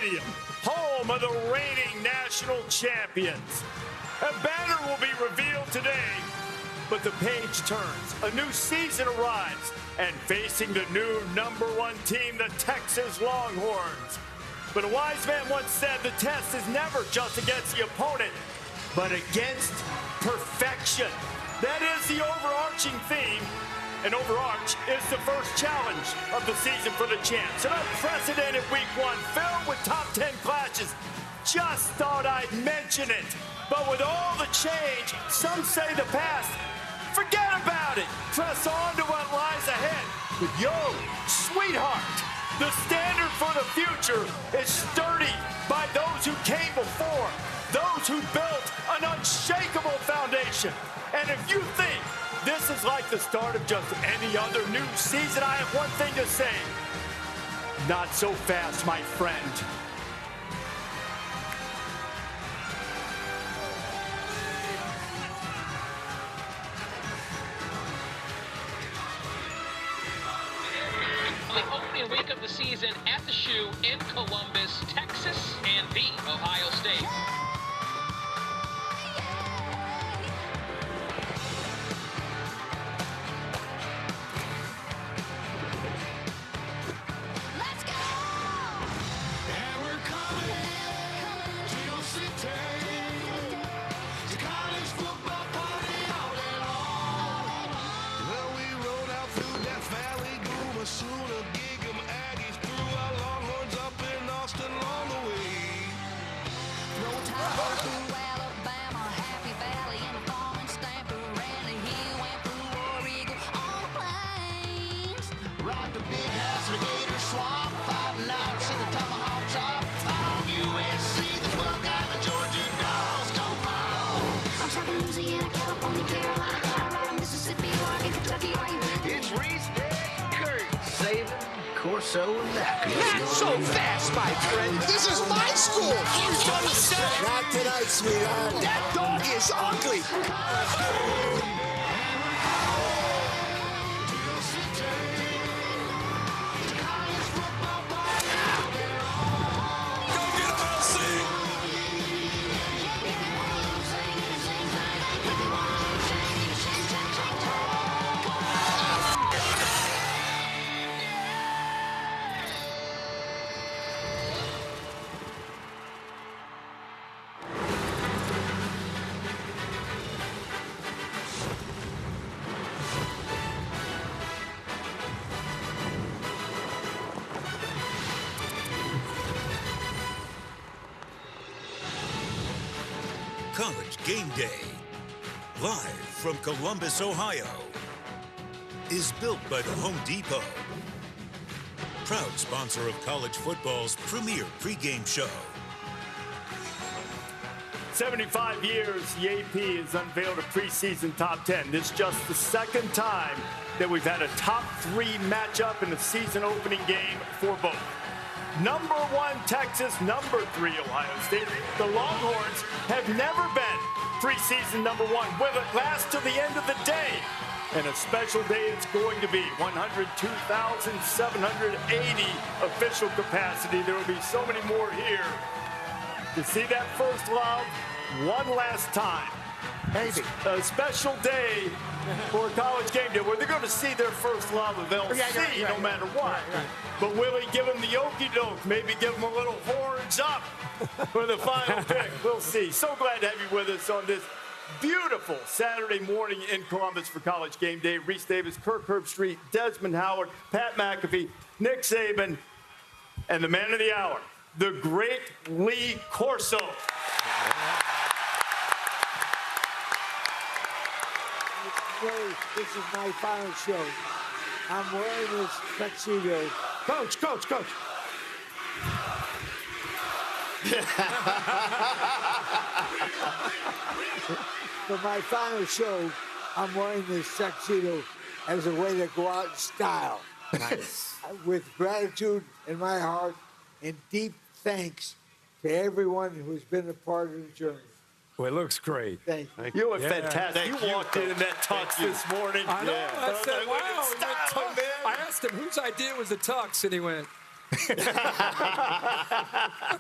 Stadium, home of the reigning national champions. A banner will be revealed today, but the page turns. A new season arrives, and facing the new #1 team, the Texas Longhorns. But a wise man once said the test is never just against the opponent, but against perfection. That is the overarching theme, and overarch is the first challenge of the season for the champs. An unprecedented week 1 filled with top 10 clashes. Just thought I'd mention it. But with all the change, some say the past, forget about it. Press on to what lies ahead. But yo, sweetheart, the standard for the future is sturdy by those who came before, those who built an unshakable foundation. And if you think this is like the start of just any other new season, I have one thing to say. Not so fast, my friend. The opening week of the season at the Shoe in Columbus, Texas, and the Ohio State. Not so fast, my friend. This is my school. Not tonight, sweetheart. That dog is ugly. College Game Day, live from Columbus, Ohio, is built by the Home Depot. Proud sponsor of college football's premier pregame show. 75 years, the AP has unveiled a preseason top 10. This is just the second time that we've had a top 3 matchup in the season opening game for both. #1 Texas, #3 Ohio State. The Longhorns have never been preseason #1. Will it last to the end of the day? And a special day it's going to be. 102,780 official capacity. There will be so many more here to see that first love one last time. Maybe. A special day for College Game Day where they're going to see their first love of LC no matter what. But will he give them the okie doke? Maybe give them a little horns up for the final pick. We'll see. So glad to have you with us on this beautiful Saturday morning in Columbus for College Game Day. Reese Davis, Kirk Herbstreit, Desmond Howard, Pat McAfee, Nick Saban, and the man of the hour, the great Lee Corso. This is my final show. I'm wearing this tuxedo. Coach. For my final show, I'm wearing this tuxedo as a way to go out in style. Nice. With gratitude in my heart and deep thanks to everyone who's been a part of the journey. Well, it looks great. Thank you. You were fantastic. You walked in that tux this morning. I know. I said, wow. Style, man. I asked him whose idea was the tux, and he went,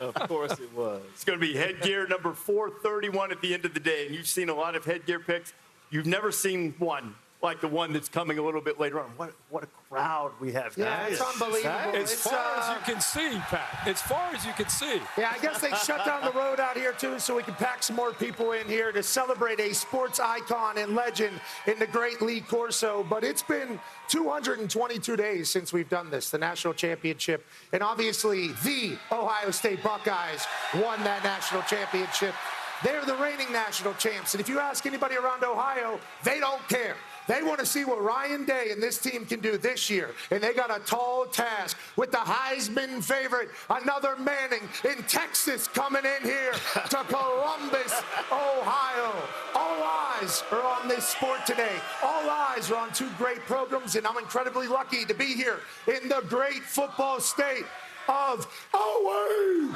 Of course it was. It's going to be headgear number 431 at the end of the day. And you've seen a lot of headgear picks. You've never seen one like the one that's coming a little bit later on. What a crowd we have. Yeah, it's unbelievable. As far as you can see, Pat. As far as you can see. Yeah, I guess they shut down the road out here, too, so we can pack some more people in here to celebrate a sports icon and legend in the great Lee Corso. But it's been 222 days since we've done this, the national championship. And obviously, the Ohio State Buckeyes won that national championship. They're the reigning national champs. And if you ask anybody around Ohio, they don't care. They want to see what Ryan Day and this team can do this year. And they got a tall task with the Heisman favorite, another Manning in Texas coming in here to Columbus, Ohio. All eyes are on this sport today. All eyes are on two great programs, and I'm incredibly lucky to be here in the great football state of OH.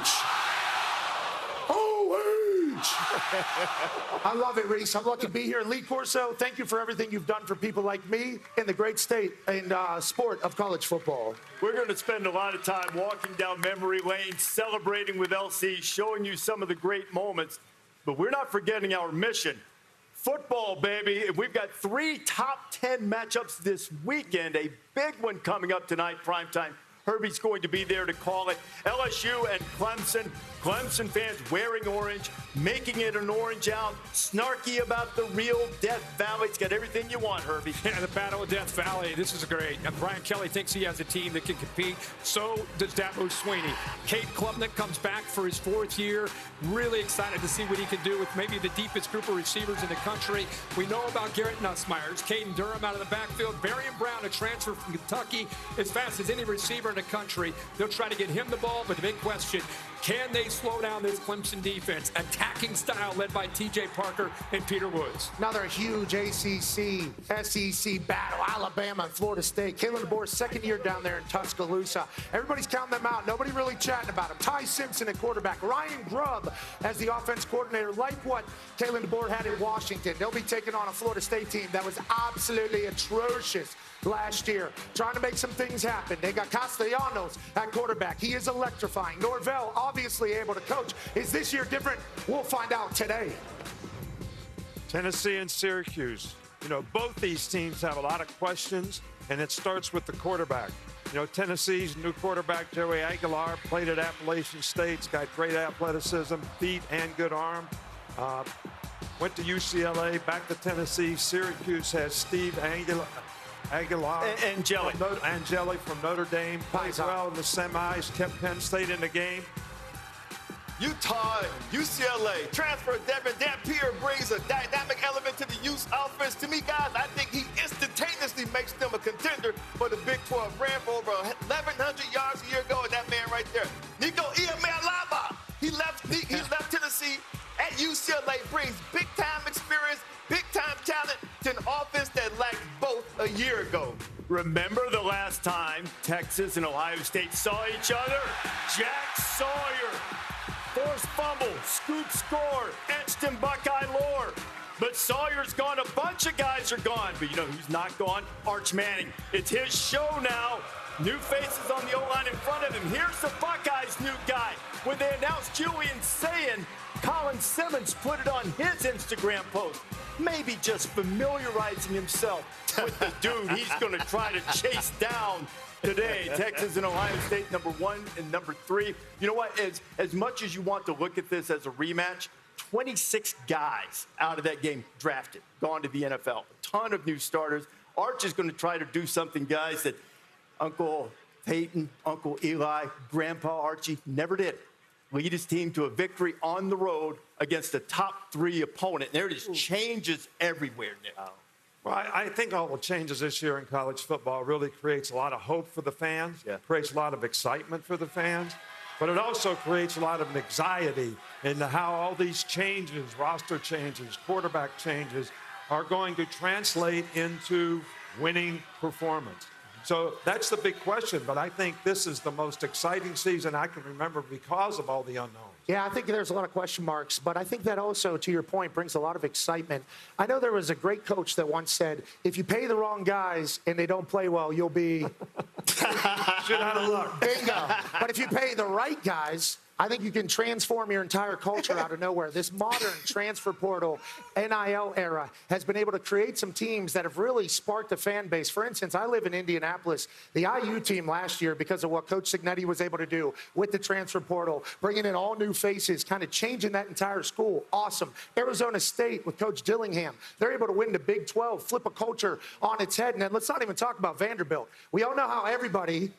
I love it, Reese. I'm lucky to be here. Lee Corso, thank you for everything you've done for people like me in the great state and sport of college football. We're going to spend a lot of time walking down memory lane, celebrating with LC, showing you some of the great moments. But we're not forgetting our mission. Football, baby. We've got 3 top 10 matchups this weekend. A big one coming up tonight, primetime. Herbie's going to be there to call it. LSU and Clemson. Clemson fans wearing orange, making it an orange out, snarky about the real Death Valley. It's got everything you want, Herbie. Yeah, the Battle of Death Valley. This is great. Brian Kelly thinks he has a team that can compete. So does Dabo Swinney. Cade Klubnik comes back for his 4th year. Really excited to see what he can do with maybe the deepest group of receivers in the country. We know about Garrett Nussmeier. Caden Durham out of the backfield. Barian Brown, a transfer from Kentucky, as fast as any receiver in the country. They'll try to get him the ball, but the big question, can they slow down this Clemson defense? Attacking style led by T.J. Parker and Peter Woods. Another huge ACC, SEC battle. Alabama and Florida State. Kalen DeBoer's 2nd year down there in Tuscaloosa. Everybody's counting them out. Nobody really chatting about them. Ty Simpson at quarterback. Ryan Grubb as the offense coordinator, like what Kalen DeBoer had in Washington. They'll be taking on a Florida State team that was absolutely atrocious last year, trying to make some things happen. They got Castellanos at quarterback. He is electrifying. Norvell, obviously able to coach. Is this year different? We'll find out today. Tennessee and Syracuse. You know, both these teams have a lot of questions, and it starts with the quarterback. You know, Tennessee's new quarterback, Joey Aguilar, played at Appalachian State. He's got great athleticism, feet, and good arm. Went to UCLA, back to Tennessee. Syracuse has Steve Aguilar. Angeli from Notre Dame. Played well in the semis, kept Penn State in the game. Utah, UCLA, transfer Devin Dampier brings a dynamic element to the youth offense. To me, guys, I think he instantaneously makes them a contender for the Big 12. Ran for over 1,100 yards a year ago, and that man right there. Nico Iamaleava, he left Tennessee at UCLA, brings big-time experience, big-time talent to an offense that lacked both a year ago. Remember the last time Texas and Ohio State saw each other? Jack Sawyer. Forced fumble, scoop score, etched in Buckeye lore. But Sawyer's gone, a bunch of guys are gone. But you know who's not gone? Arch Manning. It's his show now. New faces on the O-line in front of him. Here's the Buckeyes' new guy. When they announced Julian saying, Colin Simmons put it on his Instagram post. Maybe just familiarizing himself with the dude he's going to try to chase down today. Texas and Ohio State, number 1 and number 3. You know what? As much as you want to look at this as a rematch, 26 guys out of that game drafted, gone to the NFL. A ton of new starters. Arch is going to try to do something, guys, that Uncle Peyton, Uncle Eli, Grandpa Archie never did. Lead his team to a victory on the road against a top 3 opponent. There it is. Changes everywhere now. Well, I think all the changes this year in college football really creates a lot of hope for the fans, creates a lot of excitement for the fans, but it also creates a lot of anxiety into how all these changes, roster changes, quarterback changes, are going to translate into winning performance. So that's the big question, but I think this is the most exciting season I can remember because of all the unknowns. Yeah, I think there's a lot of question marks, but I think that also, to your point, brings a lot of excitement. I know there was a great coach that once said, if you pay the wrong guys and they don't play well, you'll be... Shit out of luck. Bingo. But if you pay the right guys, I think you can transform your entire culture out of nowhere. This modern transfer portal, NIL era, has been able to create some teams that have really sparked a fan base. For instance, I live in Indianapolis. The IU team last year, because of what Coach Cignetti was able to do with the transfer portal, bringing in all new faces, kind of changing that entire school, awesome. Arizona State with Coach Dillingham, they're able to win the Big 12, flip a culture on its head. And then let's not even talk about Vanderbilt. We all know how everybody,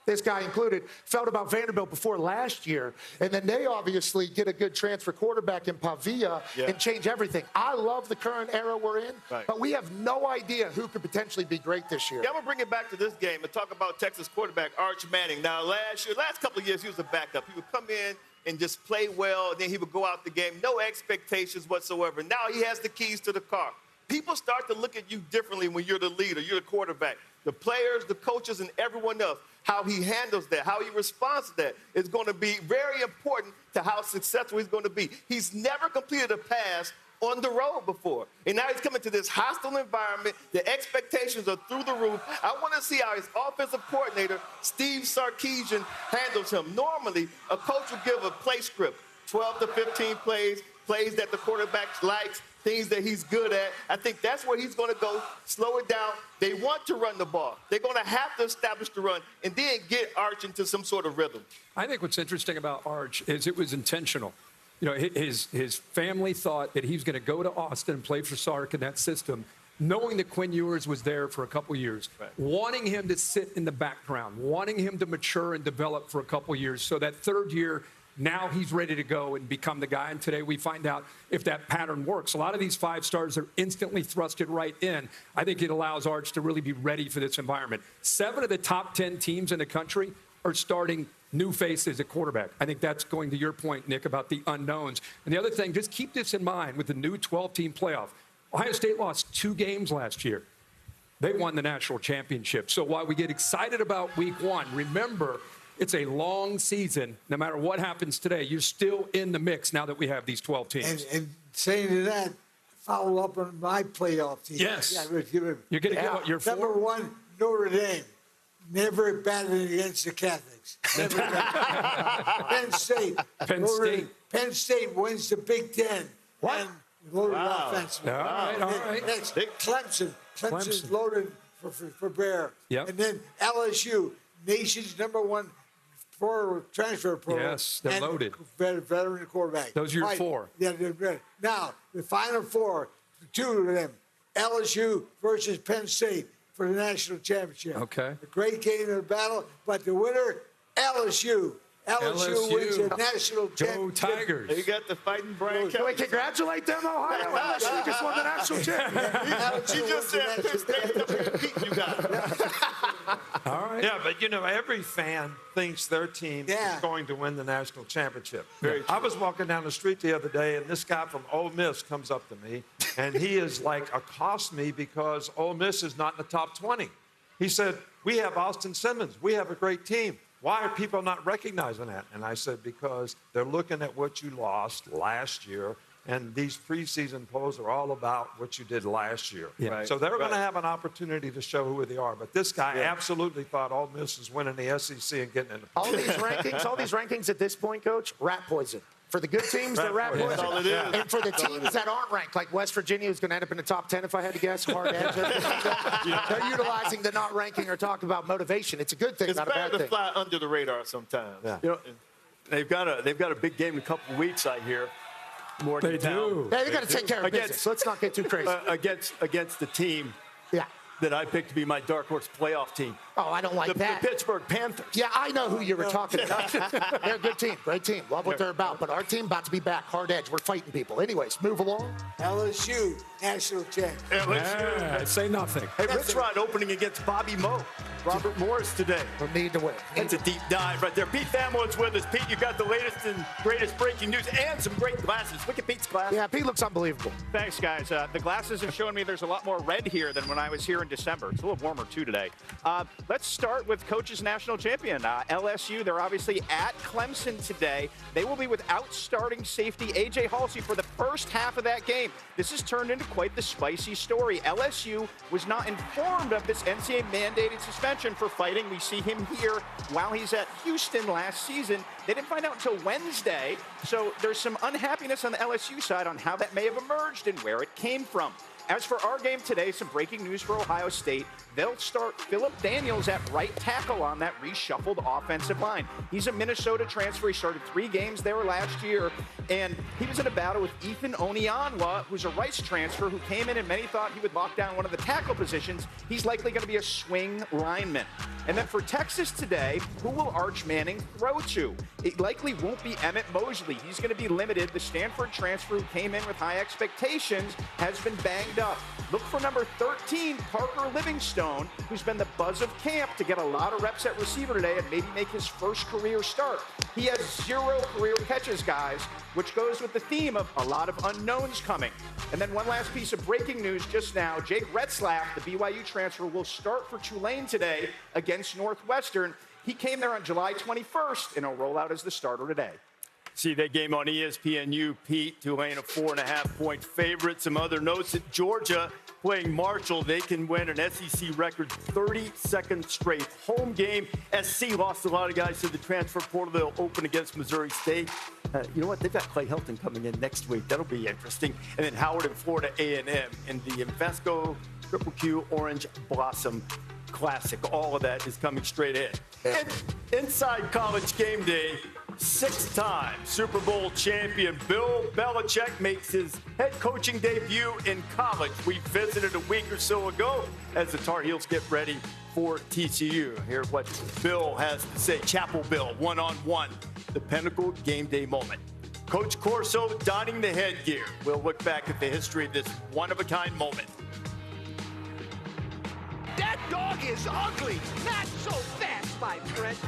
this guy included, felt about Vanderbilt before last year. And then they obviously get a good transfer quarterback in Pavia and change everything. I love the current era we're in, but we have no idea who could potentially be great this year. Yeah, I'm going to bring it back to this game and talk about Texas quarterback Arch Manning. Now, last couple of years, he was a backup. He would come in and just play well, and then he would go out the game. No expectations whatsoever. Now he has the keys to the car. People start to look at you differently when you're the leader, you're the quarterback. The players, the coaches, and everyone else, how he handles that, how he responds to that is going to be very important to how successful he's going to be. He's never completed a pass on the road before. And now he's coming to this hostile environment. The expectations are through the roof. I want to see how his offensive coordinator, Steve Sarkisian, handles him. Normally, a coach will give a play script, 12 to 15 plays that the quarterback likes, things that he's good at. I think that's where he's going to go, slow it down. They want to run the ball. They're going to have to establish the run and then get Arch into some sort of rhythm. I think what's interesting about Arch is it was intentional. You know, his family thought that he was going to go to Austin and play for Sark in that system, knowing that Quinn Ewers was there for a couple years, wanting him to sit in the background, wanting him to mature and develop for a couple years. So that third year, now he's ready to go and become the guy. And today we find out if that pattern works. A lot of these 5 stars are instantly thrusted right in. I think it allows Arch to really be ready for this environment. 7 of the top 10 teams in the country are starting new faces at quarterback. I think that's going to your point, Nick, about the unknowns. And the other thing, just keep this in mind with the new 12-team playoff. Ohio State lost 2 games last year. They won the national championship. So while we get excited about week 1, remember, it's a long season. No matter what happens today, you're still in the mix now that we have these 12 teams. And saying to that, follow up on my playoff team. Yes. Yeah, you're going to give your number 1, Notre Dame. Never batted against the Catholics. Never Penn State. Penn State wins the Big Ten. What? And loaded offensively. All right. Next, Clemson. Clemson's loaded for Bear. Yep. And then LSU, nation's number 1 for transfer program. Yes, they're loaded. Veteran quarterback. Those are your 4. Yeah, they're ready. Now, the final 4, 2 of them, LSU versus Penn State for the national championship. Okay. A great game in the battle, but the winner, LSU. LSU wins the national championship. Go Tigers. You got the fighting Brian Can Kelly. we congratulate them, Ohio? LSU just won the national championship. You just said Penn State beat you guys. All right. Yeah, but, you know, every fan thinks their team is going to win the national championship. I was walking down the street the other day, and this guy from Ole Miss comes up to me, and he is like accost me because Ole Miss is not in the top 20. He said, we have Austin Simmons. We have a great team. Why are people not recognizing that? And I said, because they're looking at what you lost last year, and these preseason polls are all about what you did last year. Yeah. So they're going to have an opportunity to show who they are. But this guy absolutely thought Ole Miss is winning the SEC and getting in the all these rankings at this point, Coach, rat poison. For the good teams, they're rat poison. That's all it is. And for the teams that aren't ranked, like West Virginia, who's going to end up in the top 10, if I had to guess, hard edge. They're utilizing the not ranking or talk about motivation. It's a good thing, It's not a better bad to thing. fly under the radar sometimes. Yeah. You know, they've got a big game in a couple of weeks, I hear. They do. Yeah, they got to take care of business. Let's not get too crazy. Against the team Yeah. that I picked to be my dark horse playoff team. Oh, I don't like that. The Pittsburgh Panthers. Yeah, I know who you were talking about. They're a good team, great team. Love what they're about. But our team about to be back, hard edge. We're fighting people. Anyways, move along. LSU, national champion. Yeah, say nothing. Hey, Rich Rod opening against Bobby Moe. Robert Morris today. We need to win. That's a deep dive right there. Pete Thamel is with us. Pete, you got the latest and greatest breaking news and some great glasses. Look at Pete's glasses. Yeah, Pete looks unbelievable. Thanks, guys. The glasses have shown me there's a lot more red here than when I was here in December. It's a little warmer, too, today. Let's start with Coach's national champion, LSU. They're obviously at Clemson today. They will be without starting safety A.J. Halsey for the first half of that game. This has turned into quite the spicy story. LSU was not informed of this NCAA-mandated suspension. suspension for fighting. We see him here while he's at Houston last season. They didn't find out until Wednesday, so there's some unhappiness on the LSU side on how that may have emerged and where it came from. As for our game today, some breaking news for Ohio State. They'll start Phillip Daniels at right tackle on that reshuffled offensive line. He's a Minnesota transfer. He started 3 games there last year, and he was in a battle with Ethan Onyanwa, who's a Rice transfer who came in and many thought he would lock down one of the tackle positions. He's likely going to be a swing lineman. And then for Texas today, who will Arch Manning throw to? It likely won't be Emmett Mosley. He's going to be limited. The Stanford transfer who came in with high expectations has been banged up. Look for number 13, Parker Livingstone, who's been the buzz of camp to get a lot of reps at receiver today and maybe make his first career start. He has 0 career catches, guys, which goes with the theme of a lot of unknowns coming. And then one last piece of breaking news just now. Jake Retzlaff, the BYU transfer, will start for Tulane today against Northwestern. He came there on July 21st, and he'll roll out as the starter today. See that game on ESPNU, Pete. Tulane a 4.5-point favorite. Some other notes at Georgia playing Marshall. They can win an SEC record 32nd straight home game. SC lost a lot of guys to the transfer portal. They'll open against Missouri State. You know what? They've got Clay Helton coming in next week. That'll be interesting. And then Howard and Florida A&M in the Invesco Triple Q Orange Blossom Classic. All of that is coming straight in. And inside College Game Day, 6-time Super Bowl champion Bill Belichick makes his head coaching debut in college. We visited a week or so ago as the Tar Heels get ready for TCU. Hear what Bill has to say. Chapel Bill, one-on-one, the pinnacle game day moment. Coach Corso donning the headgear. We'll look back at the history of this one-of-a-kind moment. That dog is ugly. Not so fast, my friend.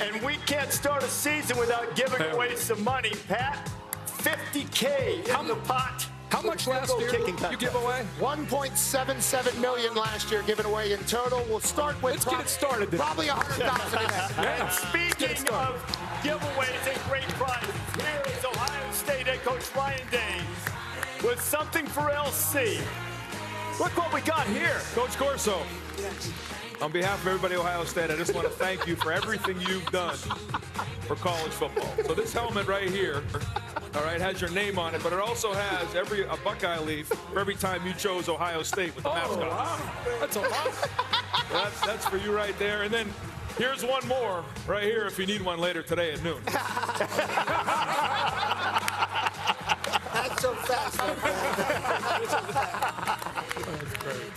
And we can't start a season without giving away some money. Pat, $50K in the pot. How much last year you give away? $1.77 million last year given away in total. We'll start with Let's get it started then. probably $100,000 today. And speaking of giveaways and great prizes, here is Ohio State head coach Ryan Day with something for LC. Look what we got here. Coach Corso, on behalf of everybody at Ohio State, I just want to thank you for everything you've done for college football. So this helmet right here, all right, has your name on it, but it also has a Buckeye leaf for every time you chose Ohio State with the mascot. Wow. That's a lot. That's for you right there. And then here's one more right here if you need one later today at noon. Not so fast, my friend. That's great.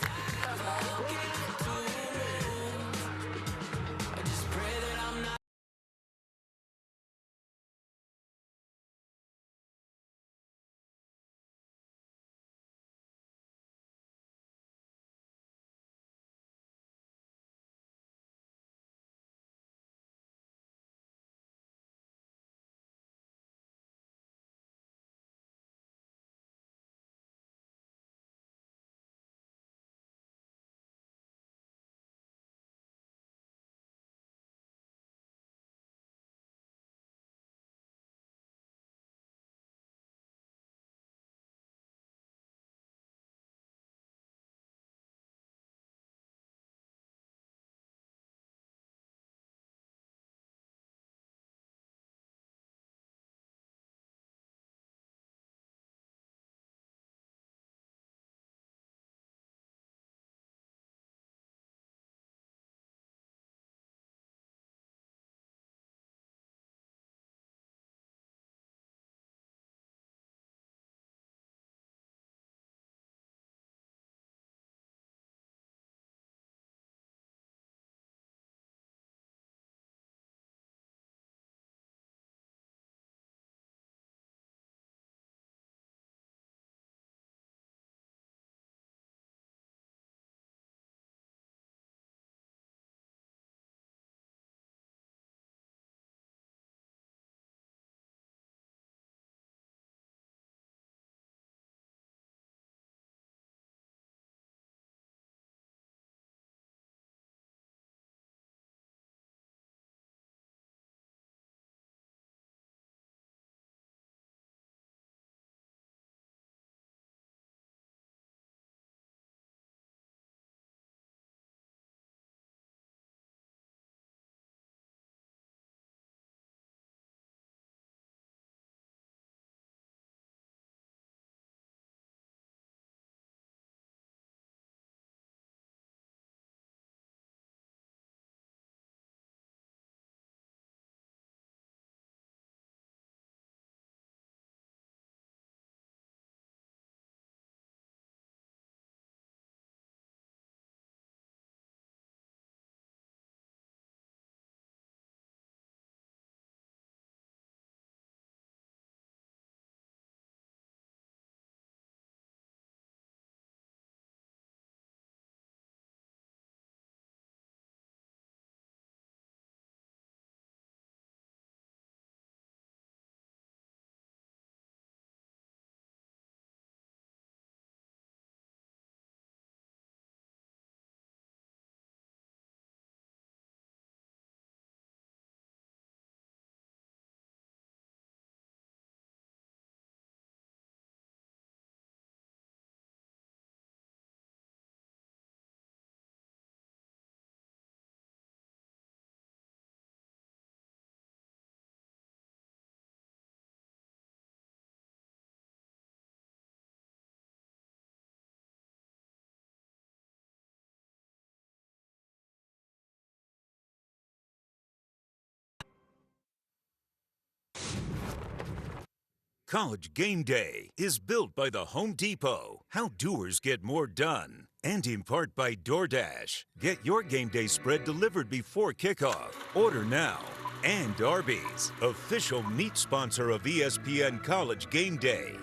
College Game Day is built by the Home Depot. How doers get more done. And in part by DoorDash. Get your game day spread delivered before kickoff. Order now. And Arby's, official meat sponsor of ESPN College Game Day.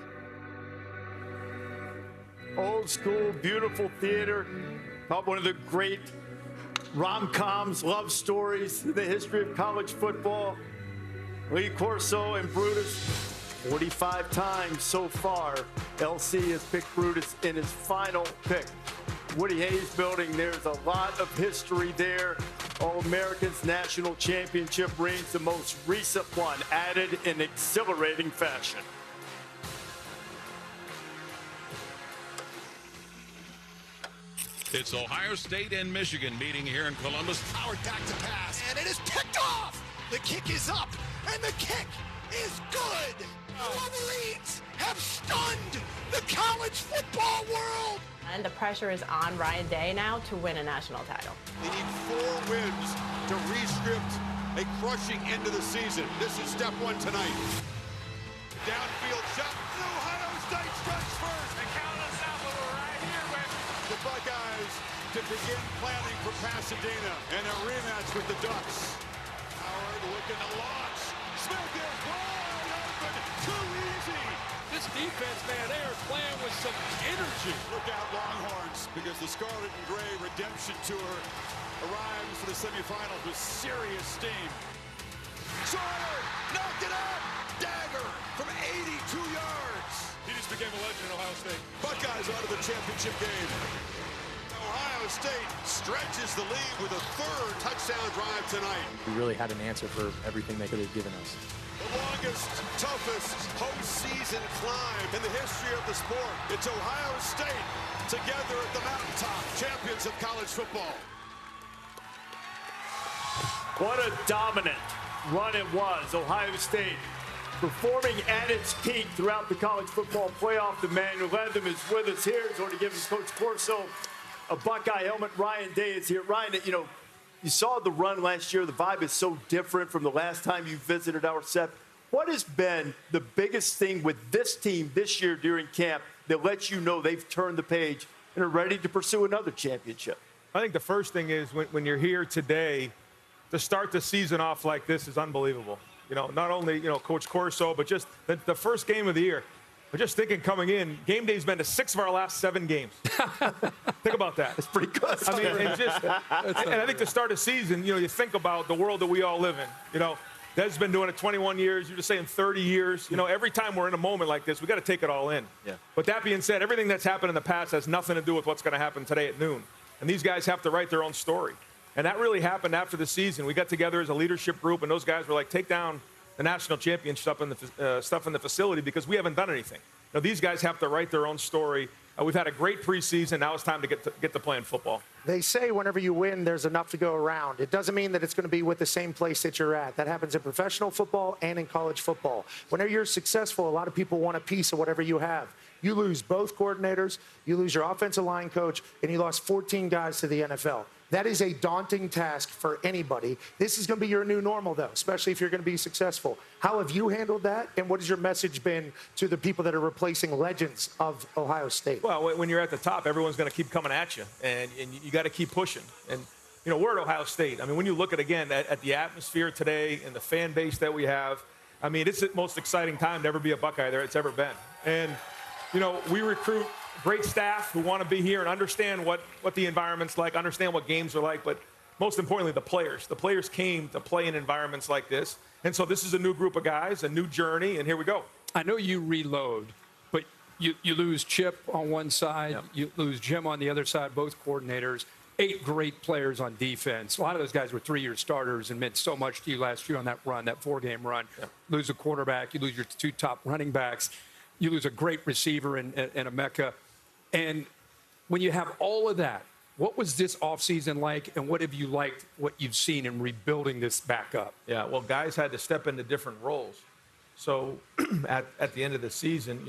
Old school, beautiful theater. Probably one of the great rom-coms, love stories in the history of college football. Lee Corso and Brutus, 45 times so far. LC has picked Brutus in his final pick. Woody Hayes building, there's a lot of history there. All-Americans National Championship rings, the most recent one, added in exhilarating fashion. It's Ohio State and Michigan meeting here in Columbus. Howard back to pass, and it is picked off. The kick is up, and the kick is good. The Wolverines have stunned the college football world. And the pressure is on Ryan Day now to win a national title. They need 4 wins to re-script a crushing end of the season. This is step 1 tonight. Downfield shot. Ohio State strikes first. And count us out, but we're right here with the Buckeyes to begin planning for Pasadena and a rematch with the Ducks. Howard looking to launch. Smith is wide open. Too easy. This defense, man, they are playing with some energy. Look out, Longhorns, because the Scarlet and Gray Redemption Tour arrives for the semifinals with serious steam. Sawyer knocked it out. Dagger from 82 yards. He just became a legend in Ohio State. Buckeyes out of the championship game. Ohio State stretches the lead with a 3rd touchdown drive tonight. We really had an answer for everything they could have given us. The longest, toughest postseason climb in the history of the sport. It's Ohio State together at the mountaintop, champions of college football. What a dominant run it was. Ohio State performing at its peak throughout the college football playoff. The man who led them is with us here. He's already given Coach Corso a Buckeye helmet. Ryan Day is here. Ryan, you saw the run last year. The vibe is so different from the last time you visited our set. What has been the biggest thing with this team this year during camp that lets you know they've turned the page and are ready to pursue another championship? I think the first thing is when you're here today, to start the season off like this is unbelievable. Not only, Coach Corso, but just the first game of the year. But just thinking coming in, Game Day's been to 6 of our last 7 games. Think about that. It's pretty good. I mean, and I think to start a season, you think about the world that we all live in. Ded's been doing it 21 years. You're just saying 30 years. Every time we're in a moment like this, we got to take it all in. Yeah. But that being said, everything that's happened in the past has nothing to do with what's going to happen today at noon. And these guys have to write their own story. And that really happened after the season. We got together as a leadership group, and those guys were like, take down the national championship stuff in the facility because we haven't done anything. These guys have to write their own story. We've had a great preseason. Now it's time to get to playing football. They say whenever you win, there's enough to go around. It doesn't mean that it's going to be with the same place that you're at. That happens in professional football and in college football. Whenever you're successful, a lot of people want a piece of whatever you have. You lose both coordinators, you lose your offensive line coach, and you lost 14 guys to the NFL. That is a daunting task for anybody. This is going to be your new normal, though, especially if you're going to be successful. How have you handled that, and what has your message been to the people that are replacing legends of Ohio State? Well, when you're at the top, everyone's going to keep coming at you, and you got to keep pushing. And, we're at Ohio State. I mean, when you look at the atmosphere today and the fan base that we have, I mean, it's the most exciting time to ever be a Buckeye there it's ever been. And, we recruit great staff who want to be here and understand what the environment's like, understand what games are like, but most importantly, the players. The players came to play in environments like this. And so this is a new group of guys, a new journey, and here we go. I know you reload, but you lose Chip on one side, you lose Jim on the other side, both coordinators, 8 great players on defense. A lot of those guys were 3-year starters and meant so much to you last year on that run, that 4-game run. Lose a quarterback, you lose your 2 top running backs, you lose a great receiver in Emeka. And when you have all of that, what was this offseason like, and what have you liked what you've seen in rebuilding this back up? Yeah, well, guys had to step into different roles. So at the end of the season,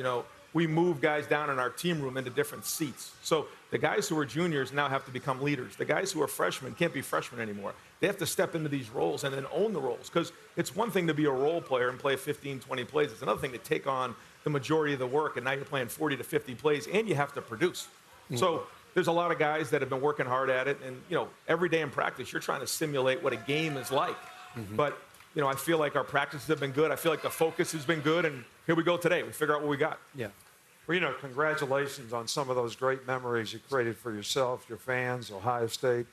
we moved guys down in our team room into different seats. So the guys who are juniors now have to become leaders. The guys who are freshmen can't be freshmen anymore. They have to step into these roles and then own the roles, because it's one thing to be a role player and play 15, 20 plays. It's another thing to take on the majority of the work, and now you're playing 40 to 50 plays, and you have to produce. So there's a lot of guys that have been working hard at it, and every day in practice, you're trying to simulate what a game is like. But I feel like our practices have been good. I feel like the focus has been good, and here we go today. We figure out what we got. Yeah. Well, congratulations on some of those great memories you created for yourself, your fans, Ohio State.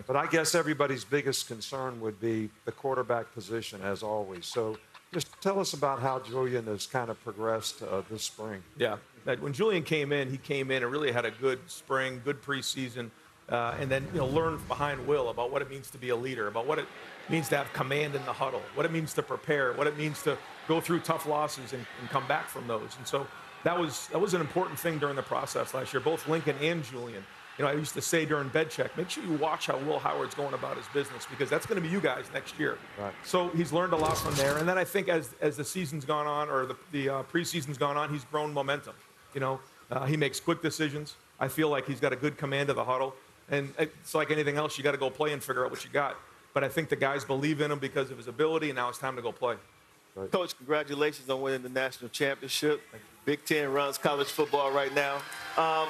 But I guess everybody's biggest concern would be the quarterback position, as always. So just tell us about how Julian has kind of progressed this spring. Yeah. When Julian came in, he came in and really had a good spring, good preseason, and then learned behind Will about what it means to be a leader, about what it means to have command in the huddle, what it means to prepare, what it means to go through tough losses and come back from those. And so that was an important thing during the process last year, both Lincoln and Julian. I used to say during bed check, make sure you watch how Will Howard's going about his business, because that's going to be you guys next year. Right. So he's learned a lot from there. And then I think as the season's gone on, or the preseason's gone on, he's grown momentum. He makes quick decisions. I feel like he's got a good command of the huddle. And it's like anything else, you got to go play and figure out what you got. But I think the guys believe in him because of his ability, and now it's time to go play. Right. Coach, congratulations on winning the national championship. Big Ten runs college football right now.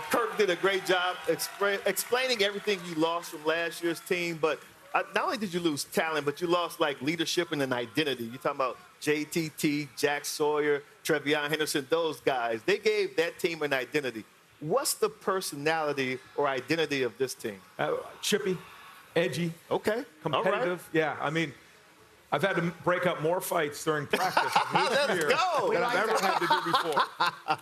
Kirk did a great job explaining everything you lost from last year's team, but not only did you lose talent, but you lost leadership and an identity. You're talking about JTT, Jack Sawyer, Trevion Henderson, those guys. They gave that team an identity. What's the personality or identity of this team? Chippy, edgy, okay, competitive. Right. Yeah, I mean, I've had to break up more fights during practice this year than I've ever had to do before.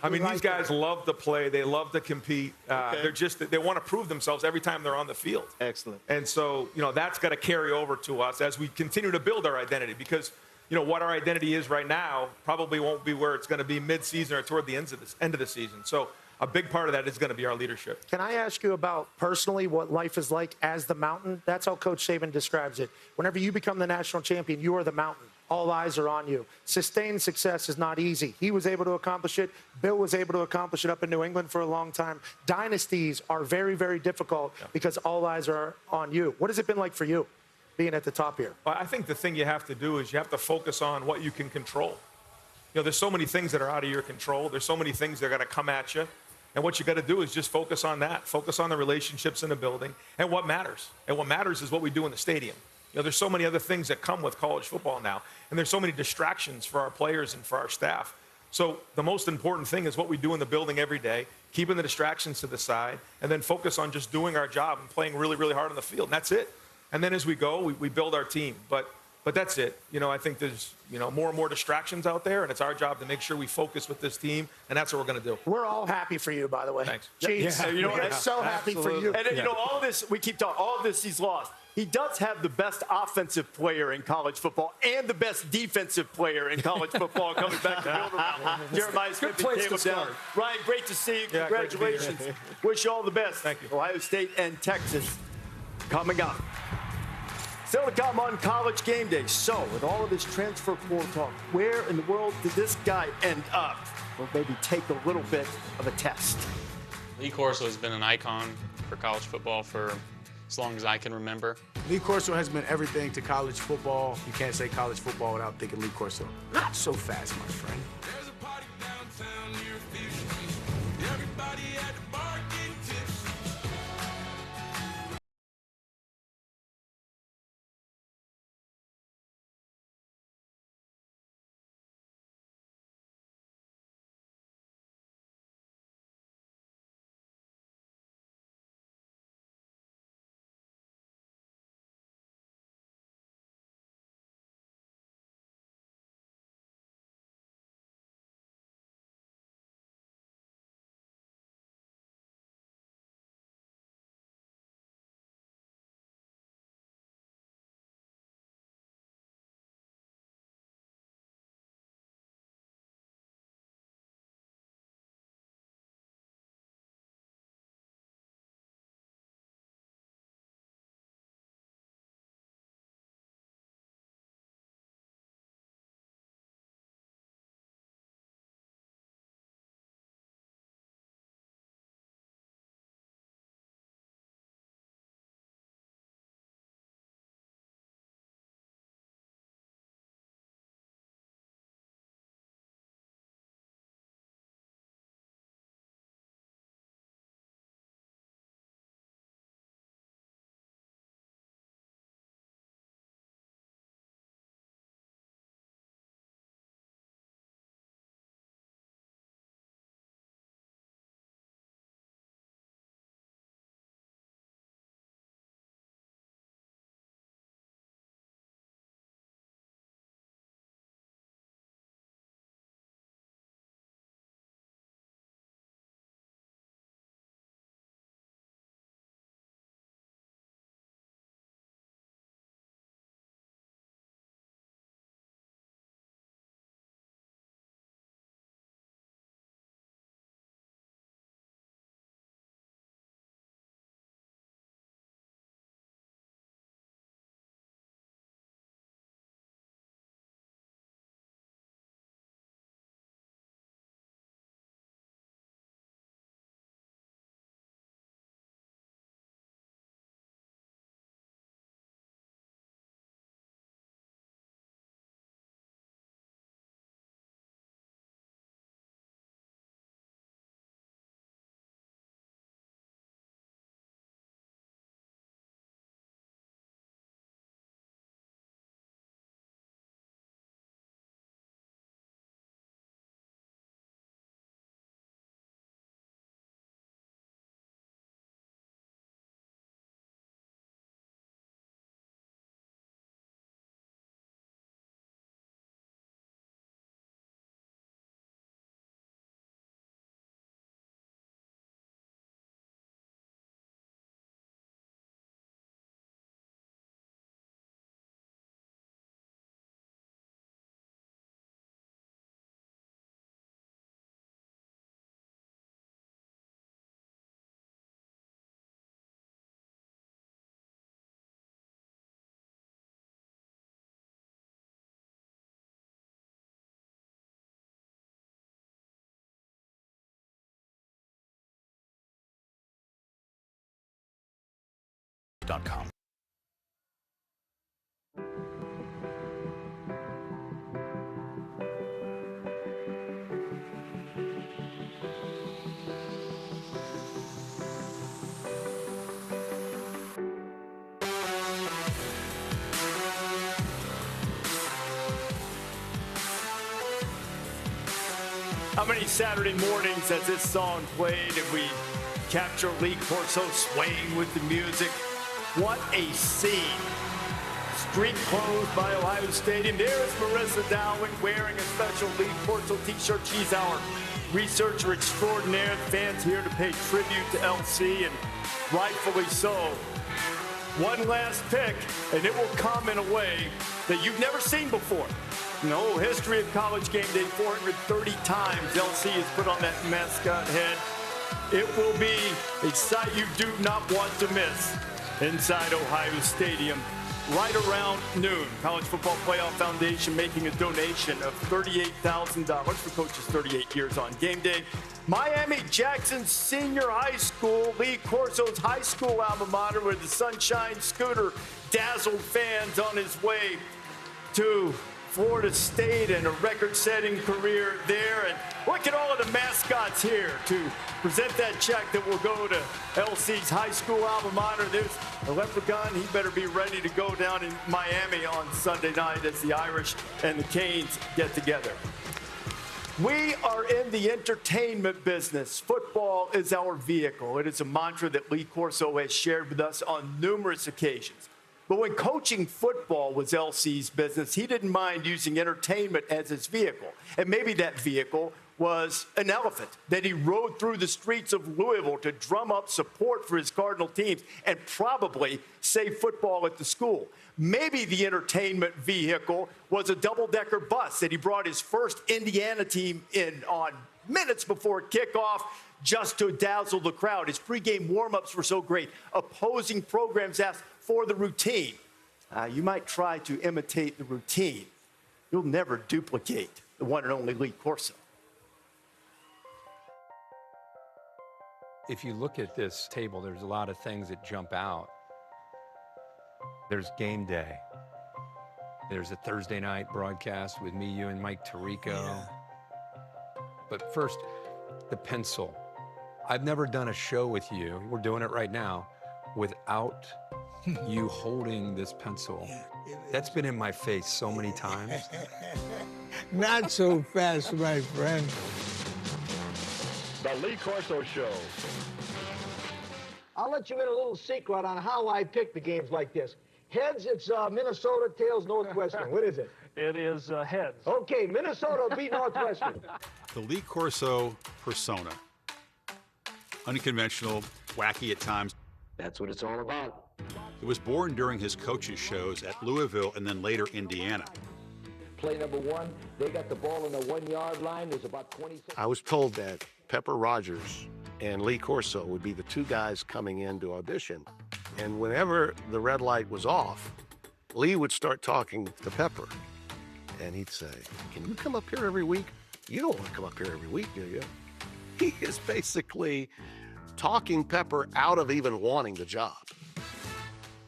I mean, these guys love to play. They love to compete. They want to prove themselves every time they're on the field. Excellent. And so, that's got to carry over to us as we continue to build our identity, because, what our identity is right now probably won't be where it's going to be mid-season or toward the end of the season. So a big part of that is going to be our leadership. Can I ask you about personally what life is like as the mountain? That's how Coach Saban describes it. Whenever you become the national champion, you are the mountain. All eyes are on you. Sustained success is not easy. He was able to accomplish it. Bill was able to accomplish it up in New England for a long time. Dynasties are very, very difficult because all eyes are on you. What has it been like for you being at the top here? Well, I think the thing you have to do is you have to focus on what you can control. There's so many things that are out of your control. There's so many things that are going to come at you. And what you got to do is just focus on that. Focus on the relationships in the building and what matters. And what matters is what we do in the stadium. There's so many other things that come with college football now. And there's so many distractions for our players and for our staff. So the most important thing is what we do in the building every day, keeping the distractions to the side, and then focus on just doing our job and playing really, really hard on the field. And that's it. And then as we go, we build our team. But that's it. I think there's, more and more distractions out there, and it's our job to make sure we focus with this team, and that's what we're going to do. We're all happy for you, by the way. Thanks. Jeez, we're so happy for you. And, all this, we keep talking, all this he's lost. He does have the best offensive player in college football and the best defensive player in college football coming back to build around. Jeremiah Smith and Caleb down. Ryan, great to see you. Congratulations. Wish you all the best. Thank you. Ohio State and Texas coming up. Still to come on College Game Day. So, with all of this transfer portal talk, where in the world did this guy end up? We'll maybe take a little bit of a test. Lee Corso has been an icon for college football for as long as I can remember. Lee Corso has been everything to college football. You can't say college football without thinking Lee Corso. Not so fast, my friend. ESPN.com. How many Saturday mornings has this song played and we capture Lee Corso swaying with the music? What a scene. Street closed by Ohio Stadium. There's Marissa Dowling wearing a special Lee Corso t-shirt. She's our researcher extraordinaire. Fans here to pay tribute to LC, and rightfully so. One last pick, and it will come in a way that you've never seen before. In the whole history of College Game Day, 430 times LC has put on that mascot head. It will be a sight you do not want to miss inside Ohio Stadium right around noon. College Football Playoff Foundation making a donation of $38,000 for coaches 38 years on Game Day. Miami-Jackson Senior High School, Lee Corso's high school alma mater, where the Sunshine Scooter dazzled fans on his way to Florida State and a record-setting career there. And look at all of the mascots here to present that check that will go to LC's high school alma mater. There's a leprechaun. He better be ready to go down in Miami on Sunday night as the Irish and the Canes get together. We are in the entertainment business. Football is our vehicle. It is a mantra that Lee Corso has shared with us on numerous occasions. But when coaching football was LC's business, he didn't mind using entertainment as his vehicle. And maybe that vehicle was an elephant that he rode through the streets of Louisville to drum up support for his Cardinal teams and probably save football at the school. Maybe the entertainment vehicle was a double-decker bus that he brought his first Indiana team in on minutes before kickoff just to dazzle the crowd. His pregame warm-ups were so great. Opposing programs asked for the routine. You might try to imitate the routine. You'll never duplicate the one and only Lee Corso. If you look at this table, there's a lot of things that jump out. There's Game Day. There's a Thursday night broadcast with me, you, and Mike Tirico. Yeah. But first, the pencil. I've never done a show with you, we're doing it right now, without you holding this pencil. That's been in my face so many times. Not so fast, my friend. The Lee Corso Show. I'll let you in a little secret on how I pick the games like this. Heads, it's Minnesota. Tails, Northwestern. What is it? It is heads. Okay, Minnesota will beat Northwestern. The Lee Corso persona. Unconventional, wacky at times. That's what it's all about. It was born during his coaches' shows at Louisville and then later Indiana. Play number one, they got the ball on the 1 yard line. There's about 20 seconds. I was told that Pepper Rogers and Lee Corso would be the two guys coming in to audition. And whenever the red light was off, Lee would start talking to Pepper. And he'd say, "Can you come up here every week?" "You don't want to come up here every week, do you?" He is basically talking Pepper out of even wanting the job.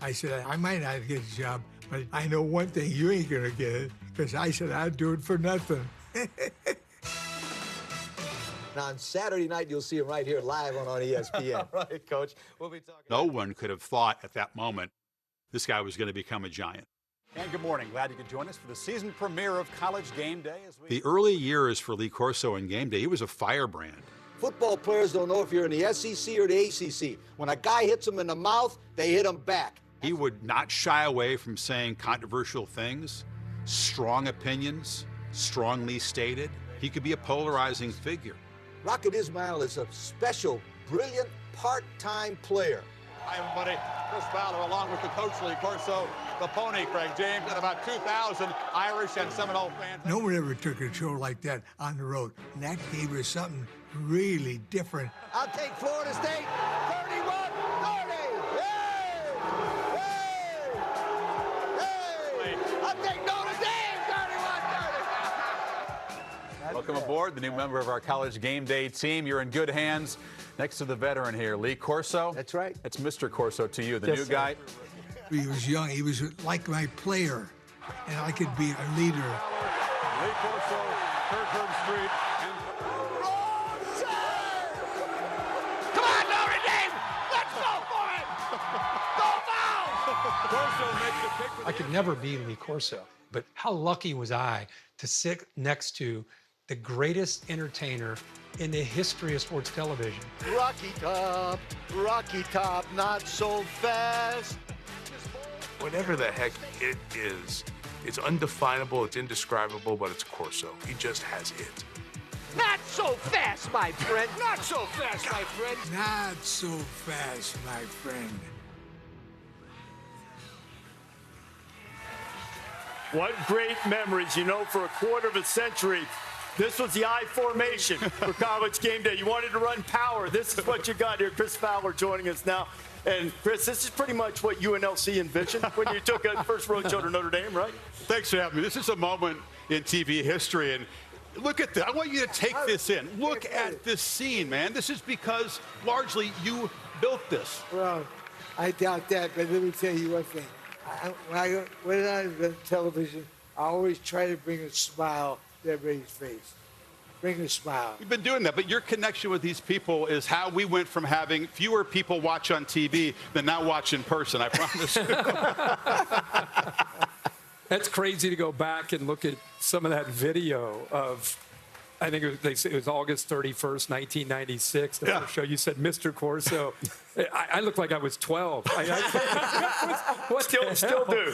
I said, I might not get the job, but I know one thing, you ain't gonna get it, because I said I'd do it for nothing. Now, on Saturday night, you'll see him right here live on ESPN. All right, Coach. We'll be talking. No one could have thought at that moment this guy was going to become a giant. And good morning. Glad you could join us for the season premiere of College Game Day. The early years for Lee Corso and Game Day, he was a firebrand. Football players don't know if you're in the SEC or the ACC. When a guy hits them in the mouth, they hit him back. He would not shy away from saying controversial things, strong opinions, strongly stated. He could be a polarizing figure. Rocket Ismail is a special, brilliant, part-time player. Hi, everybody. Chris Fowler, along with the coach, Lee Corso, the pony, Craig James, and about 2,000 Irish and Seminole fans. No one ever took a show like that on the road, and that gave us something really different. I'll take Florida State, 31-30. Hey! Hey! Hey! I'll take Notre Dame, 31-30. Welcome aboard, the new member of our college game day team. You're in good hands next to the veteran here, Lee Corso. That's right. It's Mr. Corso to you, the new guy. He was young. He was like my player, and I could be a leader. Lee Corso, Kirkland Street. Come on, Notre Dame! Let's go for it! Go foul! Corso makes the pick. I could never be Lee Corso, but how lucky was I to sit next to the greatest entertainer in the history of sports television. Rocky Top, not so fast. Whatever the heck it is, it's undefinable, it's indescribable, but it's Corso. He just has it. Not so fast, my friend. Not so fast, my friend. Not so fast, my friend. What great memories, for a quarter of a century. This was the I formation for College Game Day. You wanted to run power. This is what you got here. Chris Fowler joining us now. And, Chris, this is pretty much what UNLC envisioned when you took a first road show to Notre Dame, right? Thanks for having me. This is a moment in TV history. And look at this. I want you to take this in. Look at this scene, man. This is because largely you built this. Well, I doubt that, but let me tell you one thing. When I'm on television, I always try to bring a smile to everybody's face. Bring a smile. We've been doing that, but your connection with these people is how we went from having fewer people watch on TV than now watch in person, I promise. That's crazy to go back and look at some of that video of, I think it was August 31st, 1996, the first show. You said Mr. Corso. I looked like I was 12. Still do.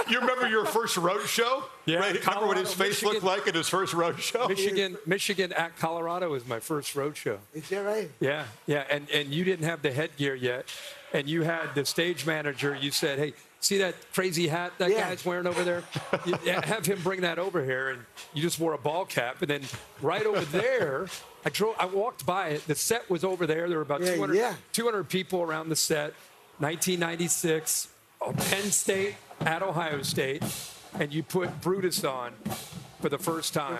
You remember your first road show? Yeah. Right? Remember what his face looked like at his first road show? Michigan at Colorado was my first road show. Is that right? Yeah. And you didn't have the headgear yet. And you had the stage manager. You said, hey, see that crazy hat that guy's wearing over there? Have him bring that over here. And you just wore a ball cap. And then right over there, I walked by it. The set was over there. There were about 200 people around the set. 1996, Penn State at Ohio State. And you put Brutus on for the first time.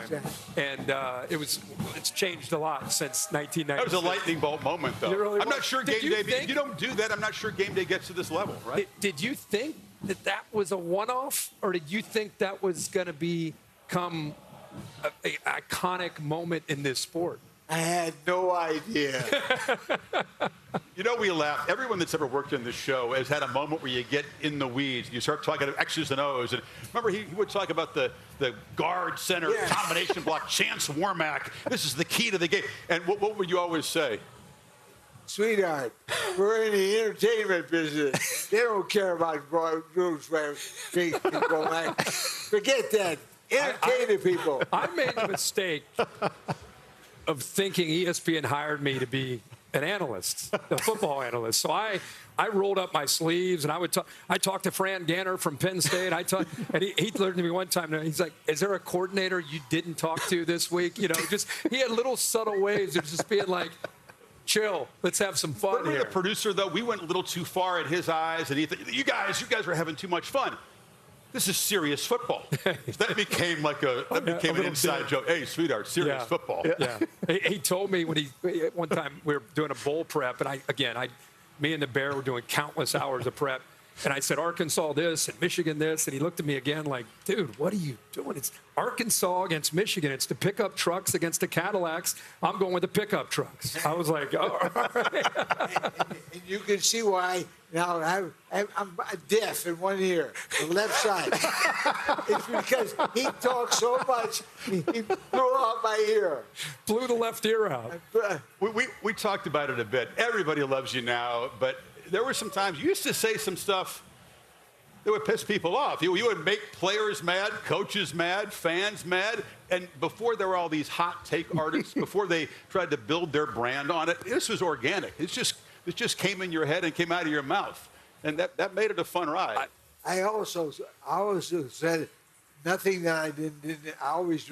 And it's changed a lot since 1996. That was a lightning bolt moment, though. Really I'm not sure Game Day, if you don't do that, I'm not sure Game Day gets to this level, right? Did you think that was a one-off, or did you think that was going to become an iconic moment in this sport? I had no idea. We laugh. Everyone that's ever worked in this show has had a moment where you get in the weeds. You start talking about X's and O's. And remember, he would talk about the guard center combination block, Chance Warmack. This is the key to the game. And what would you always say? Sweetheart, we're in the entertainment business. They don't care about rules, people, man. Forget that. Entertain the people. I made the mistake of thinking ESPN hired me to be an analyst, a football analyst. So I rolled up my sleeves and I talked to Fran Ganner from Penn State. And he learned to me one time. He's like, "Is there a coordinator you didn't talk to this week?" He had little subtle ways of just being like, chill, let's have some fun here. The producer, though, we went a little too far in his eyes, and he thought, you guys were having too much fun. This is serious football. That became an inside joke. Hey, sweetheart, serious football. Yeah. He told me one time we were doing a bowl prep, and me and the Bear were doing countless hours of prep. And I said, Arkansas this and Michigan this. And he looked at me again like, dude, what are you doing? It's Arkansas against Michigan. It's the pickup trucks against the Cadillacs. I'm going with the pickup trucks. I was like, oh, all right. And you can see why now I'm deaf in one ear, the left side. It's because he talks so much, he blew out my ear. Blew the left ear out. We talked about it a bit. Everybody loves you now, but there were some times you used to say some stuff that would piss people off. You would make players mad, coaches mad, fans mad. And before there were all these hot take artists, before they tried to build their brand on it, this was organic. It just came in your head and came out of your mouth. And that made it a fun ride. I also said nothing that I didn't I always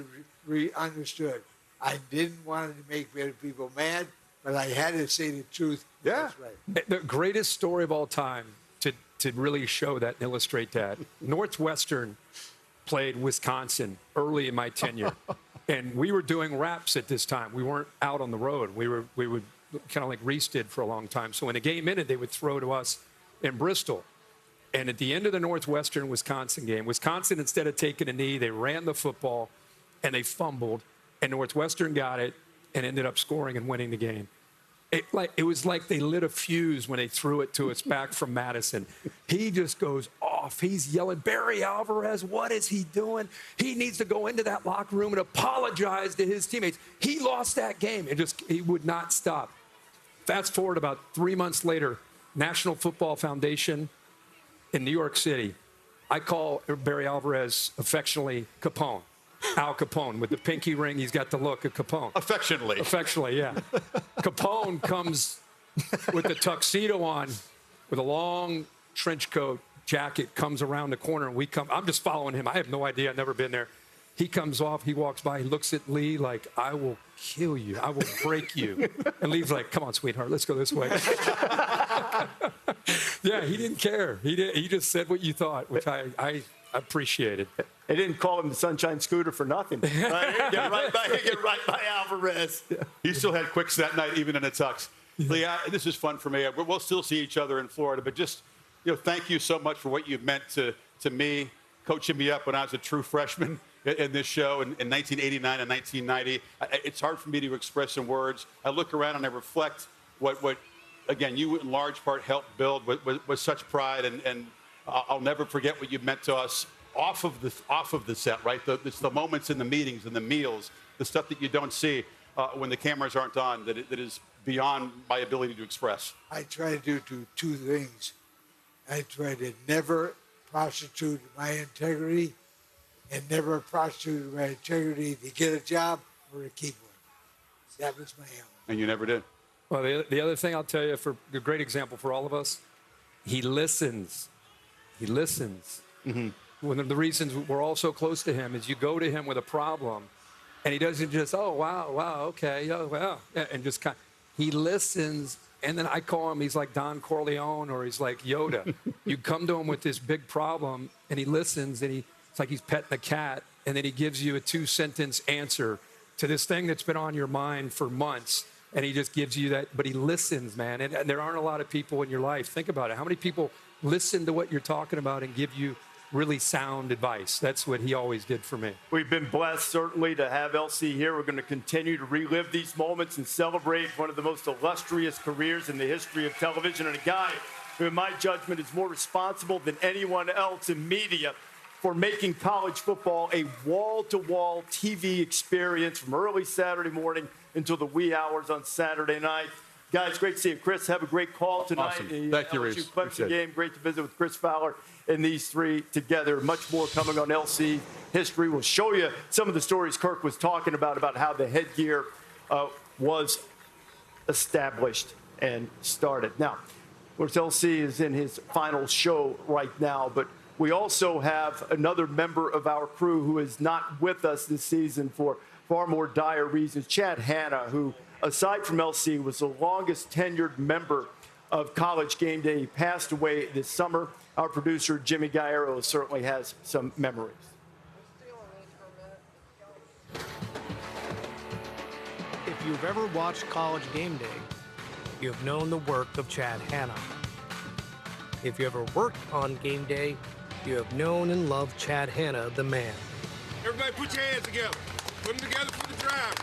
understood. I didn't want to make people mad, but I had to say the truth. Yeah. That's right. The greatest story of all time to really show that and illustrate that. Northwestern played Wisconsin early in my tenure. And we were doing raps at this time. We weren't out on the road. We would kind of like Reese did for a long time. So when the game ended, they would throw to us in Bristol. And at the end of the Northwestern-Wisconsin game, Wisconsin, instead of taking a knee, they ran the football and they fumbled. And Northwestern got it and ended up scoring and winning the game. It was like they lit a fuse when they threw it to us back from Madison. He just goes off. He's yelling, Barry Alvarez, what is he doing? He needs to go into that locker room and apologize to his teammates. He lost that game and he would not stop. Fast forward about 3 months later, National Football Foundation in New York City. I call Barry Alvarez affectionately Capone. Al Capone with the pinky ring. He's got the look of Capone. Affectionately. Affectionately, yeah. Capone comes with the tuxedo on, with a long trench coat jacket, comes around the corner, and we come. I'm just following him. I have no idea. I've never been there. He comes off. He walks by. He looks at Lee like, I will kill you. I will break you. And Lee's like, come on, sweetheart. Let's go this way. Yeah, he didn't care. He just said what you thought, which I appreciated. They didn't call him the Sunshine Scooter for nothing. Get right by Alvarez. He still had quicks that night, even in a tux. Lee, this is fun for me. We'll still see each other in Florida, but just thank you so much for what you've meant to me, coaching me up when I was a true freshman in this show in 1989 and 1990. It's hard for me to express in words. I look around and I reflect what again, you in large part helped build with such pride, and I'll never forget what you meant to us off of the set, right? It's the moments in the meetings and the meals, the stuff that you don't see when the cameras aren't on, that is beyond my ability to express. I try to do two things. I try to never prostitute my integrity and never prostitute my integrity to get a job or to keep one. That was my aim. And you never did. Well, the other thing I'll tell you, for a great example for all of us, he listens. He listens. Mm-hmm. One of the reasons we're all so close to him is you go to him with a problem, and he doesn't just, oh, wow, okay, oh, wow, and just kind of, he listens, and then I call him, he's like Don Corleone or he's like Yoda. You come to him with this big problem, and he listens, and it's like he's petting a cat, and then he gives you a 2-sentence answer to this thing that's been on your mind for months, and he just gives you that, but he listens, man, and there aren't a lot of people in your life. Think about it. How many people listen to what you're talking about and give you really sound advice? That's what he always did for me. We've been blessed, certainly, to have LC here. We're going to continue to relive these moments and celebrate one of the most illustrious careers in the history of television, and a guy who, in my judgment, is more responsible than anyone else in media for making college football a wall-to-wall TV experience from early Saturday morning until the wee hours on Saturday night. Guys, great to see you. Chris, have a great call tonight. Awesome. Thank you, Reese. Clemson game. Great to visit with Chris Fowler and these three together. Much more coming on LC history. We'll show you some of the stories Kirk was talking about how the headgear was established and started. Now, of course, LC is in his final show right now, but we also have another member of our crew who is not with us this season for far more dire reasons, Chad Hanna, who, aside from LC, was the longest tenured member of College Game Day. He passed away this summer. Our producer, Jimmy Gallardo, certainly has some memories. If you've ever watched College Game Day, you have known the work of Chad Hanna. If you ever worked on Game Day, you have known and loved Chad Hanna, the man. Everybody put your hands together. Put them together for the drivers.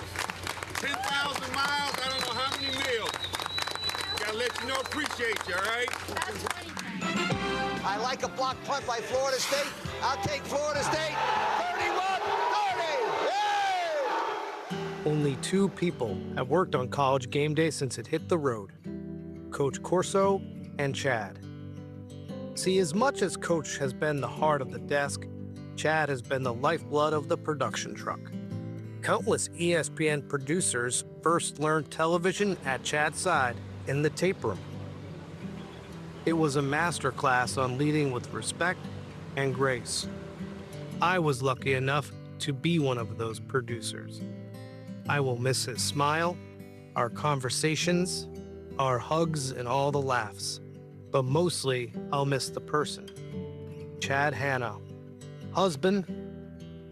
10,000 miles, I don't know how many meals. Gotta let you know, appreciate you, all right? I like a block punt by Florida State. I'll take Florida State. 31-30. Only two people have worked on College Game Day since it hit the road: Coach Corso and Chad. See, as much as Coach has been the heart of the desk, Chad has been the lifeblood of the production truck. Countless ESPN producers first learned television at Chad's side in the tape room. It was a masterclass on leading with respect and grace. I was lucky enough to be one of those producers. I will miss his smile, our conversations, our hugs, and all the laughs. But mostly, I'll miss the person. Chad Hanna, husband,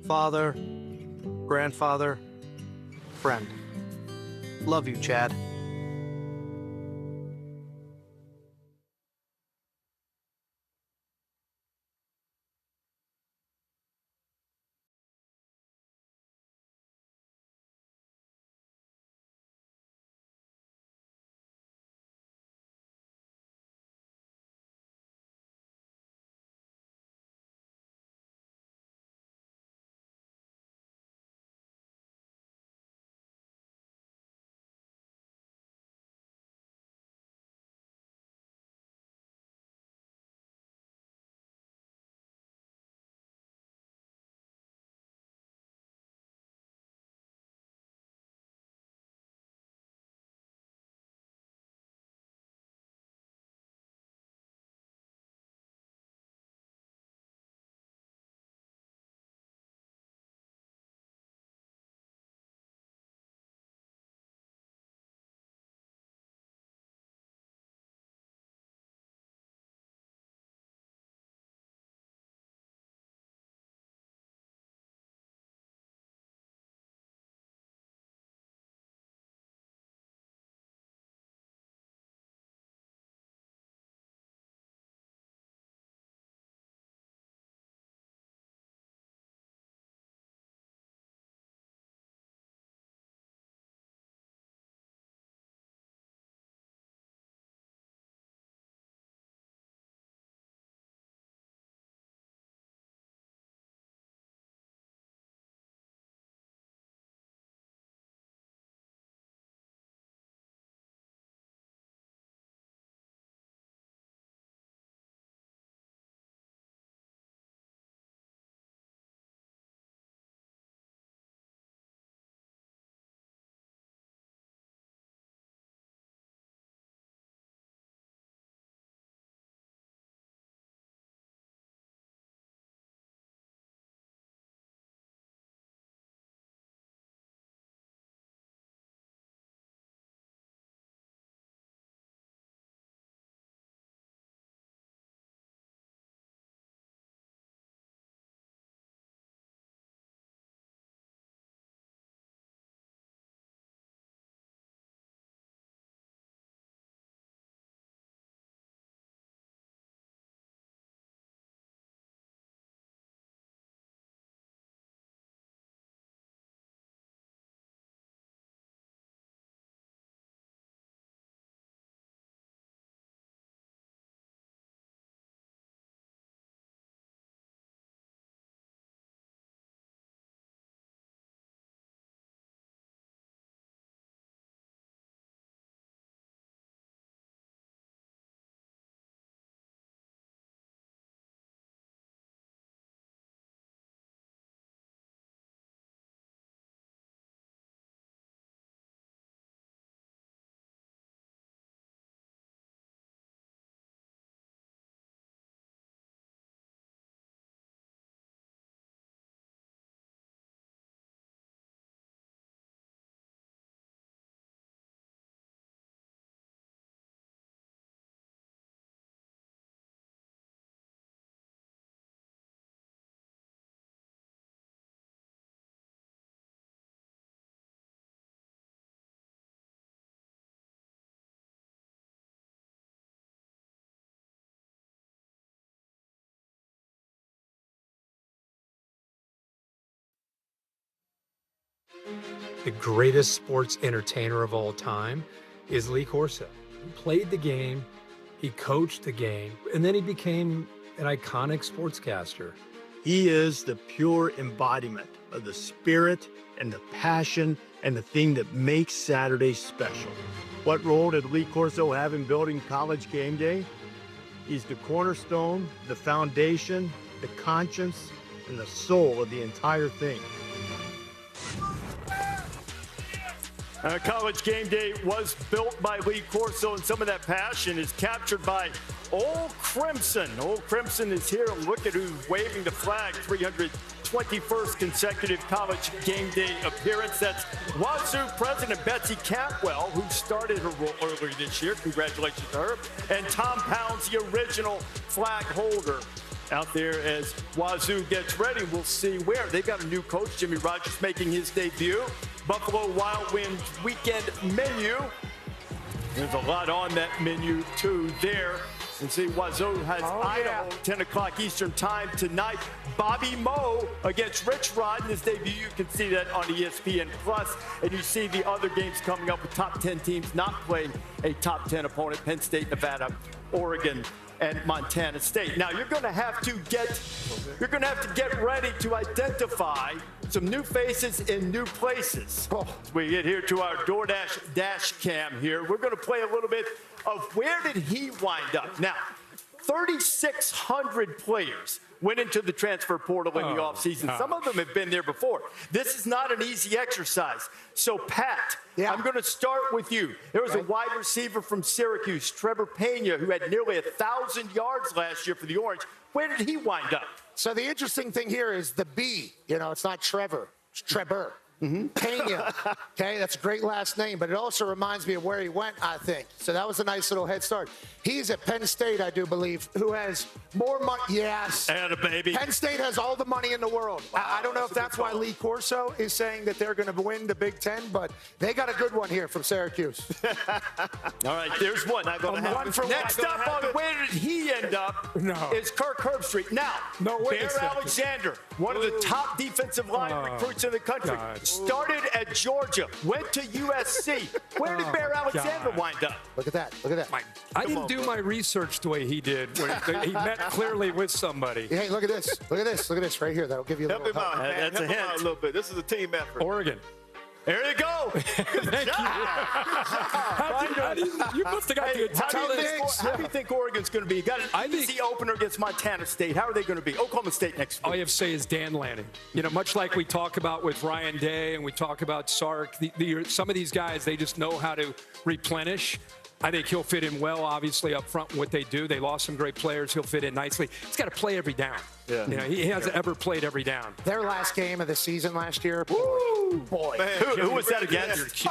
father, grandfather, friend. Love you, Chad. The greatest sports entertainer of all time is Lee Corso. He played the game, he coached the game, and then he became an iconic sportscaster. He is the pure embodiment of the spirit and the passion and the thing that makes Saturday special. What role did Lee Corso have in building College Game Day? He's the cornerstone, the foundation, the conscience, and the soul of the entire thing. College Game Day was built by Lee Corso, and some of that passion is captured by Old Crimson. Old Crimson is here. Look at who's waving the flag. 321st consecutive College Game Day appearance. That's Wazoo President Betsy Cantwell, who started her role earlier this year. Congratulations to her. And Tom Pounds, the original flag holder. out there as Wazoo gets ready. We'll see where. They've got a new coach, Jimmy Rogers, making his debut. Buffalo Wild Wings weekend menu. There's a lot on that menu, too, there. And see, Wazoo has Idaho, 10 o'clock Eastern time tonight. Bobby Moe against Rich Rod in his debut. You can see that on ESPN+. And you see the other games coming up with top 10 teams not playing a top 10 opponent. Penn State, Nevada, Oregon, and Montana State. Now, you're going to have to get ready to identify some new faces in new places. As we get here to our DoorDash dash cam here, we're going to play a little bit of where did he wind up. Now, 3,600 players went into the transfer portal in the offseason. Some of them have been there before. This is not an easy exercise. So, Pat, I'm going to start with you. There was a wide receiver from Syracuse, Trevor Pena, who had nearly 1,000 yards last year for the Orange. Where did he wind up? So the interesting thing here is the B. You know, it's not Trevor. It's Trevor. Pena. Okay, that's a great last name, but it also reminds me of where he went, I think. So that was a nice little head start. He's at Penn State, I do believe, who has more money. Yes. And a baby. Penn State has all the money in the world. Wow, I don't know if that's why Lee Corso is saying that they're going to win the Big Ten, but they got a good one here from Syracuse. All right, there's one. Next up on where did he end up is Kirk Herbstreit. Now, Bear Alexander, one of the top defensive line recruits in the country, started at Georgia, went to USC. Where did Bear Alexander wind up? Look at that. Look at that. I didn't do my research the way he did. When he met clearly with somebody. Hey, look at this. Look at this. Look at this right here. That'll give you a little help. That's a hint. A little bit. This is a team effort. Oregon. There you go. Thank you. You must have got the entire list. How do you think Oregon's going to be? You got an easy opener against Montana State. How are they going to be? Oklahoma State next week. All you have to say is Dan Lanning. You know, much like we talk about with Ryan Day and we talk about Sark, some of these guys, they just know how to replenish. I think he'll fit in well, obviously, up front in what they do. They lost some great players. He'll fit in nicely. He's got to play every down. Yeah. You know, he hasn't ever played every down. Their last game of the season last year. Woo, boy. Man, who was that against?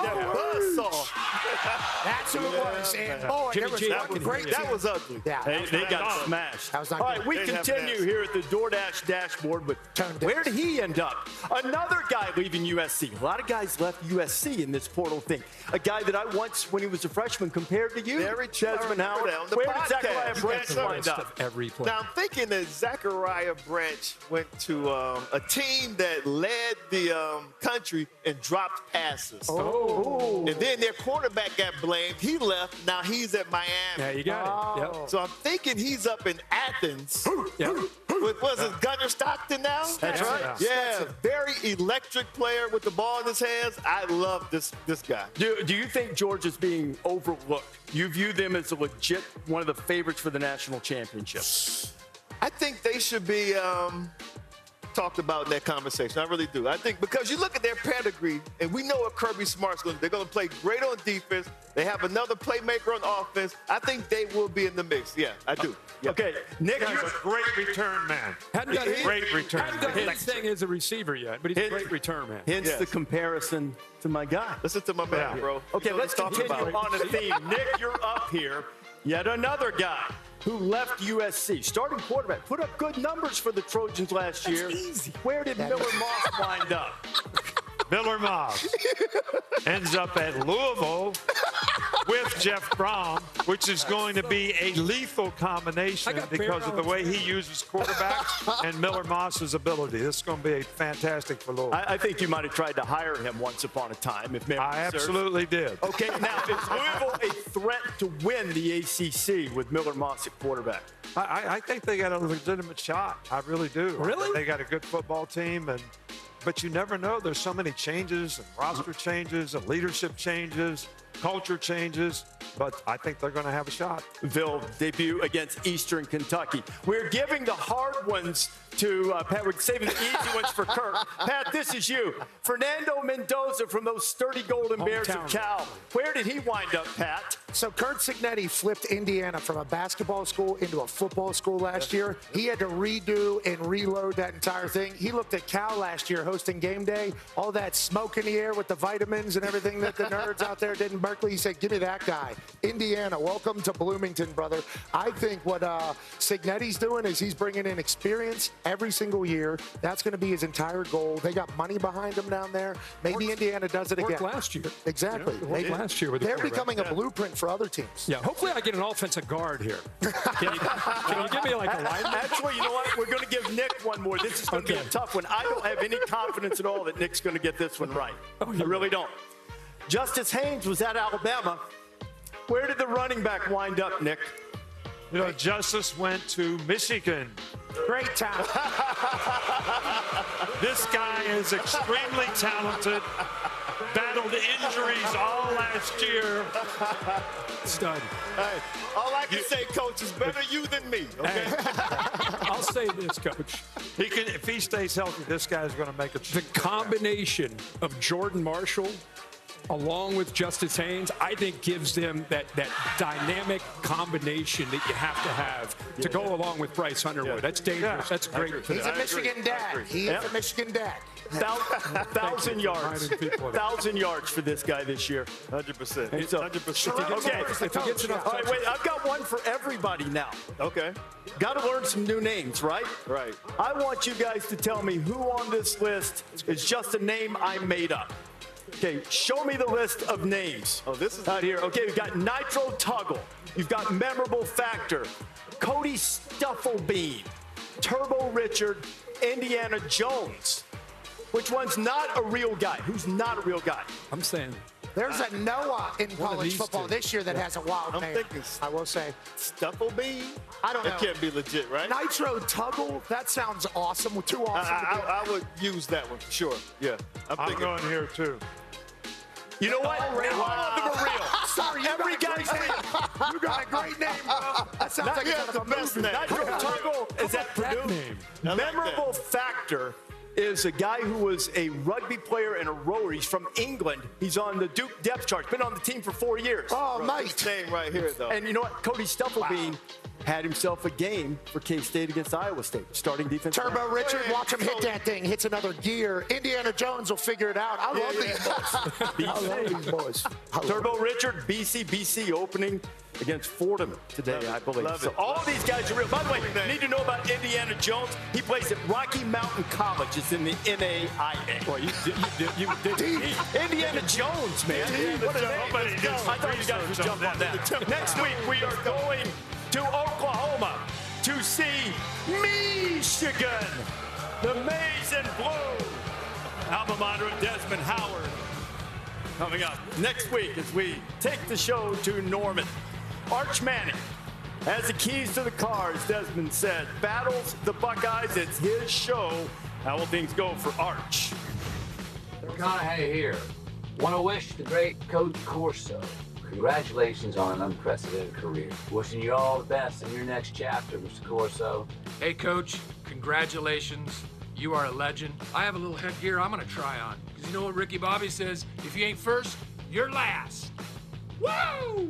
That's who it was. And boy, that was ugly. Yeah, they got smashed. That was not All right, we continue here at the DoorDash dashboard with where did he end up? Another guy leaving USC. A lot of guys left USC in this portal thing. A guy that I once, when he was a freshman, compared to you, Desmond Howard. Where did Zachariah Branch wind up? Now, I'm thinking that Zachariah Branch went to a team that led the country and dropped passes. Oh. And then their quarterback got blamed. He left. Now he's at Miami. Yeah, you got it. Yep. So I'm thinking he's up in Athens. Yep. Was it Gunnar Stockton now? That's right. Yeah, very electric player with the ball in his hands. I love this guy. Do you think Georgia's being overlooked? You view them as a legit one of the favorites for the national championship? I think they should be talked about in that conversation. I really do. I think because you look at their pedigree, and we know what Kirby Smart's going to do. They're going to play great on defense. They have another playmaker on offense. I think they will be in the mix. Yeah, I do. Yep. Okay, Nick, he's a great return man. Hadn't done great return. Hadn't done anything as a receiver yet, but he's a great return man. Hence the comparison to my guy. Listen to my man, bro. Okay, let's continue on the theme. Nick, you're up here. Yet another guy who left USC, starting quarterback, put up good numbers for the Trojans last year. Easy. Where did Miller Moss wind up? Miller Moss ends up at Louisville with Jeff Brom, which is going to be a lethal combination because of the way he uses quarterbacks and Miller Moss's ability. This is going to be fantastic for Louisville. I think you might have tried to hire him once upon a time, if memory serves. Absolutely did. Okay, now is Louisville a threat to win the ACC with Miller Moss at quarterback? I think they got a legitimate shot. I really do. Really? They got a good football team, but you never know. There's so many changes and roster changes and leadership changes, culture changes, but I think they're going to have a shot. They'll debut against Eastern Kentucky. We're giving the hard ones to Pat. We're saving the easy ones for Kirk. Pat, this is you. Fernando Mendoza from those sturdy Golden Bears of Cal. Where did he wind up, Pat? So Kurt Signetti flipped Indiana from a basketball school into a football school last year. He had to redo and reload that entire thing. He looked at Cal last year hosting game day, all that smoke in the air with the vitamins and everything that the nerds out there did in Berkeley. He said, give me that guy. Indiana, welcome to Bloomington, brother. I think what Signetti's doing is he's bringing in experience every single year. That's going to be his entire goal. They got money behind them down there. Maybe Indiana does it again. Worked last year. Exactly. Yeah, it worked last year with the They're quarterback. becoming a blueprint for other teams. Yeah, hopefully I get an offensive guard here. Can you give me like a lineman? Actually, you know what? We're going to give Nick one more. This is going to be a tough one. I don't have any confidence at all that Nick's going to get this one right. I really don't. Justice Haynes was at Alabama. Where did the running back wind up, Nick? You know, Justice went to Michigan. Great talent. This guy is extremely talented. Battled injuries all last year. Stud. Hey, all I can say, Coach, is better you than me. Okay. I'll say this, Coach. He can, if he stays healthy, this guy's going to make a. The combination of Jordan Marshall along with Justice Haynes, I think gives them that dynamic combination that you have to go along with Bryce Underwood. That's dangerous. That's great. He's a Michigan dad. He is a Michigan dad. 1,000 yards. 1,000 yards for this guy this year. 100%. 100%. Okay. If he gets enough All right, wait. I've got one for everybody now. Okay. Got to learn some new names, right? Right. I want you guys to tell me who on this list is just a name I made up. Okay, show me the list of names. Oh, this is out here. Okay, we've got Nitro Tuggle. You've got Memorable Factor, Cody Stufflebean, Turbo Richard, Indiana Jones. Which one's not a real guy? Who's not a real guy? I'm saying there's a Noah in college football this year that has a wild I'm name. thinking I will say. Stufflebean? I don't know. That can't be legit, right? Nitro Tuggle, that sounds awesome. Too awesome. I would use that one for sure. Yeah. I'm going here, too. You know what? All of them are real. Sorry, every guy's real. You got a great name, bro. That sounds like it's the best name. Nitro Tuggle is at Purdue. Memorable Factor is a guy who was a rugby player and a rower. He's from England. He's on the Duke depth chart. Been on the team for 4 years. Oh, mate. This name right here, though. And you know what? Cody Stufflebean had himself a game for K-State against Iowa State. Starting defense. Turbo Richard, watch him hit that thing. Hits another gear. Indiana Jones will figure it out. I love these boys. I love these boys. Turbo Richard, BC opening against Fordham today, I believe. So all of these guys are real. By the way, you need to know about Indiana Jones. He plays at Rocky Mountain College. It's in the NAIA. Boy, you did Indiana Jones, man. What a name. I thought you guys would jump on that. Next week, we are going to Oklahoma to see Michigan. The Maize and Blue. Alma mater of Desmond Howard. Coming up next week as we take the show to Norman. Arch Manning has the keys to the car, as Desmond said. Battles the Buckeyes. It's his show. How will things go for Arch? McConaughey here. Want to wish the great Coach Corso congratulations on an unprecedented career. Wishing you all the best in your next chapter, Mr. Corso. Hey, Coach, congratulations. You are a legend. I have a little headgear I'm going to try on. Because you know what Ricky Bobby says? If you ain't first, you're last. Woo!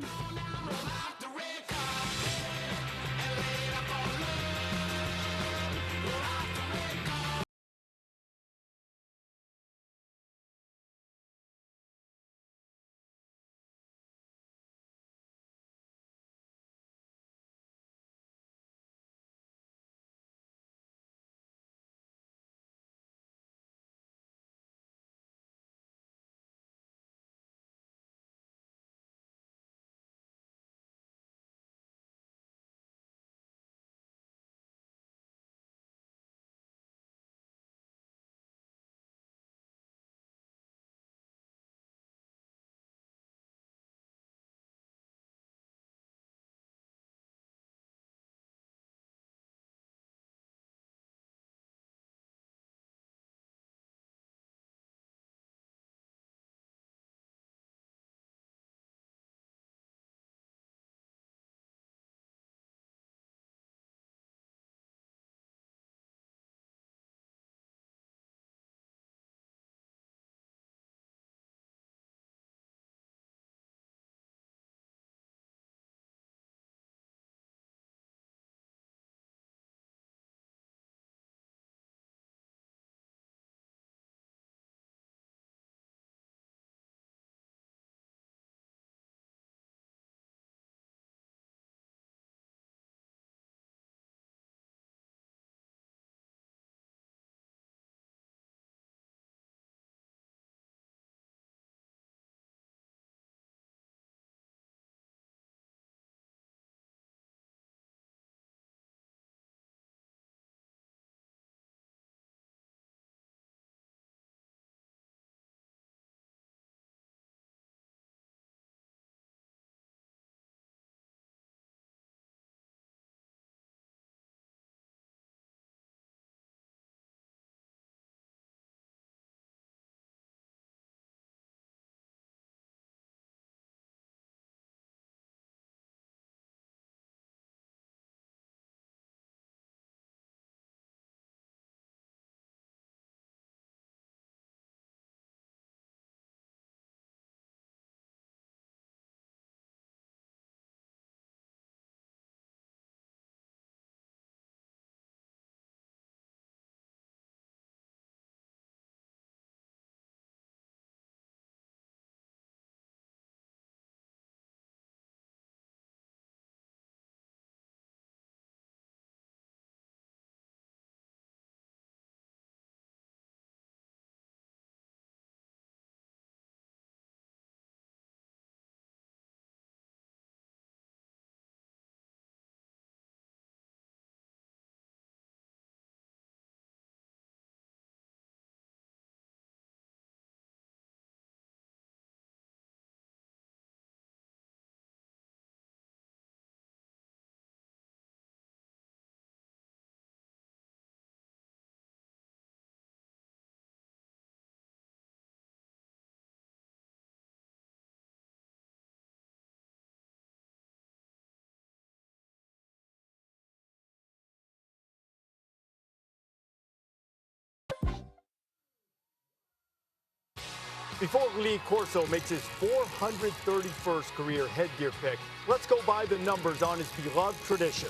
Before Lee Corso makes his 431st career headgear pick, let's go by the numbers on his beloved tradition.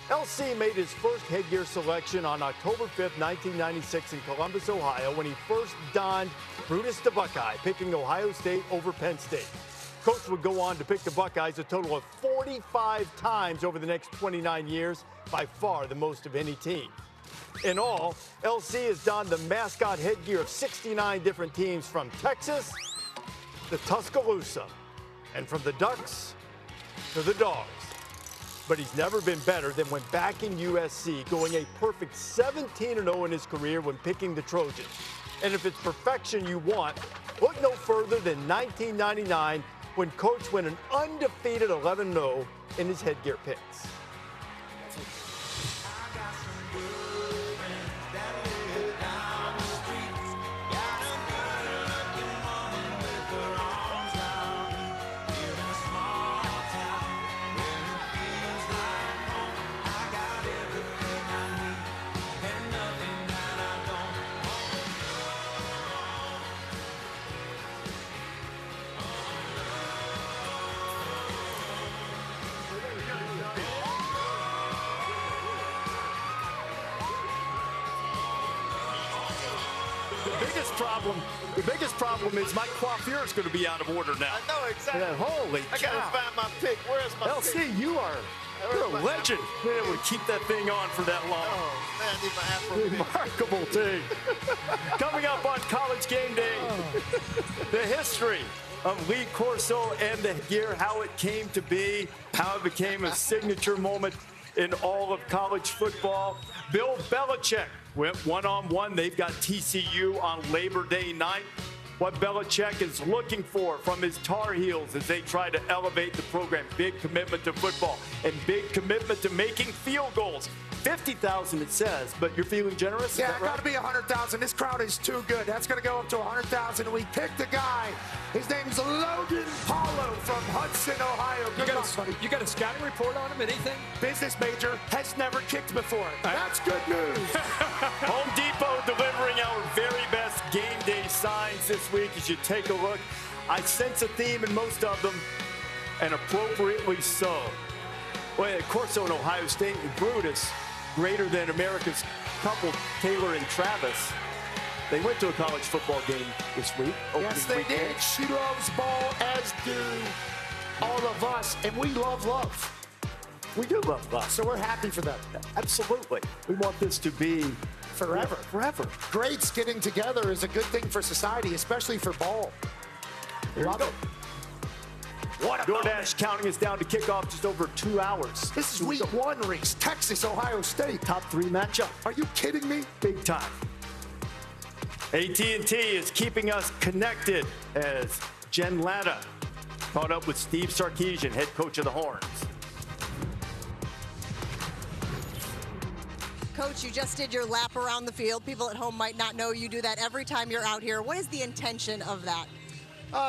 LC made his first headgear selection on October 5th, 1996 in Columbus, Ohio, when he first donned Brutus the Buckeye, picking Ohio State over Penn State. Coach would go on to pick the Buckeyes a total of 45 times over the next 29 years, by far the most of any team. In all, LC has donned the mascot headgear of 69 different teams, from Texas to Tuscaloosa, and from the Ducks to the Dogs. But he's never been better than when back in USC, going a perfect 17-0 in his career when picking the Trojans. And if it's perfection you want, look no further than 1999, when Coach went an undefeated 11-0 in his headgear picks. The biggest problem is my coiffure is going to be out of order now. I know exactly. Holy I cow. gotta find my pick. Where's my LC, pick? you're a legend. Being able to keep that thing on for that long. Oh, man, I need my Afro pick. Remarkable thing. Coming up on College Game Day, the history of Lee Corso and the gear, how it came to be, how it became a signature moment in all of college football. Bill Belichick went one-on-one. They've got TCU on Labor Day night. What Belichick is looking for from his Tar Heels as they try to elevate the program. Big commitment to football and big commitment to making field goals. 50,000 it says, but you're feeling generous? Yeah, it got to be 100,000. This crowd is too good. That's going to go up to 100,000. We picked a guy. His name's Logan Paulo from Hudson, Ohio. Good luck, buddy. You got a scouting report on him? Anything? Business major, has never kicked before. That's good news. Home Depot delivering our very best game day signs this week. As you take a look, I sense a theme in most of them, and appropriately so. Well, of course, so in Ohio State, Brutus, greater than America's couple, Taylor and Travis. They went to a college football game this week. Yes, they did. She loves ball, as do all of us, and we love love. We do love love. So we're happy for them. Absolutely. We want this to be forever. Forever. Greats getting together is a good thing for society, especially for ball. Love it. What DoorDash counting us down to kickoff just over 2 hours. This is week one, Reese. Texas, Ohio State. Top 3 matchup. Are you kidding me? Big time. AT&T is keeping us connected as Jen Latta caught up with Steve Sarkisian, head coach of the Horns. Coach, you just did your lap around the field. People at home might not know you do that every time you're out here. What is the intention of that?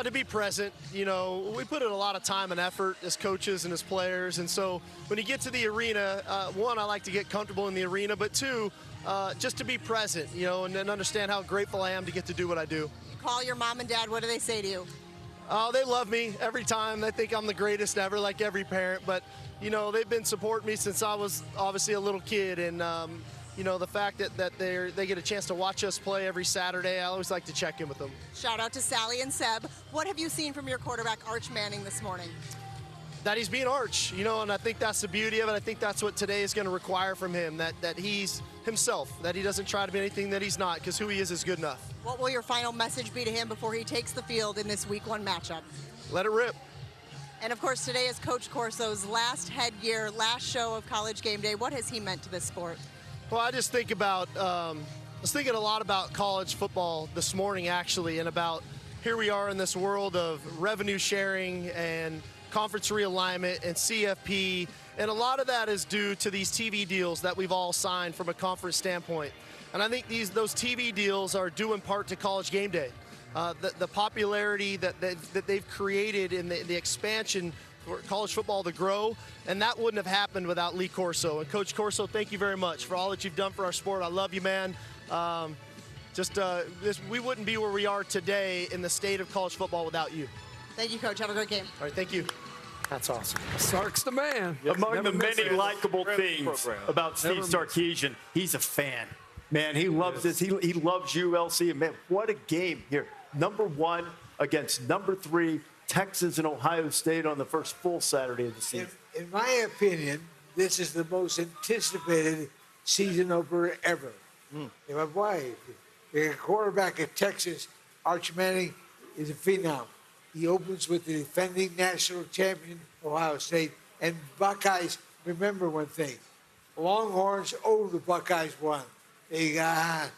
To be present. You know, we put in a lot of time and effort as coaches and as players, and so when you get to the arena, one, I like to get comfortable in the arena, but two, just to be present, you know, and understand how grateful I am to get to do what I do. You call your mom and dad, what do they say to you? They love me every time. They think I'm the greatest ever, like every parent, but, you know, they've been supporting me since I was obviously a little kid, and, you know, the fact that they get a chance to watch us play every Saturday, I always like to check in with them. Shout out to Sally and Seb. What have you seen from your quarterback, Arch Manning, this morning? That he's being Arch, you know, and I think that's the beauty of it. I think that's what today is going to require from him, that he's himself, that he doesn't try to be anything that he's not, because who he is good enough. What will your final message be to him before he takes the field in this week one matchup? Let it rip. And of course, today is Coach Corso's last headgear, last show of College Game Day. What has he meant to this sport? Well, I just think about, I was thinking a lot about college football this morning, actually, and about here we are in this world of revenue sharing and conference realignment and CFP, and a lot of that is due to these TV deals that we've all signed from a conference standpoint. And I think those TV deals are due in part to College Game Day. The popularity that they've created in the expansion for college football to grow, and that wouldn't have happened without Lee Corso. And Coach Corso, thank you very much for all that you've done for our sport. I love you, man. we wouldn't be where we are today in the state of college football without you. Thank you, Coach. Have a great game. All right, thank you. That's awesome. Sark's the man. Among the many likable things about Steve Sarkisian, he's a fan. Man, he loves this. He loves ULC. And man, what a game here. Number 1 against number 3, Texas and Ohio State on the first full Saturday of the season. In my opinion, this is the most anticipated season opener ever. Why? The quarterback at Texas, Arch Manning, is a phenom. He opens with the defending national champion, Ohio State. And Buckeyes, remember one thing. Longhorns, the Buckeyes won. Now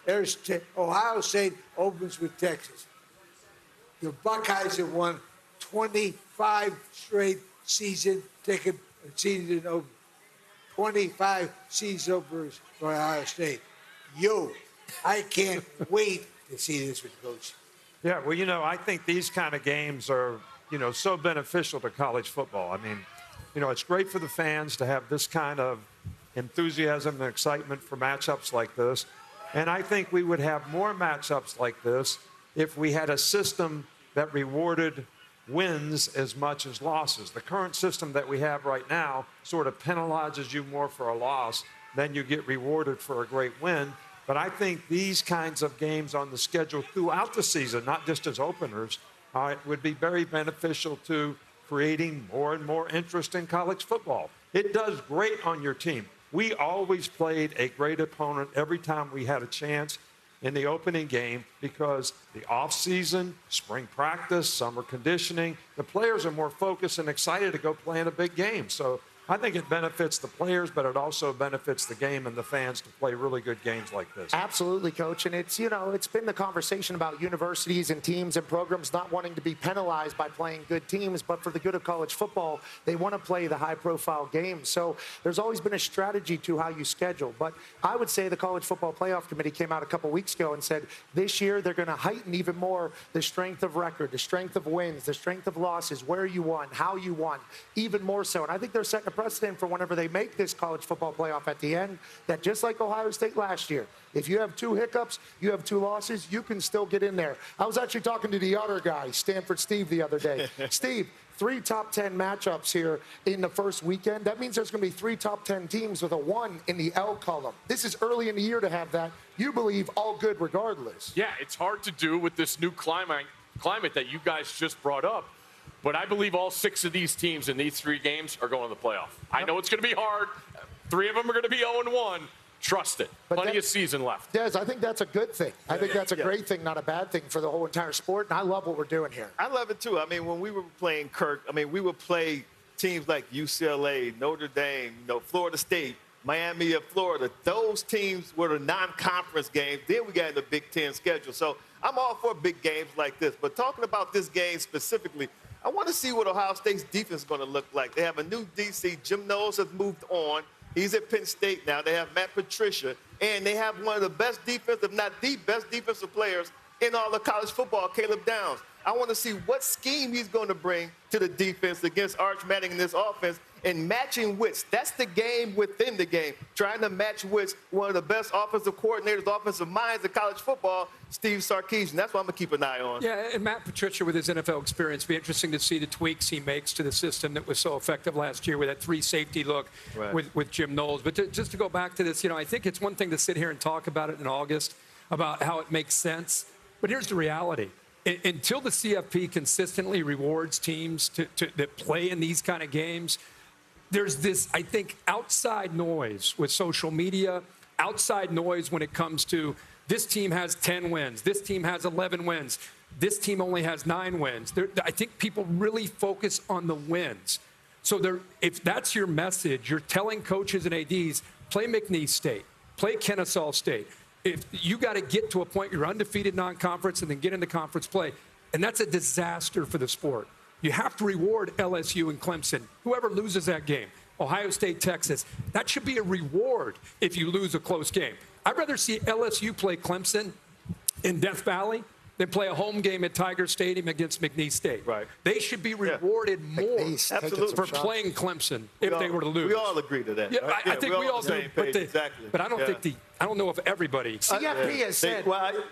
there's Ohio State opens with Texas. The Buckeyes have won 25 straight season openers. 25 season openers for Ohio State. I can't wait to see this with Coach. Yeah, well, I think these kind of games are, so beneficial to college football. I mean, it's great for the fans to have this kind of enthusiasm and excitement for matchups like this. And I think we would have more matchups like this if we had a system that rewarded wins as much as losses. The current system that we have right now sort of penalizes you more for a loss than you get rewarded for a great win. But I think these kinds of games on the schedule throughout the season, not just as openers, would be very beneficial to creating more and more interest in college football. It does great on your team. We always played a great opponent every time we had a chance in the opening game because the offseason, spring practice, summer conditioning, the players are more focused and excited to go play in a big game. So I think it benefits the players, but it also benefits the game and the fans to play really good games like this. Absolutely, Coach. And it's, it's been the conversation about universities and teams and programs not wanting to be penalized by playing good teams, but for the good of college football, they want to play the high-profile games. So there's always been a strategy to how you schedule. But I would say the College Football Playoff Committee came out a couple weeks ago and said this year they're going to heighten even more the strength of record, the strength of wins, the strength of losses, where you won, how you won, even more so. And I think they're setting a precedent for whenever they make this college football playoff at the end, that just like Ohio State last year, if you have 2 hiccups, you have 2 losses, you can still get in there. I was actually talking to the other guy, Stanford Steve, the other day. Steve, 3 top 10 matchups here in the first weekend. That means there's going to be 3 top 10 teams with a 1 in the L column. This is early in the year to have that. You believe all good regardless. Yeah, it's hard to do with this new climate that you guys just brought up. But I believe all 6 of these teams in these 3 games are going to the playoff. I know it's going to be hard. 3 of them are going to be 0-1. Trust it. Plenty of season left. Des, I think that's a good thing. I think that's a great thing, not a bad thing for the whole entire sport. And I love what we're doing here. I love it, too. I mean, when we were playing Kirk, we would play teams like UCLA, Notre Dame, Florida State, Miami of Florida. Those teams were the non-conference games. Then we got in the Big Ten schedule. So I'm all for big games like this. But talking about this game specifically, I want to see what Ohio State's defense is going to look like. They have a new DC. Jim Knowles has moved on. He's at Penn State now. They have Matt Patricia. And they have one of the best defensive, if not the best defensive players in all of college football, Caleb Downs. I want to see what scheme he's going to bring to the defense against Arch Manning in this offense and matching wits. That's the game within the game, trying to match wits. One of the best offensive coordinators, offensive minds in college football, Steve Sarkisian. That's what I'm going to keep an eye on. Yeah, and Matt Patricia with his NFL experience, be interesting to see the tweaks he makes to the system that was so effective last year with that 3-safety look with Jim Knowles. But just to go back to this, I think it's one thing to sit here and talk about it in August, about how it makes sense. But here's the reality. Until the CFP consistently rewards teams that play in these kind of games, there's this, I think, outside noise with social media, outside noise when it comes to this team has 10 wins, this team has 11 wins, this team only has 9 wins. I think people really focus on the wins. So if that's your message, you're telling coaches and ADs, play McNeese State, play Kennesaw State. If you got to get to a point you're undefeated non-conference and then get into conference play, and that's a disaster for the sport. You have to reward LSU and Clemson, whoever loses that game. Ohio State, Texas. That should be a reward if you lose a close game. I'd rather see LSU play Clemson in Death Valley than play a home game at Tiger Stadium against McNeese State. Right. They should be rewarded more Absolutely. for playing Clemson if they were to lose. We all agree to that. Yeah, right? I think we all do. Exactly. But I don't think I don't know if everybody. CFP has said,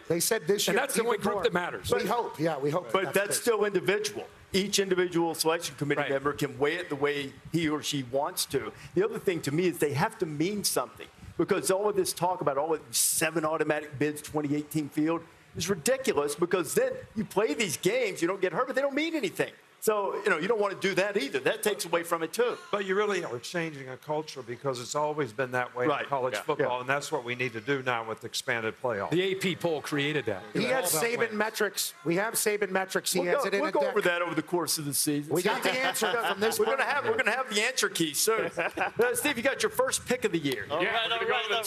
they said this year. And that's the only group that matters. We hope, we hope. But that's still individual. Each individual selection committee member can weigh it the way he or she wants to. The other thing to me is they have to mean something, because all of this talk about all of 7 automatic bids 2018 field is ridiculous, because then you play these games, you don't get hurt, but they don't mean anything. So, you don't want to do that either. That takes away from it, too. But you really are changing a culture, because it's always been that way in college football, and that's what we need to do now with expanded playoffs. The AP poll created that. He has Saban metrics. We have Saban metrics. He has it in We'll a go deck. over that over the course of the season. We got the answer from this. We're gonna have the answer key soon. Steve, you got your first pick of the year. We're going to go to the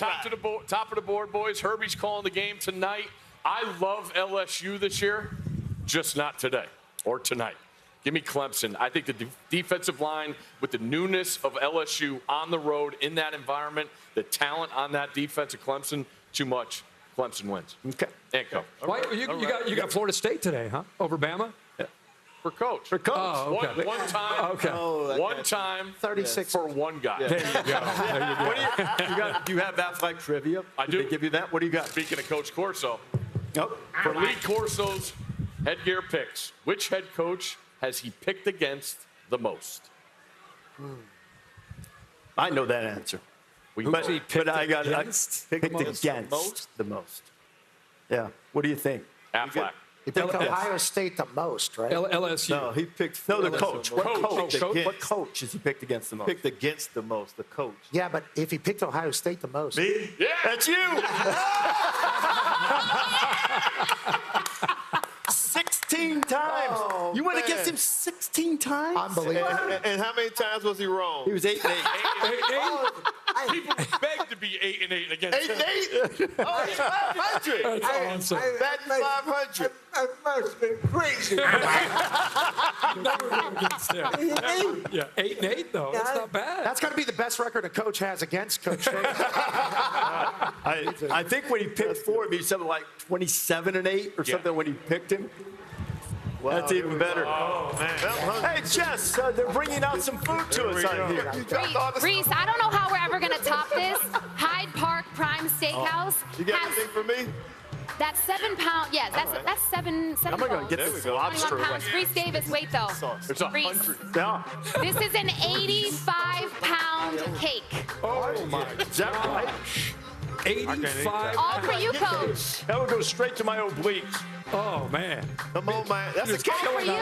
top of the board, boys. Herbie's calling the game tonight. I love LSU this year, just not today or tonight. Give me Clemson. I think the defensive line, with the newness of LSU on the road in that environment, the talent on that defense of Clemson, too much. Clemson wins. Okay. And go. Why, you got Florida State today, huh? Over Bama? Yeah. For coach. For coach. Oh, okay. One time. Okay. One time. 36 for one guy. Yeah. There you go. There you go. Do you have Aflac trivia? I do. Did they give you that? What do you got? Speaking of Coach Corso, Nope. for Lee Corso's headgear picks, which head coach has he picked against the most? I know that answer. But I got picked against the most. Yeah. What do you think? Aflac. He picked Ohio State the most, right? LSU. No, he picked the coach. What coach has he picked against the most? Picked against the most, the coach. Yeah, but if he picked Ohio State the most. Me? Yeah. That's you. 16 times. Oh, You went man. against him 16 times? Unbelievable. And how many times was he wrong? He was 8 and 8. People beg to be 8 and 8 against 8 him. and 8? Oh, it's 500. That's awesome. That's 500. I must have been crazy. Never went against him. Yeah, 8 and 8 though. That's not bad. That's got to be the best record a coach has against Coach State. I think when he picked for him, he said like 27 and 8 or something when he picked him. Wow, that's even better. Oh, man. Hey, Jess, they're bringing out some food to us out here. Reese, I don't know how we're ever going to top this. Hyde Park Prime Steakhouse You got has anything for me? that 7 pound. Yes, that's seven. I'm going to get this lobster. 21 pounds. Reese Davis, wait though. It's 100. Reese, Yeah. this is an 85-pound cake. Oh my Is that right? 85. All for you, Coach. That would go straight to my obliques. Oh man. Come on, man. That's a cake. All for you.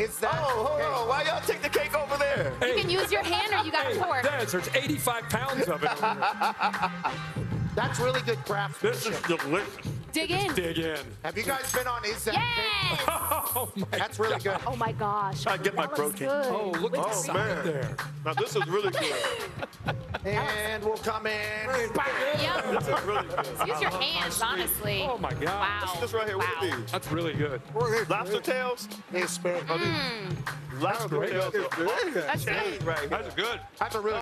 Is that? Oh, hold on. Why y'all take the cake over there? You can use your hand or you got a fork. There's 85 pounds of it. That's really good craft. This is delicious. Dig in. Dig in. Have you guys been on Is That Yes. Oh my. That's really good. Oh my gosh. I get my That looks protein. good. Oh, look at the side man. there. Now, this is really good. And we'll come in. Yep. This is really good. Use your hands, honestly. Oh my God. Wow. This right here, what Wow. are these? That's really good. Lobster tails? It's been. Lobster tails. That's good. Right here. That's good. That's a really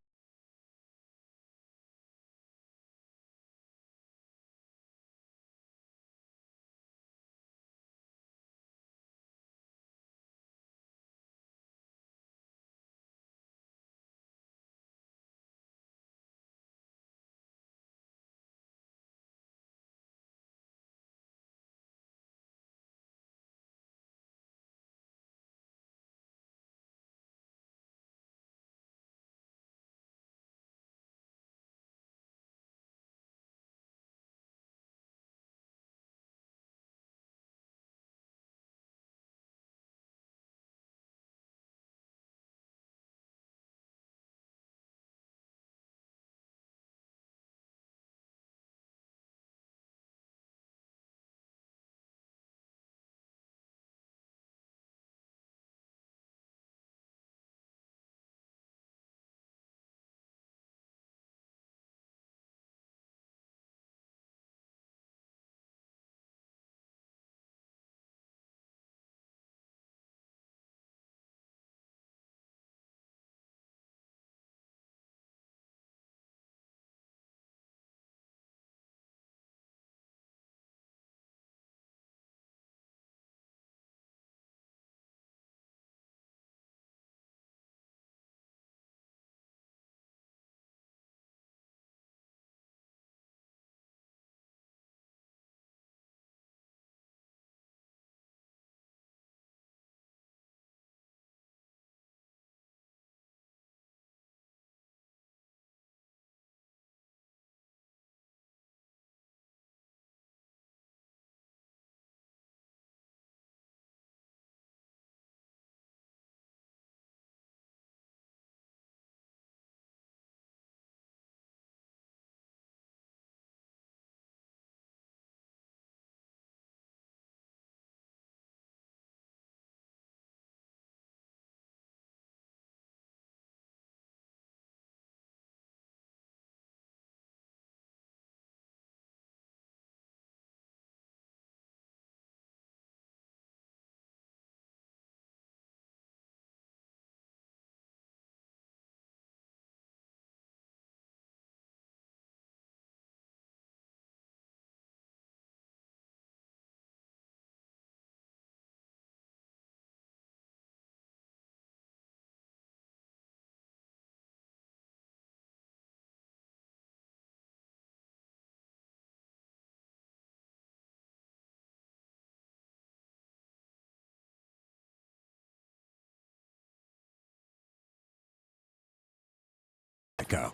Geico.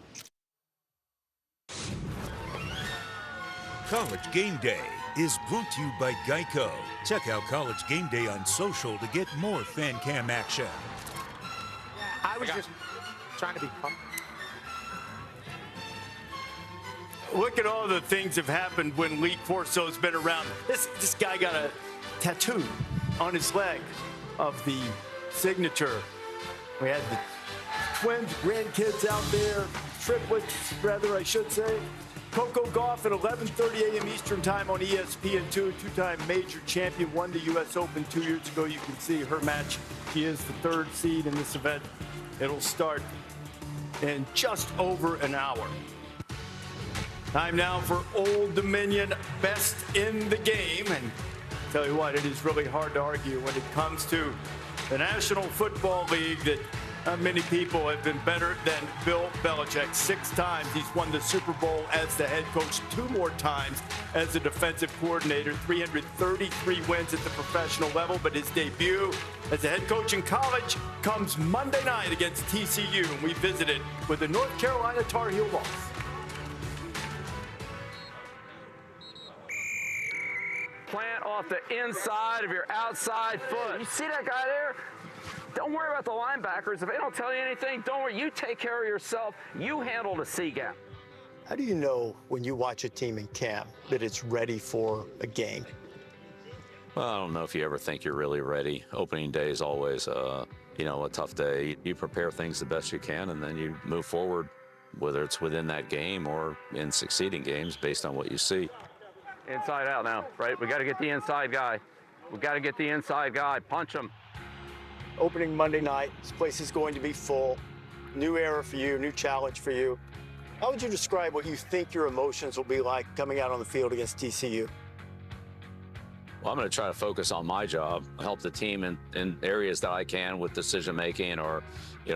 College Game Day is brought to you by Geico. Check out College Game Day on social to get more fan cam action. I was just trying to be pumped. Look at all the things that have happened when Lee Corso's been around. This guy got a tattoo on his leg of the signature. We had the twins, grandkids out there, triplets, rather, I should say. Coco Gauff at 11:30 a.m. Eastern Time on ESPN2, two-time major champion, won the U.S. Open 2 years ago. You can see her match. She is the third seed in this event. It'll start in just over an hour. Time now for Old Dominion, best in the game. And tell you what, it is really hard to argue when it comes to the National Football League that not many people have been better than Bill Belichick. 6 times he's won the Super Bowl as the head coach, 2 more times as the defensive coordinator, 333 wins at the professional level. But his debut as the head coach in college comes Monday night against TCU. And we visited with the North Carolina Tar Heel loss. Plant off the inside of your outside foot. You see that guy there? Don't worry about the linebackers. If they don't tell you anything, don't worry. You take care of yourself. You handle the C gap. How do you know when you watch a team in camp that it's ready for a game? Well, I don't know if you ever think you're really ready. Opening day is always, a tough day. You prepare things the best you can, and then you move forward, whether it's within that game or in succeeding games based on what you see. Inside out now, right? We got to get the inside guy. We got to get the inside guy. Punch him. Opening Monday night, this place is going to be full. New era for you, new challenge for you. How would you describe what you think your emotions will be like coming out on the field against TCU? Well, I'm going to try to focus on my job, help the team in areas that I can with decision making or,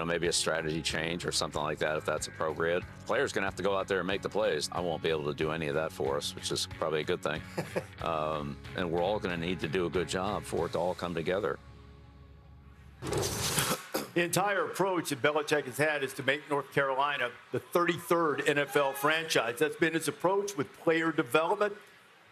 maybe a strategy change or something like that if that's appropriate. Players going to have to go out there and make the plays. I won't be able to do any of that for us, which is probably a good thing. And we're all going to need to do a good job for it to all come together. The entire approach that Belichick has had is to make North Carolina the 33rd NFL franchise. That's been his approach with player development.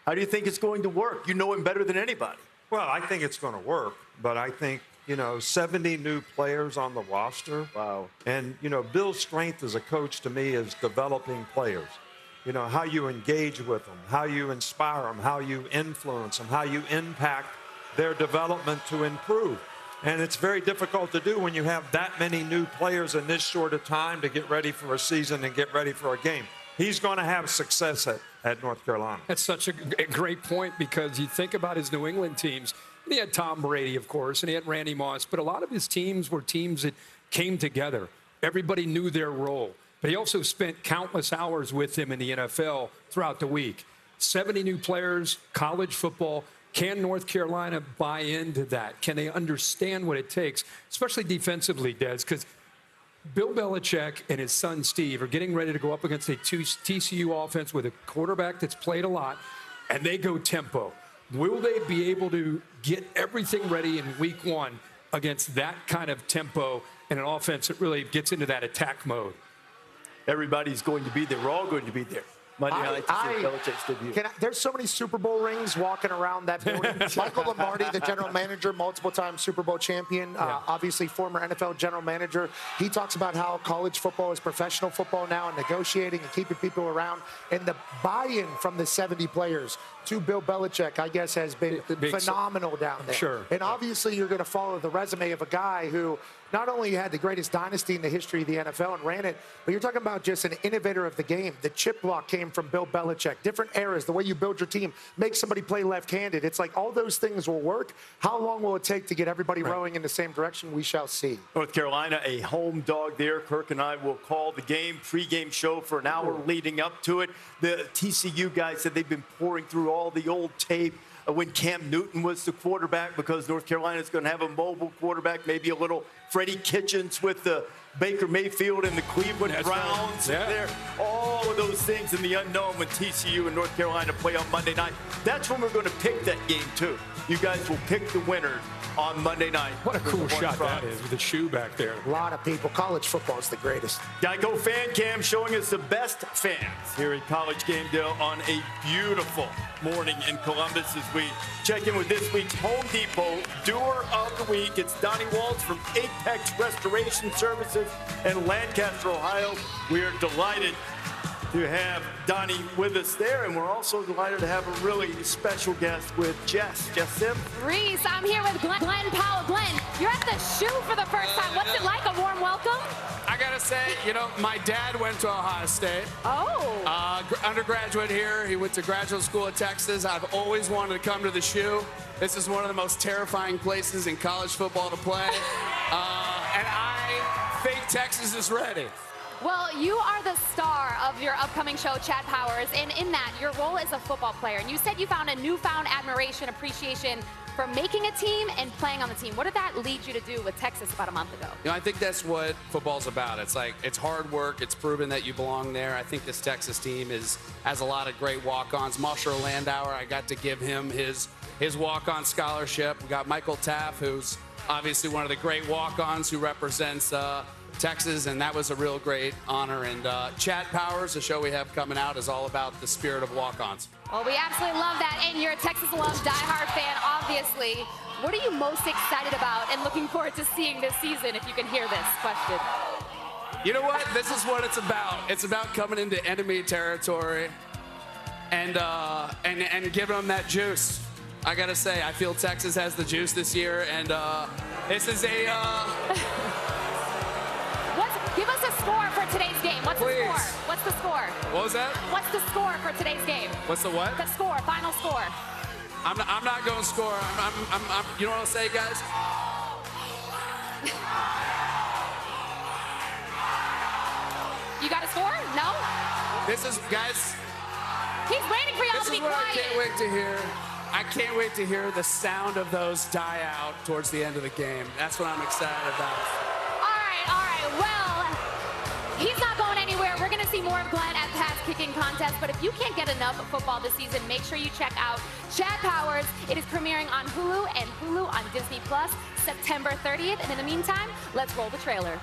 How do you think it's going to work? You know him better than anybody. Well, I think it's going to work, but I think, 70 new players on the roster. Wow. And, Bill's strength as a coach to me is developing players. How you engage with them, how you inspire them, how you influence them, how you impact their development to improve. And it's very difficult to do when you have that many new players in this short a time to get ready for a season and get ready for a game. He's going to have success at North Carolina. That's such a great point because you think about his New England teams. He had Tom Brady, of course, and he had Randy Moss, but a lot of his teams were teams that came together. Everybody knew their role. But he also spent countless hours with him in the NFL throughout the week. 70 new players, college football. Can North Carolina buy into that? Can they understand what it takes, especially defensively, Des? Because Bill Belichick and his son Steve are getting ready to go up against a TCU offense with a quarterback that's played a lot, and they go tempo. Will they be able to get everything ready in week 1 against that kind of tempo and an offense that really gets into that attack mode? Everybody's going to be there. We're all going to be there. Monday night to see Belichick's debut. There's so many Super Bowl rings walking around that building. Michael Lombardi, the general manager, multiple-time Super Bowl champion, obviously former NFL general manager. He talks about how college football is professional football now and negotiating and keeping people around. And the buy-in from the 70 players to Bill Belichick, I guess, has been phenomenal down there. Sure. And obviously you're going to follow the resume of a guy who not only had the greatest dynasty in the history of the NFL and ran it, but you're talking about just an innovator of the game. The chip block came from Bill Belichick. Different eras, the way you build your team, make somebody play left-handed. It's like all those things will work. How long will it take to get everybody rowing in the same direction? We shall see. North Carolina, a home dog there. Kirk and I will call the game, pregame show for an hour leading up to it. The TCU guys said they've been pouring through all the old tape when Cam Newton was the quarterback because North Carolina is going to have a mobile quarterback, maybe a little Freddie Kitchens with the Baker Mayfield and the Cleveland Browns. Right. There, all of those things in the unknown when TCU and North Carolina play on Monday night. That's when we're going to pick that game, too. You guys will pick the winners on Monday night. What a cool shot that is with the shoe back there. A lot of people. College football is the greatest. Geico Fan Cam showing us the best fans here at College Game Day on a beautiful morning in Columbus as we check in with this week's Home Depot Doer of the Week. It's Donnie Waltz from Apex Restoration Services in Lancaster, Ohio. We are delighted to have Donnie with us there, and we're also delighted to have a really special guest with Jess Sims. Reese, I'm here with Glenn Powell. Glenn, you're at the shoe for the first time. What's it like? A warm welcome? I gotta say, my dad went to Ohio State. Oh. Undergraduate here. He went to graduate school at Texas. I've always wanted to come to the shoe. This is one of the most terrifying places in college football to play. And I think Texas is ready. Well, you are the star of your upcoming show, Chad Powers, and in that, your role as a football player. And you said you found a newfound admiration, appreciation for making a team and playing on the team. What did that lead you to do with Texas about a month ago? I think that's what football's about. It's hard work. It's proven that you belong there. I think this Texas team has a lot of great walk-ons. Marshall Landauer, I got to give him his walk-on scholarship. We got Michael Taff, who's obviously one of the great walk-ons who represents Texas, and that was a real great honor. And Chad Powers, the show we have coming out, is all about the spirit of walk-ons. Well, we absolutely love that, and you're a Texas alum, diehard fan, obviously. What are you most excited about and looking forward to seeing this season, if you can hear this question? You know what? This is what it's about. It's about coming into enemy territory and giving them that juice. I gotta say, I feel Texas has the juice this year, and this is a... Give us a score for today's game. What's the score? What's the score? What was that? What's the score for today's game? What's the what? The score, final score. I'm not going to score. You know what I'll say, guys? You got a score? No? This is, guys. He's waiting for y'all to be quiet. I can't wait to hear. I can't wait to hear the sound of those die out towards the end of the game. That's what I'm excited about. All right. Well, he's not going anywhere. We're going to see more of Glenn at Pat's Kicking Contest. But if you can't get enough of football this season, make sure you check out Chad Powers. It is premiering on Hulu and Hulu on Disney Plus September 30th. And in the meantime, let's roll the trailer.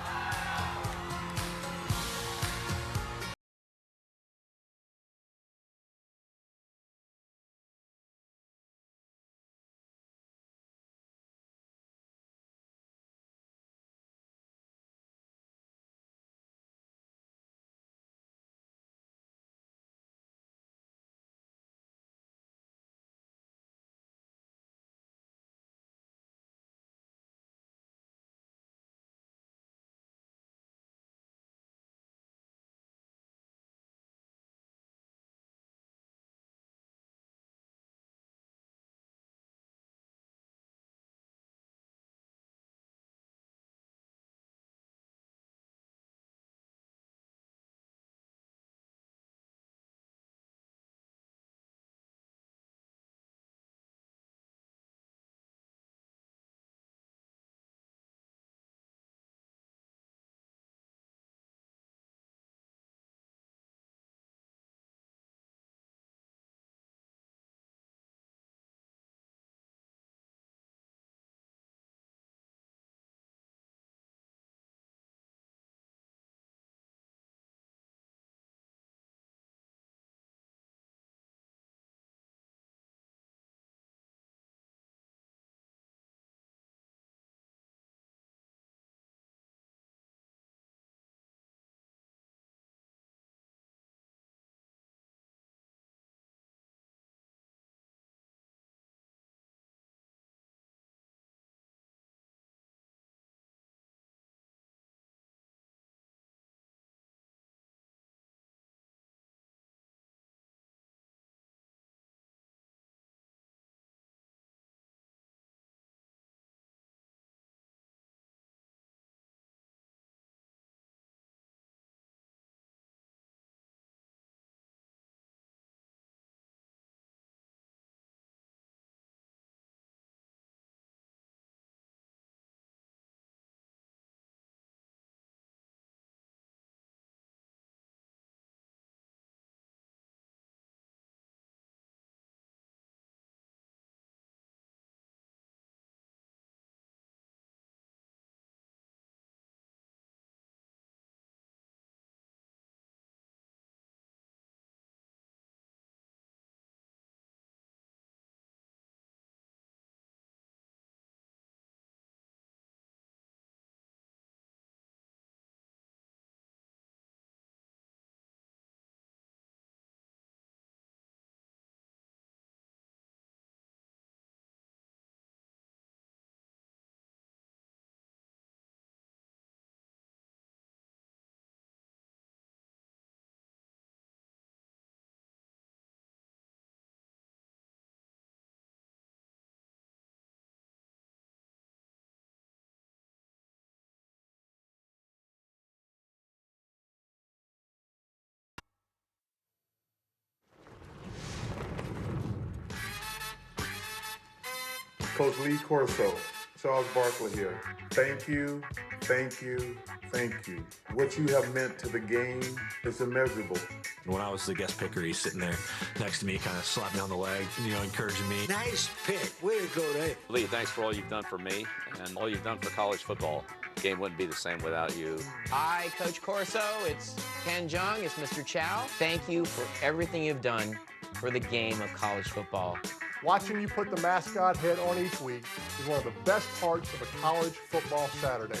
Coach Lee Corso, Charles Barkley here. Thank you, thank you, thank you. What you have meant to the game is immeasurable. When I was the guest picker, he's sitting there next to me, kind of slapping me on the leg, encouraging me. Nice pick. Way to go, Dave. Lee, thanks for all you've done for me and all you've done for college football. The game wouldn't be the same without you. Hi, Coach Corso. It's Ken Jeong. It's Mr. Chow. Thank you for everything you've done for the game of college football. Watching you put the mascot head on each week is one of the best parts of a college football Saturday.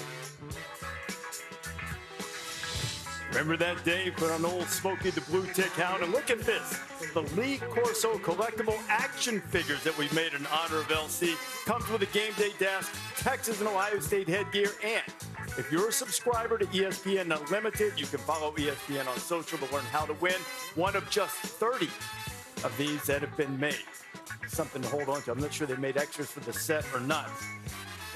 Remember that day? Put on old Smokey the Blue Tick Hound, and look at this. The Lee Corso collectible action figures that we made in honor of LC comes with a game day desk, Texas and Ohio State headgear, and if you're a subscriber to ESPN Unlimited, you can follow ESPN on social to learn how to win one of just 30 of these that have been made. Something to hold on to. I'm not sure they made extras for the set or not.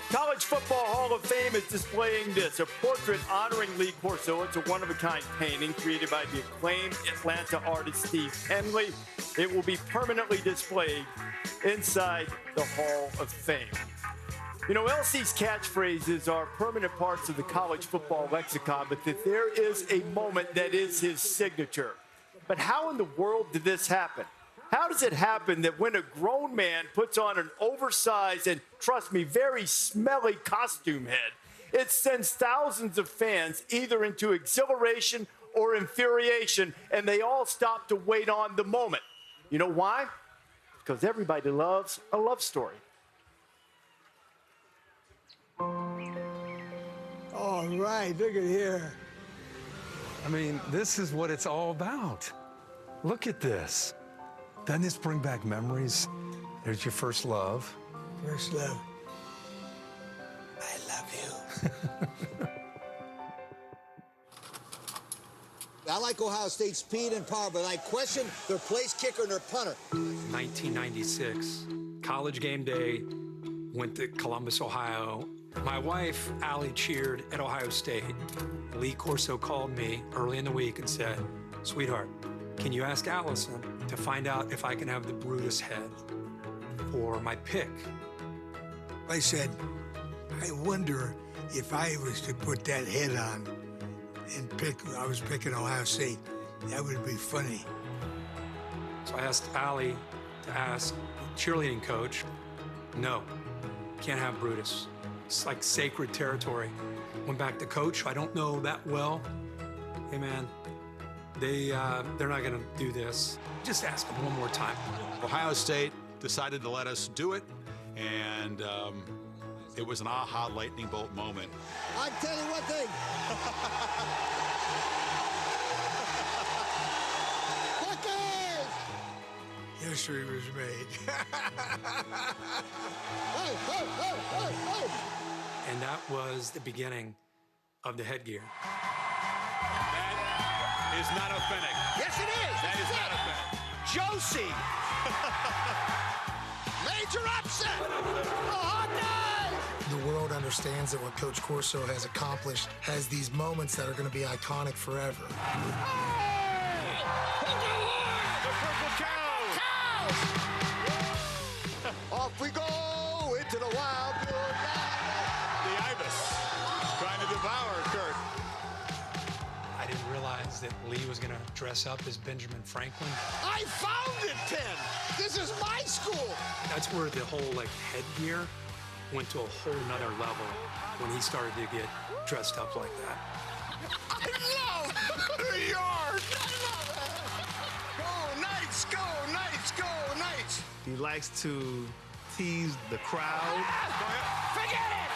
College Football Hall of Fame is displaying this, a portrait honoring Lee Corso. It's a one-of-a-kind painting created by the acclaimed Atlanta artist Steve Henley. It will be permanently displayed inside the Hall of Fame. You know, LC's catchphrases are permanent parts of the college football lexicon, but that there is a moment that is his signature. But how in the world did this happen? How does it happen that when a grown man puts on an oversized and, trust me, very smelly costume head, it sends thousands of fans either into exhilaration or infuriation, and they all stop to wait on the moment? You know why? Because everybody loves a love story. All right, look at here. I mean, this is what it's all about. Look at this. Doesn't this bring back memories? There's your first love. First love. I love you. I like Ohio State's speed and power, but I question their place kicker and their punter. 1996, college game day, went to Columbus, Ohio. My wife, Allie, cheered at Ohio State. Lee Corso called me early in the week and said, "Sweetheart, can you ask Allison to find out if I can have the Brutus head for my pick?" I said, I wonder if I was to put that head on and I was picking Ohio State, that would be funny. So I asked Allie to ask the cheerleading coach. No, can't have Brutus. It's like sacred territory. Went back to coach, I don't know that well. Hey man, they're not gonna do this. Just ask them one more time. Ohio State decided to let us do it, and it was an aha lightning bolt moment. I tell you one thing. Buckeyes! History was made. And that was the beginning of the headgear. That is not authentic. Yes, it is. That is not authentic. Josie! Major upset! The Hawkeyes! The world understands that what Coach Corso has accomplished has these moments that are going to be iconic forever. The purple cow! Off we go into the wild good night. The ibis trying to devour Kurt. I didn't realize that Lee was gonna dress up as Benjamin Franklin. I found it, Penn! This is my school! That's where the whole headgear went to a whole nother level when he started to get dressed up like that. I love New York! Go Knights, go Knights, go Knights! He likes to tease the crowd. Forget it!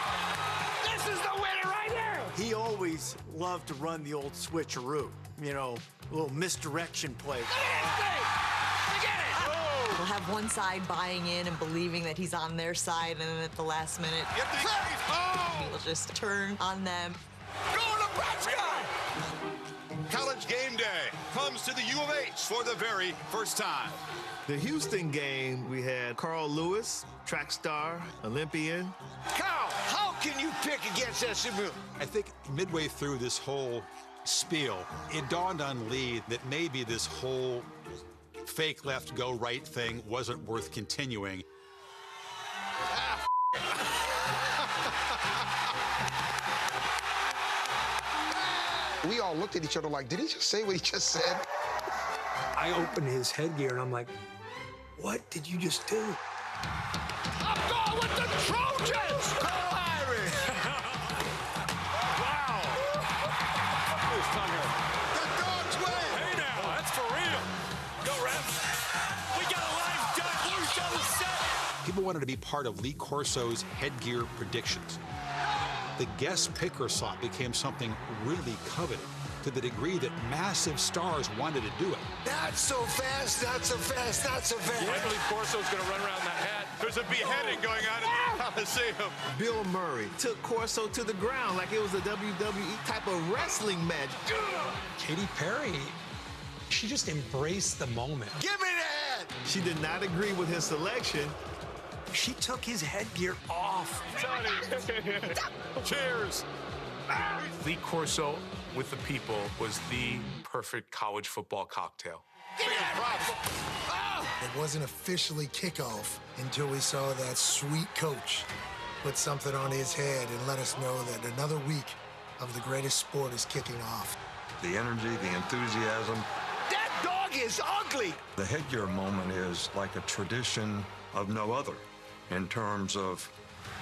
This is the winner right here! He always loved to run the old switcheroo, a little misdirection play. We'll have one side buying in and believing that he's on their side, and then at the last minute, he'll just turn on them. Go Nebraska! College Game Day comes to the U of H for the very first time. The Houston game, we had Carl Lewis, track star, Olympian. Carl, how can you pick against SMU? I think midway through this whole spiel, it dawned on Lee that maybe this whole fake left, go right thing wasn't worth continuing. We all looked at each other like, did he just say what he just said? I opened his headgear, and I'm like, what did you just do? I'm going with the Trojans! Cole Irish! Wow. Who's coming? The Dogs win! Hey now, that's for real. Go, refs. We got a live duck. Who's on the set? People wanted to be part of Lee Corso's headgear predictions. The guest picker slot became something really coveted, to the degree that massive stars wanted to do it. Not so fast, not so fast, not so fast. I believe Corso's going to run around that hat. There's a beheading going on in the Coliseum. Bill Murray took Corso to the ground like it was a WWE type of wrestling match. Katy Perry, she just embraced the moment. Give me that! She did not agree with his selection. She took his headgear off. Cheers! Lee Corso with the people was the perfect college football cocktail. It wasn't officially kickoff until we saw that sweet coach put something on his head and let us know that another week of the greatest sport is kicking off. The energy, the enthusiasm. That dog is ugly! The headgear moment is like a tradition of no other in terms of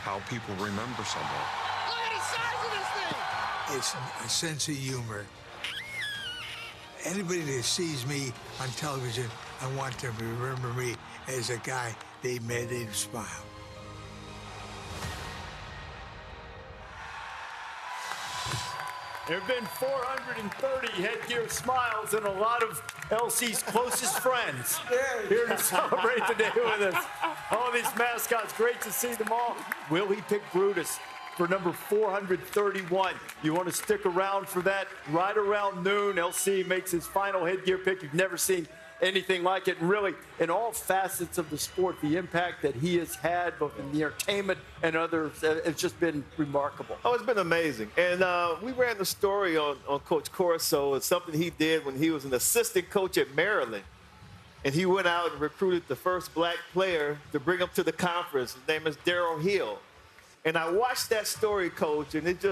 how people remember someone. Look at the size of this thing! It's a sense of humor. Anybody that sees me on television, I want them to remember me as a guy they made them smile. There have been 430 headgear smiles and a lot of LC's closest friends here to celebrate the day with us. All these mascots, great to see them all. Will he pick Brutus for number 431? You want to stick around for that? Right around noon, LC makes his final headgear pick. You've never seen anything like it. And really, in all facets of the sport, the impact that he has had, both in the entertainment and others, it's just been remarkable. Oh, it's been amazing. And we ran the story on Coach Corso. It's something he did when he was an assistant coach at Maryland. And he went out and recruited the first black player to bring him to the conference. His name is Darryl Hill. And I watched that story, Coach, and it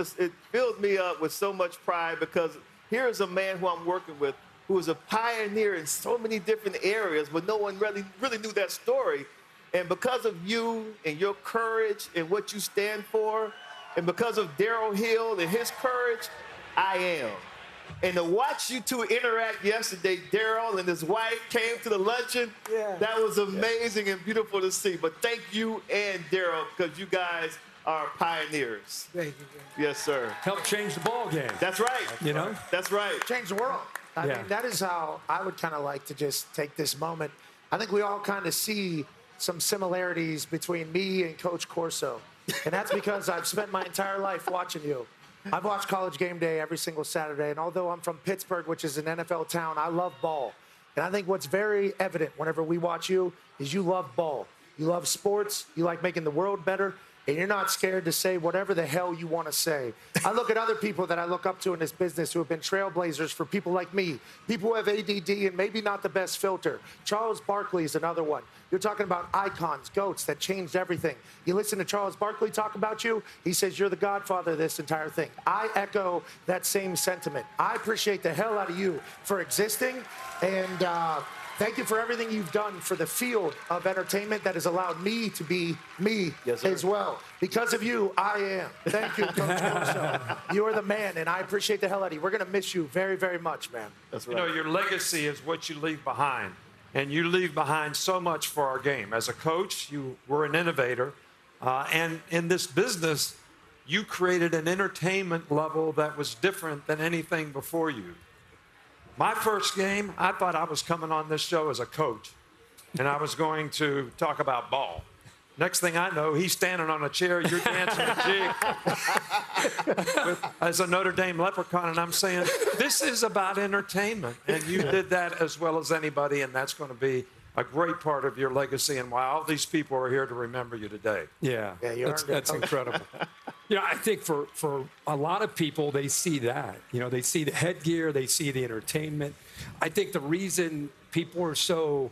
filled me up with so much pride, because here's a man who I'm working with who was a pioneer in so many different areas, but no one really knew that story. And because of you and your courage and what you stand for, and because of Darryl Hill and his courage, I am. And to watch you two interact yesterday, Darryl and his wife came to the luncheon, that was amazing and beautiful to see. But thank you and Darryl, because you guys are pioneers. Thank you. Yes, sir. Help change the ball game. That's right. You know? That's right. Change the world. I Yeah. mean, that is how I would kind of like to just take this moment. I think we all kind of see some similarities between me and Coach Corso. And that's because I've spent my entire life watching you. I've watched College Game Day every single Saturday. And although I'm from Pittsburgh, which is an NFL town, I love ball. And I think what's very evident whenever we watch you is you love ball. You love sports. You like making the world better. And you're not scared to say whatever the hell you want to say. I look at other people that I look up to in this business who have been trailblazers for people like me, people who have ADD and maybe not the best filter. Charles Barkley is another one. You're talking about icons, GOATs that changed everything. You listen to Charles Barkley talk about you, he says you're the godfather of this entire thing. I echo that same sentiment. I appreciate the hell out of you for existing, and thank you for everything you've done for the field of entertainment that has allowed me to be me as well. Because of you, I am. Thank you, Coach Corso. You're the man, and I appreciate the hell out of you. We're going to miss you very, very much, man. That's right. You know, your legacy is what you leave behind. And you leave behind so much for our game. As a coach, you were an innovator. And in this business, you created an entertainment level that was different than anything before you. My first game, I thought I was coming on this show as a coach, and I was going to talk about ball. Next thing I know, he's standing on a chair, you're dancing a jig as a Notre Dame leprechaun, and I'm saying, this is about entertainment, and you did that as well as anybody, and that's going to be a great part of your legacy and why all these people are here to remember you today. Yeah, that's incredible. You know, I think for a lot of people, they see that. You know, they see the headgear, they see the entertainment. I think the reason people are so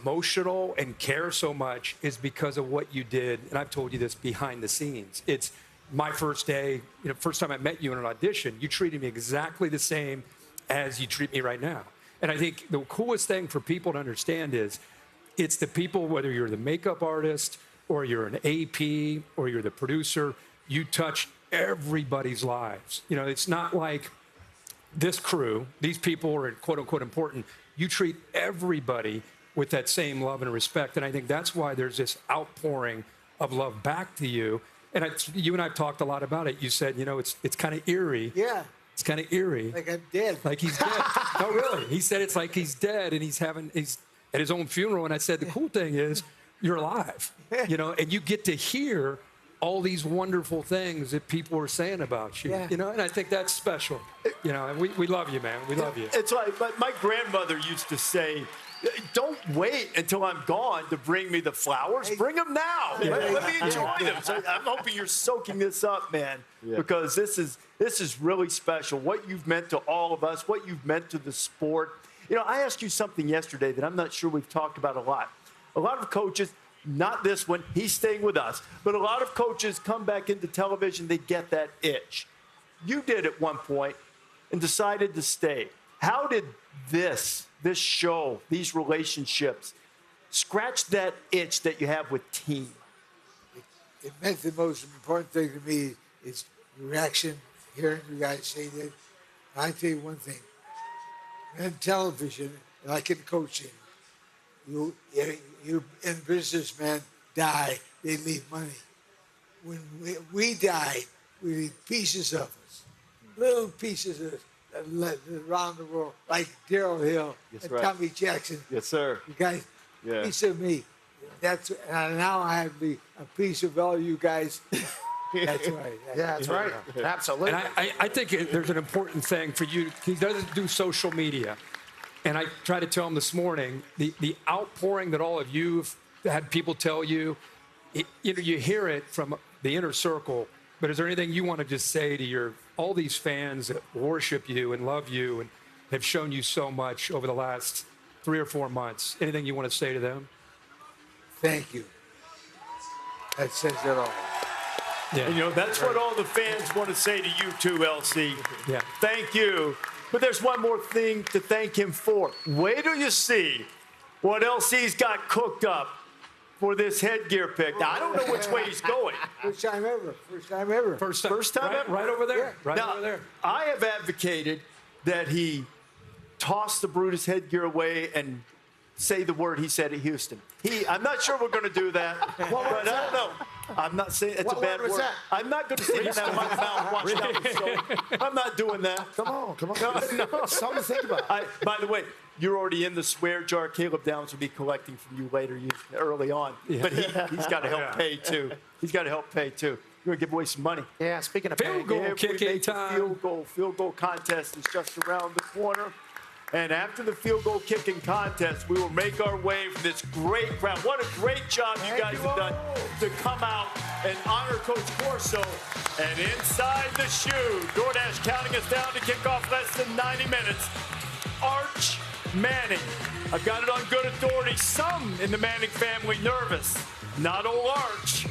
emotional and care so much is because of what you did, and I've told you this behind the scenes. It's my first day, first time I met you in an audition, you treated me exactly the same as you treat me right now. And I think the coolest thing for people to understand is it's the people, whether you're the makeup artist or you're an AP or you're the producer, you touch everybody's lives. It's not like this crew, these people are quote unquote important. You treat everybody with that same love and respect. And I think that's why there's this outpouring of love back to you. And you and I have talked a lot about it. You said, it's kind of eerie. Yeah. It's kind of eerie. Like I'm dead. Like he's dead. No, really. He said it's like he's dead and he's at his own funeral. And I said, the cool thing is you're alive, and you get to hear all these wonderful things that people are saying about you, and I think that's special, and we love you, man. We love you. It's like my grandmother used to say, don't wait until I'm gone to bring me the flowers. Bring them now. Let me enjoy them. So I'm hoping you're soaking this up, man, because this is really special. What you've meant to all of us, what you've meant to the sport. I asked you something yesterday that I'm not sure we've talked about a lot. A lot of coaches, not this one, he's staying with us, but a lot of coaches come back into television, they get that itch. You did at one point and decided to stay. How did this show, these relationships, scratch that itch that you have with team? It meant the most important thing to me is reaction, hearing you guys say that. I tell you one thing, in television, like in coaching, you in businessmen die, they leave money. When we died, we leave pieces of us, little pieces of us around the world, like Darryl Hill and Tommy Jackson. Yes, sir. You guys, piece of me. And now I have a piece of all you guys. That's right. Yeah, that's right. Absolutely. And I think there's an important thing for you. He doesn't do social media. And I tried to tell him this morning, the outpouring that all of you have had people tell you, you hear it from the inner circle, but is there anything you want to just say to all these fans that worship you and love you and have shown you so much over the last 3 or 4 months? Anything you want to say to them? Thank you. That says it all. Yeah. And, that's what all the fans want to say to you too, LC. Yeah. Thank you. But there's one more thing to thank him for. Wait till you see what LC's got cooked up for this headgear pick. Now, I don't know which way he's going. First time ever. First time ever. Right over there. Yeah. Over there. I have advocated that he toss the Brutus headgear away and say the word he said at Houston. I'm not sure we're going to do that. But I don't know. I'm not saying it's a bad word. I'm not going to say that in my mouth washed out with soap. I'm not doing that. Come on. No. Something to think about. By the way, you're already in the swear jar. Caleb Downs will be collecting from you later, early on. Yeah. But he's got to help pay, too. He's got to help pay, too. You're going to give away some money. Yeah, speaking of field goal kicking time. Field goal contest is just around the corner. And after the field goal kicking contest, we will make our way from this great crowd. What a great job you guys have done to come out and honor Coach Corso. And inside the shoe, DoorDash counting us down to kick off less than 90 minutes. Arch Manning. I've got it on good authority. Some in the Manning family nervous. Not old Arch.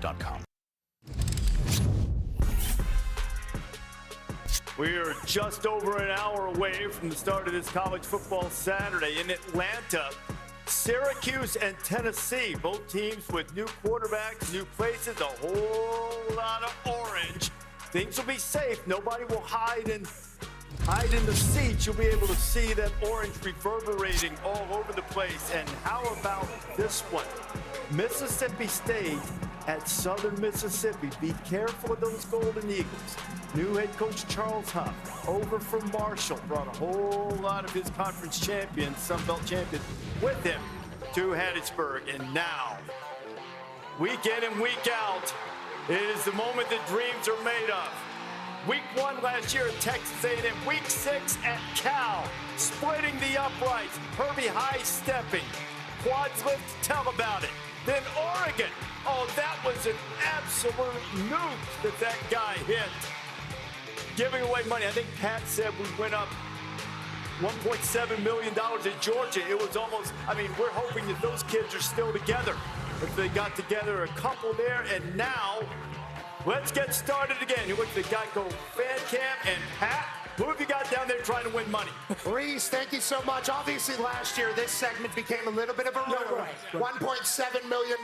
ESPN.com. We are just over an hour away from the start of this college football Saturday in Atlanta. Syracuse and Tennessee, both teams with new quarterbacks, new places, a whole lot of orange. Things will be safe. Nobody will hide in the seats. You'll be able to see that orange reverberating all over the place. And how about this one? Mississippi State at Southern Mississippi. Be careful of those Golden Eagles. New head coach Charles Huff, over from Marshall, brought a whole lot of his conference champions, Sun Belt champions, with him to Hattiesburg. And now, week in and week out, it is the moment that dreams are made of. Week 1 last year at Texas A&M. Week 6 at Cal. Splitting the uprights. Herbie high stepping. Quads lift, tell about it. Then Oregon. Oh, that was an absolute nuke that guy hit. Giving away money. I think Pat said we went up $1.7 million at Georgia. It was almost, we're hoping that those kids are still together. If they got together, a couple there, and now let's get started again. You look at the Geico fan cam, and Pat, who have you got down there trying to win money? Reese, thank you so much. Obviously, last year, this segment became a little bit of a rumor. $1.7 million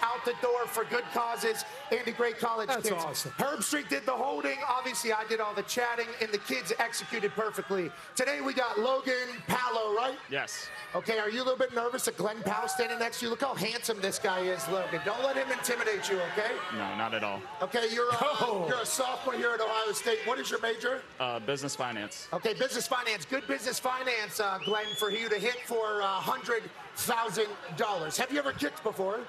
out the door for good causes and a great college kids. That's awesome. Herb Street did the holding. Obviously, I did all the chatting, and the kids executed perfectly. Today, we got Logan Palo, right? Yes. Okay, are you a little bit nervous that Glenn Powell standing next to you? Look how handsome this guy is, Logan. Don't let him intimidate you, okay? No, not at all. Okay, you're a sophomore here at Ohio State. What is your major? Business finance. Okay, business finance. Good business finance, Glenn, for you to hit for $100,000. Have you ever kicked before?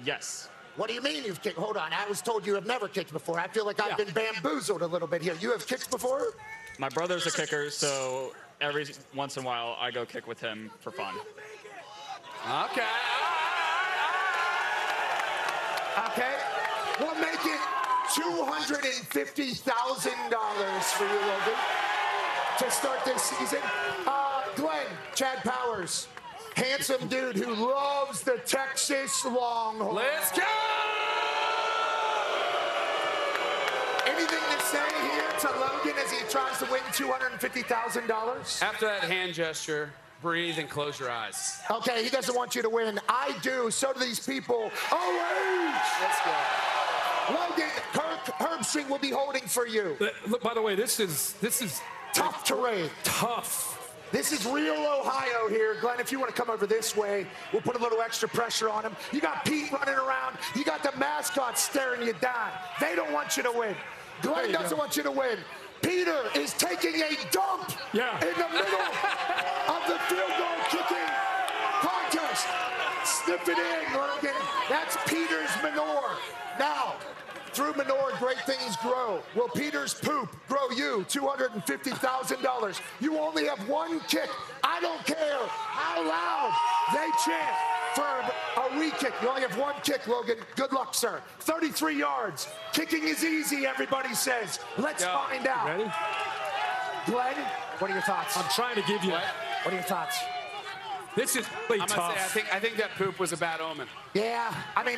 Yes. What do you mean you've kicked? Hold on, I was told you have never kicked before. I feel like I've been bamboozled a little bit here. You have kicked before? My brother's a kicker, so every once in a while I go kick with him for fun. Okay. Okay. We'll make it $250,000 for you, Logan, to start this season. Glenn, Chad Powers, handsome dude who loves the Texas Longhorns. Let's go! Anything to say here to Logan as he tries to win $250,000? After that hand gesture, breathe and close your eyes. Okay, he doesn't want you to win. I do. So do these people. Let's go. Logan, Herbstreit will be holding for you. Look, by the way, this is tough terrain. Tough. This is real Ohio here. Glenn, if you want to come over this way, we'll put a little extra pressure on him. You got Pete running around. You got the mascots staring you down. They don't want you to win. Glenn doesn't want you to win. Peter is taking a dump in the middle of the field goal kicking contest. Snip it in, Logan. That's Peter's manure. Now, through manure, great things grow. Will Peter's poop grow you $250,000? You only have one kick. I don't care how loud they chant for a re-kick. You only have one kick, Logan. Good luck, sir. 33 yards. Kicking is easy, everybody says. Let's find out. Ready? Glenn, what are your thoughts? I'm trying to give you. What are your thoughts? This is really tough. I think that poop was a bad omen. Yeah,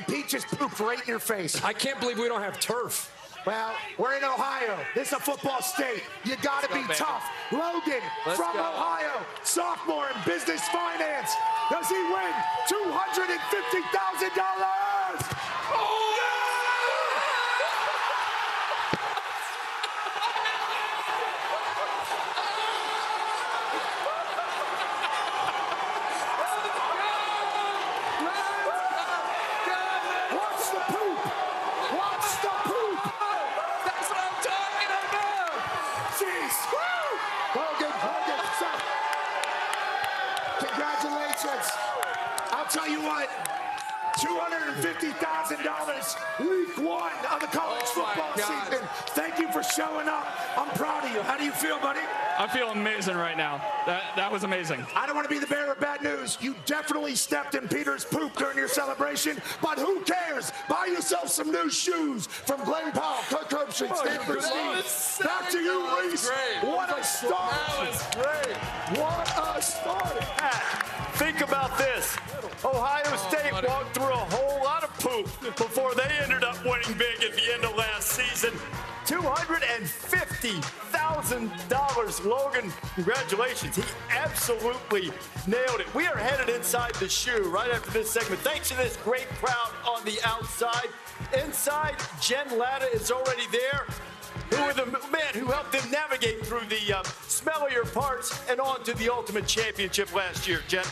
Pete just pooped right in your face. I can't believe we don't have turf. Well, we're in Ohio. This is a football state. You got to be tough. Logan from Ohio, sophomore in business finance. Does he win $250,000? Oh! I'll tell you what, $250,000 week 1 of the college football season. Thank you for showing up. I'm proud of you. How do you feel, buddy? I feel amazing right now. That was amazing. I don't want to be the bearer of bad news. You definitely stepped in Peter's poop during your celebration, but who cares? Buy yourself some new shoes from Glenn Powell, Coach Herbstreit, Stanford Steve. Back to you, Reese. What a start. That was great. What a start. Think about this. Ohio State walked through a whole lot of poop before they Logan, congratulations. He absolutely nailed it. We are headed inside the shoe right after this segment. Thanks to this great crowd on the outside. Inside, Jen Latta is already there. Who are the men who helped them navigate through the smellier parts and on to the Ultimate Championship last year, Jen?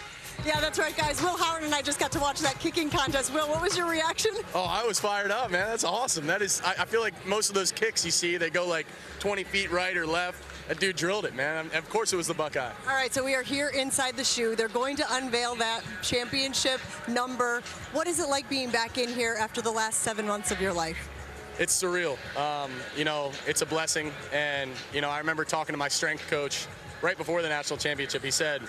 Yeah, that's right, guys. Will Howard and I just got to watch that kicking contest. Will, what was your reaction? Oh, I was fired up, man. That's awesome. That is, I feel like most of those kicks you see, they go like 20 feet right or left. That dude drilled it, man. Of course it was the Buckeye. All right, so we are here inside the shoe. They're going to unveil that championship number. What is it like being back in here after the last 7 months of your life? It's surreal. You know, it's a blessing. And, you know, I remember talking to my strength coach right before the national championship. He said,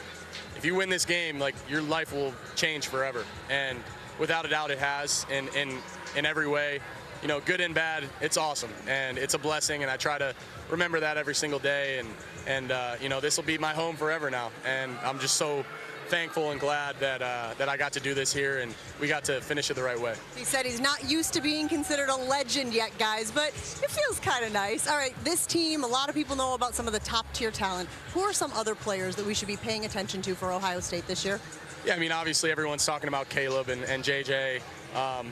if you win this game, like, your life will change forever. And without a doubt, it has in every way. You know, good and bad, it's awesome. And it's a blessing, and I try to remember that every single day. And you know, this will be my home forever now. And I'm just so thankful and glad that I got to do this here, and we got to finish it the right way. He said he's not used to being considered a legend yet, guys, but it feels kind of nice. All right, this team, a lot of people know about some of the top-tier talent. Who are some other players that we should be paying attention to for Ohio State this year? Yeah, I mean, obviously everyone's talking about Caleb and JJ.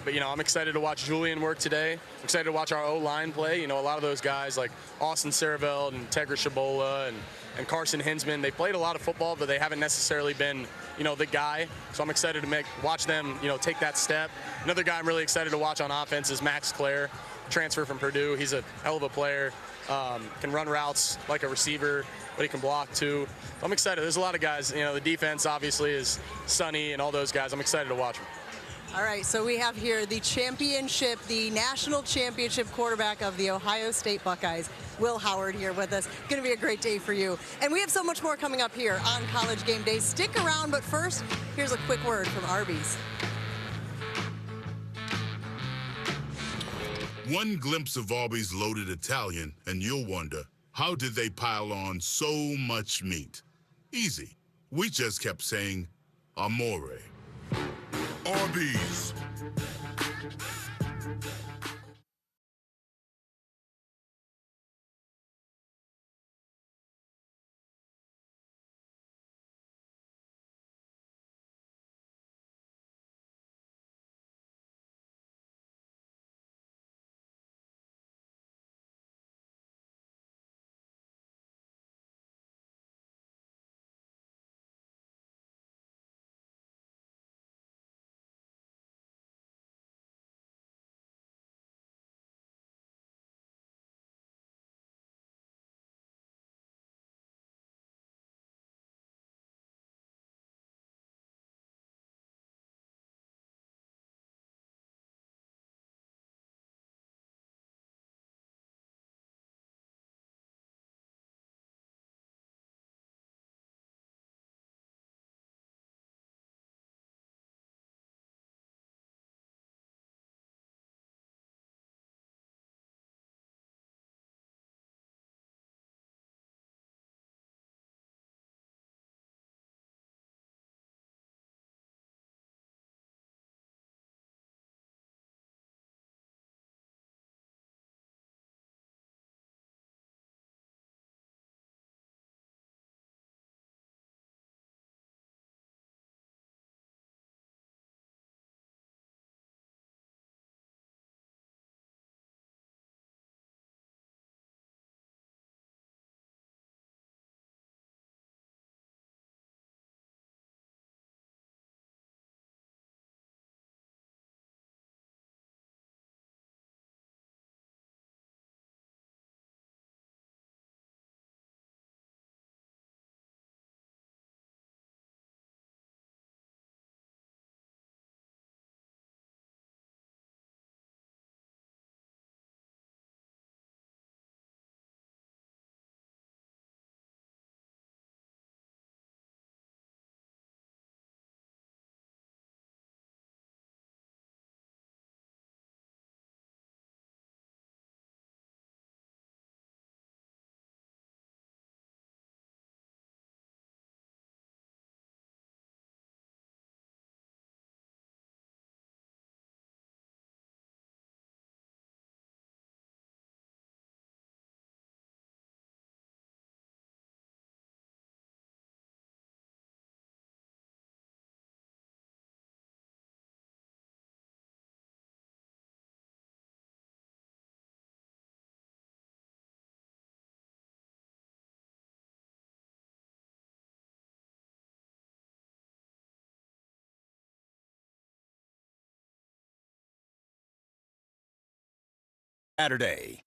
But, you know, I'm excited to watch Julian work today. I'm excited to watch our O-line play. You know, a lot of those guys like Austin Sareveld and Tegra Shabola and Carson Hinsman, they played a lot of football, but they haven't necessarily been, you know, the guy. So I'm excited to watch them, you know, take that step. Another guy I'm really excited to watch on offense is Max Clare, transfer from Purdue. He's a hell of a player, can run routes like a receiver, but he can block too. So I'm excited. There's a lot of guys. You know, the defense obviously is Sonny and all those guys. I'm excited to watch them. All right, so we have here the championship, the national championship quarterback of the Ohio State Buckeyes, Will Howard, here with us. Going to be a great day for you. And we have so much more coming up here on College Game Day. Stick around, but first, here's a quick word from Arby's. One glimpse of Arby's loaded Italian, and you'll wonder, how did they pile on so much meat? Easy. We just kept saying, amore. Arby's. Saturday.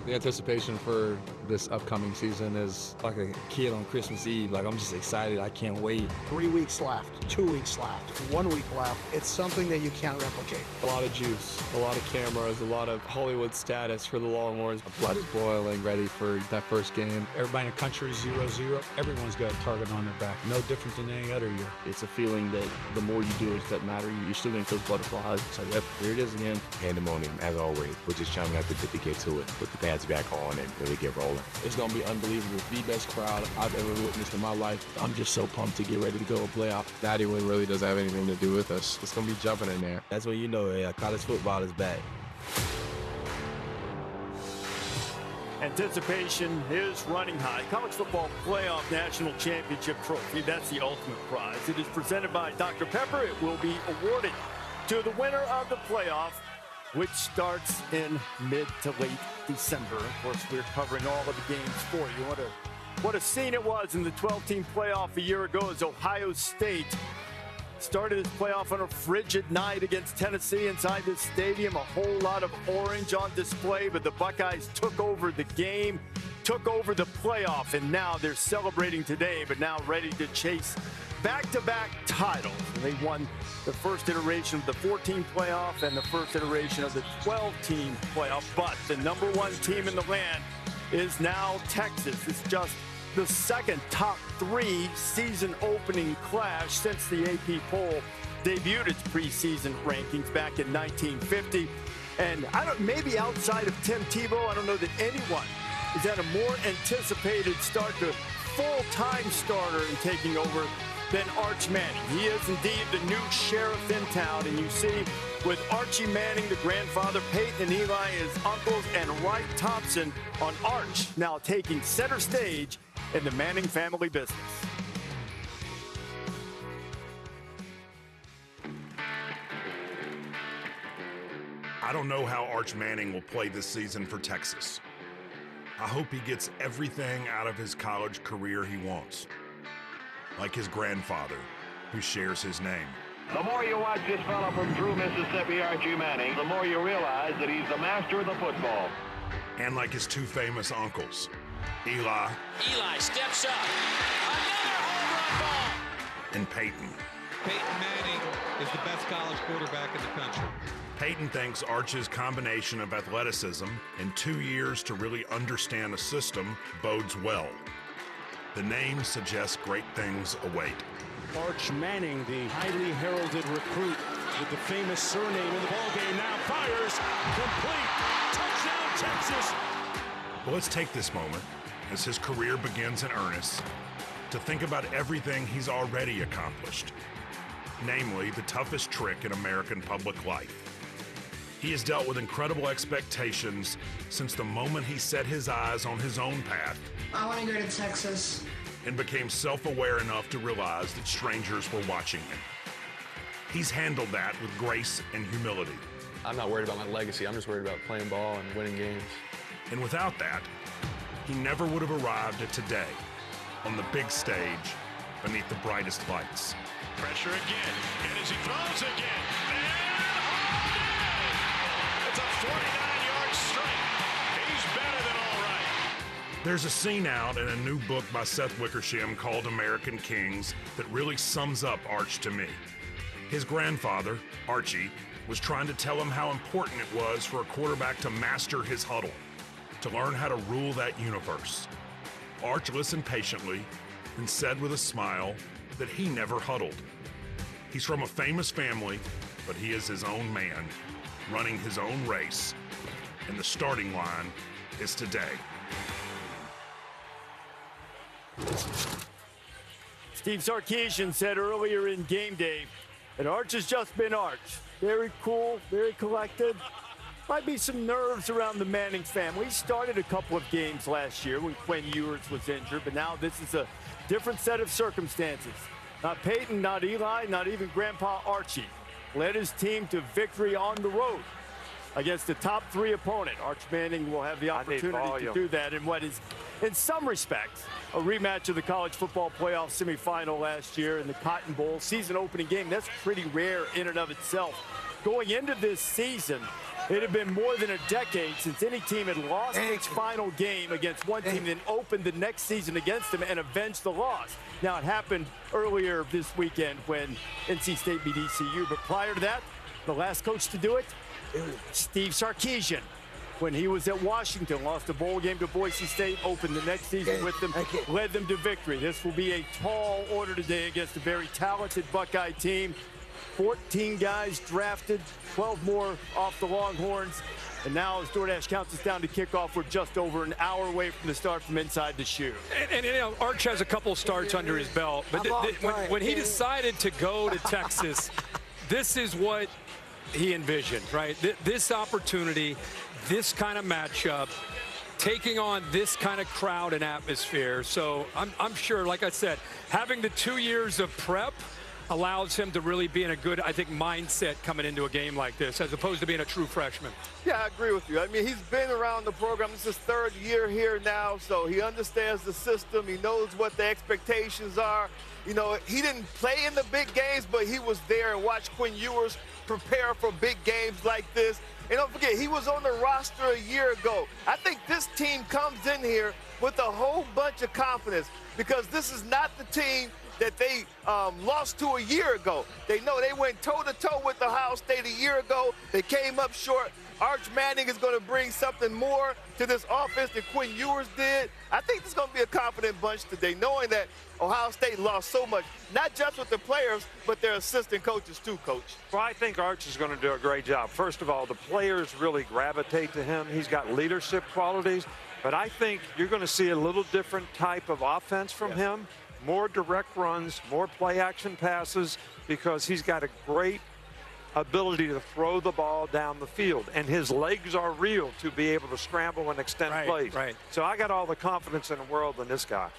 The anticipation for this upcoming season is like a kid on Christmas Eve. Like, I'm just excited. I can't wait. 3 weeks left, 2 weeks left, 1 week left. It's something that you can't replicate. A lot of juice, a lot of cameras, a lot of Hollywood status for the Longhorns. Blood's boiling, ready for that first game. Everybody in the country is 0-0. Everyone's got a target on their back. No different than any other year. It's a feeling that the more you do it, that matter. You're still going to those butterflies. So, yep, here it is again. Pandemonium, as always. We're just chomping at the bit to get to it. Put the pads back on and really get rolling. It's going to be unbelievable. The best crowd I've ever witnessed in my life. I'm just so pumped to get ready to go and play out. That even really doesn't have anything to do with us. It's going to be jumping in there. That's when you know college football is back. Anticipation is running high. College Football Playoff National Championship Trophy, that's the ultimate prize. It is presented by Dr. Pepper. It will be awarded to the winner of the playoff, which starts in mid to late December. Of course, we're covering all of the games for you. What a scene it was in the 12-team playoff a year ago as Ohio State started its playoff on a frigid night against Tennessee inside the stadium. A whole lot of orange on display, but the Buckeyes took over the game, took over the playoff, and now they're celebrating today, but now ready to chase back-to-back titles. They won the first iteration of the 14 playoff and the first iteration of the 12-team playoff. But the number one team in the land is now Texas. It's just the second top three season opening clash since the AP poll debuted its preseason rankings back in 1950. And maybe outside of Tim Tebow, I don't know that anyone has had a more anticipated start to full-time starter in taking over than Arch Manning. He is indeed the new sheriff in town, and you see with Archie Manning, the grandfather, Peyton and Eli as uncles, and Wright Thompson on Arch now taking center stage in the Manning family business. I don't know how Arch Manning will play this season for Texas. I hope he gets everything out of his college career he wants. Like his grandfather, who shares his name. The more you watch this fellow from true Mississippi, Archie Manning, the more you realize that he's the master of the football. And like his two famous uncles, Eli. Eli steps up. Another home run ball. And Peyton. Peyton Manning is the best college quarterback in the country. Peyton thinks Arch's combination of athleticism and 2 years to really understand a system bodes well. The name suggests great things await. Arch Manning, the highly heralded recruit with the famous surname in the ballgame, now fires, complete, touchdown Texas. Well, let's take this moment, as his career begins in earnest, to think about everything he's already accomplished, namely the toughest trick in American public life. He has dealt with incredible expectations since the moment he set his eyes on his own path. I want to go to Texas. And became self-aware enough to realize that strangers were watching him. He's handled that with grace and humility. I'm not worried about my legacy. I'm just worried about playing ball and winning games. And without that, he never would have arrived at today on the big stage beneath the brightest lights. Pressure again, and as he throws again, it's a 49-yard strike. He's better than all right. There's a scene out in a new book by Seth Wickersham called American Kings that really sums up Arch to me. His grandfather, Archie, was trying to tell him how important it was for a quarterback to master his huddle, to learn how to rule that universe. Arch listened patiently and said with a smile that he never huddled. He's from a famous family, but he is his own man, running his own race, and the starting line is today. Steve Sarkisian said earlier in Game Day that Arch has just been Arch. Very cool, very collected. Might be some nerves around the Manning family. He started a couple of games last year when Quinn Ewers was injured, but now this is a different set of circumstances. Not Peyton, not Eli, not even Grandpa Archie led his team to victory on the road against the top three opponent. Arch Manning will have the opportunity to do that in what is, in some respects, a rematch of the College Football Playoff semifinal last year in the Cotton Bowl season opening game. That's pretty rare in and of itself going into this season, it had been more than a decade since any team had lost its final game against one team, then opened the next season against them and avenged the loss. Now, it happened earlier this weekend when NC State beat ECU, but prior to that, the last coach to do it, Steve Sarkisian. When he was at Washington, lost a bowl game to Boise State, opened the next season with them, led them to victory. This will be a tall order today against a very talented Buckeye team. 14 guys drafted, 12 more off the Longhorns. And now, as DoorDash counts us down to kickoff, we're just over an hour away from the start from inside the shoe. And you know, Arch has a couple starts under his belt. But when he decided to go to Texas, this is what he envisioned, right? This opportunity, this kind of matchup, taking on this kind of crowd and atmosphere. So I'm sure, like I said, having the 2 years of prep allows him to really be in a good, I think, mindset coming into a game like this, as opposed to being a true freshman. Yeah, I agree with you. I mean, he's been around the program. This is his third year here now, so he understands the system. He knows what the expectations are. You know, he didn't play in the big games, but he was there and watched Quinn Ewers prepare for big games like this. And don't forget, he was on the roster a year ago. I think this team comes in here with a whole bunch of confidence because this is not the team that they lost to a year ago. They know they went toe-to-toe with Ohio State a year ago. They came up short. Arch Manning is going to bring something more to this offense than Quinn Ewers did. I think this is going to be a confident bunch today, knowing that Ohio State lost so much, not just with the players, but their assistant coaches too, Coach. Well, I think Arch is going to do a great job. First of all, the players really gravitate to him. He's got leadership qualities. But I think you're going to see a little different type of offense from him. More direct runs, more play-action passes, because he's got a great ability to throw the ball down the field, and his legs are real to be able to scramble and extend plays. So I got all the confidence in the world in this guy.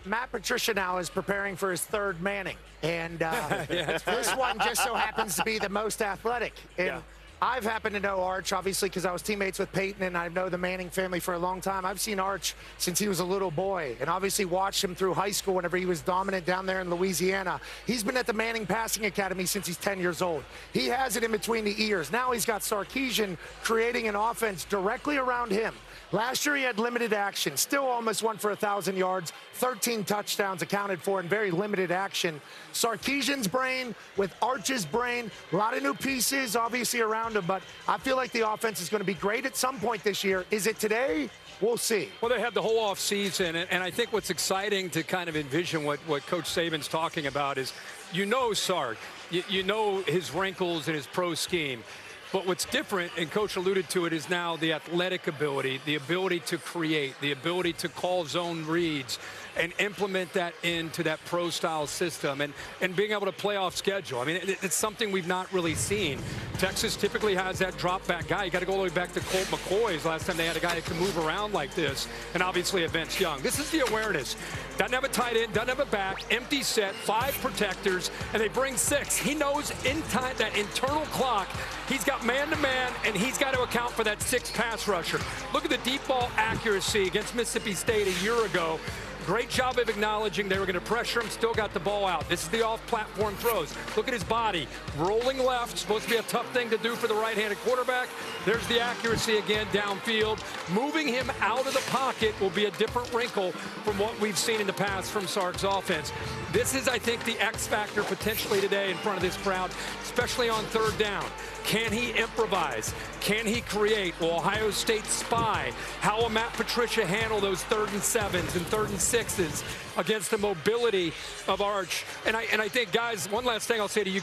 Matt Patricia now is preparing for his third Manning, and this one just so happens to be the most athletic. And I've happened to know Arch, obviously, because I was teammates with Peyton, and I know the Manning family for a long time. I've seen Arch since he was a little boy, and obviously watched him through high school whenever he was dominant down there in Louisiana. He's been at the Manning Passing Academy since he's 10 years old. He has it in between the ears. Now he's got Sarkisian creating an offense directly around him. Last year he had limited action, still almost went for 1,000 yards, 13 touchdowns accounted for in very limited action. Sarkisian's brain with Arch's brain, a lot of new pieces obviously around him, but I feel like the offense is going to be great at some point this year. Is it today? We'll see. Well, they had the whole offseason, and I think what's exciting to kind of envision what Coach Saban's talking about is, you know Sark, you know his wrinkles and his pro scheme. But what's different, and Coach alluded to it, is now the athletic ability, the ability to create, the ability to call zone reads and implement that into that pro-style system and being able to play off schedule. I mean, it's something we've not really seen. Texas typically has that drop-back guy. You got to go all the way back to Colt McCoy's last time they had a guy that can move around like this, and obviously Vince Young. This is the awareness. Doesn't have a tight end, doesn't have a back, empty set, 5 protectors, and they bring 6. He knows in time that internal clock, he's got man-to-man, and he's got to account for that 6th pass rusher. Look at the deep ball accuracy against Mississippi State a year ago. Great job of acknowledging they were going to pressure him, still got the ball out. This is the off-platform throws. Look at his body. Rolling left, supposed to be a tough thing to do for the right-handed quarterback. There's the accuracy again downfield. Moving him out of the pocket will be a different wrinkle from what we've seen in the past from Sark's offense. This is, I think, the X factor potentially today in front of this crowd, especially on 3rd down. Can he improvise? Can he create? Will Ohio State spy? How will Matt Patricia handle those 3rd and 7s and 3rd and 6s against the mobility of Arch? And I think, guys, one last thing I'll say to you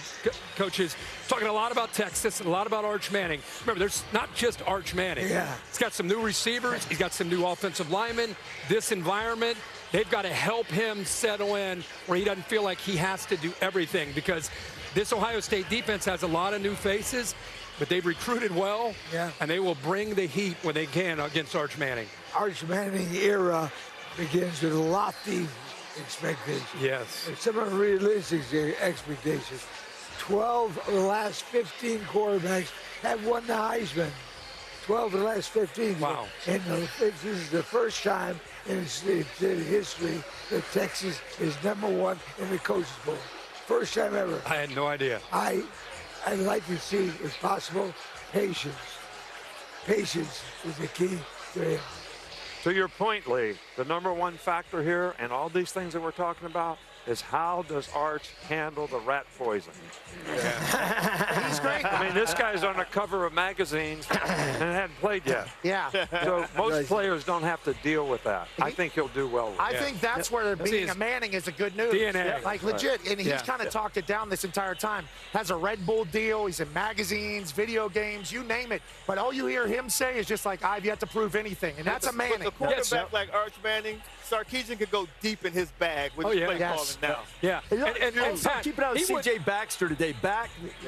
coaches, talking a lot about Texas and a lot about Arch Manning. Remember, there's not just Arch Manning. He's got some new receivers. He's got some new offensive linemen. This environment, they've got to help him settle in where he doesn't feel like he has to do everything, because this Ohio State defense has a lot of new faces, but they've recruited well, and they will bring the heat when they can against Arch Manning. Arch Manning era begins with lofty expectations. Yes. And some unrealistic expectations. 12 of the last 15 quarterbacks have won the Heisman. 12 of the last 15. Wow. And this is the first time in its history that Texas is #1 in the Coaches Bowl. First time ever. I had no idea. I'd like to see, if possible, patience. Patience is the key to him. To your point, Lee, the number one factor here and all these things that we're talking about is how does Arch handle the rat poison? He's great. I mean, this guy's on the cover of magazines and hadn't played yet. Yeah. So most players don't have to deal with that. I think he'll do well with it. I think that's where being a Manning is a good news. DNA. Like, legit. And he's kind of talked it down this entire time. Has a Red Bull deal. He's in magazines, video games, you name it. But all you hear him say is just like, I've yet to prove anything. And that's a Manning. With a quarterback like Arch Manning, Sarkisian could go deep in his bag with his play calling now. Yeah. And Pat, keep an eye on C.J. Baxter today.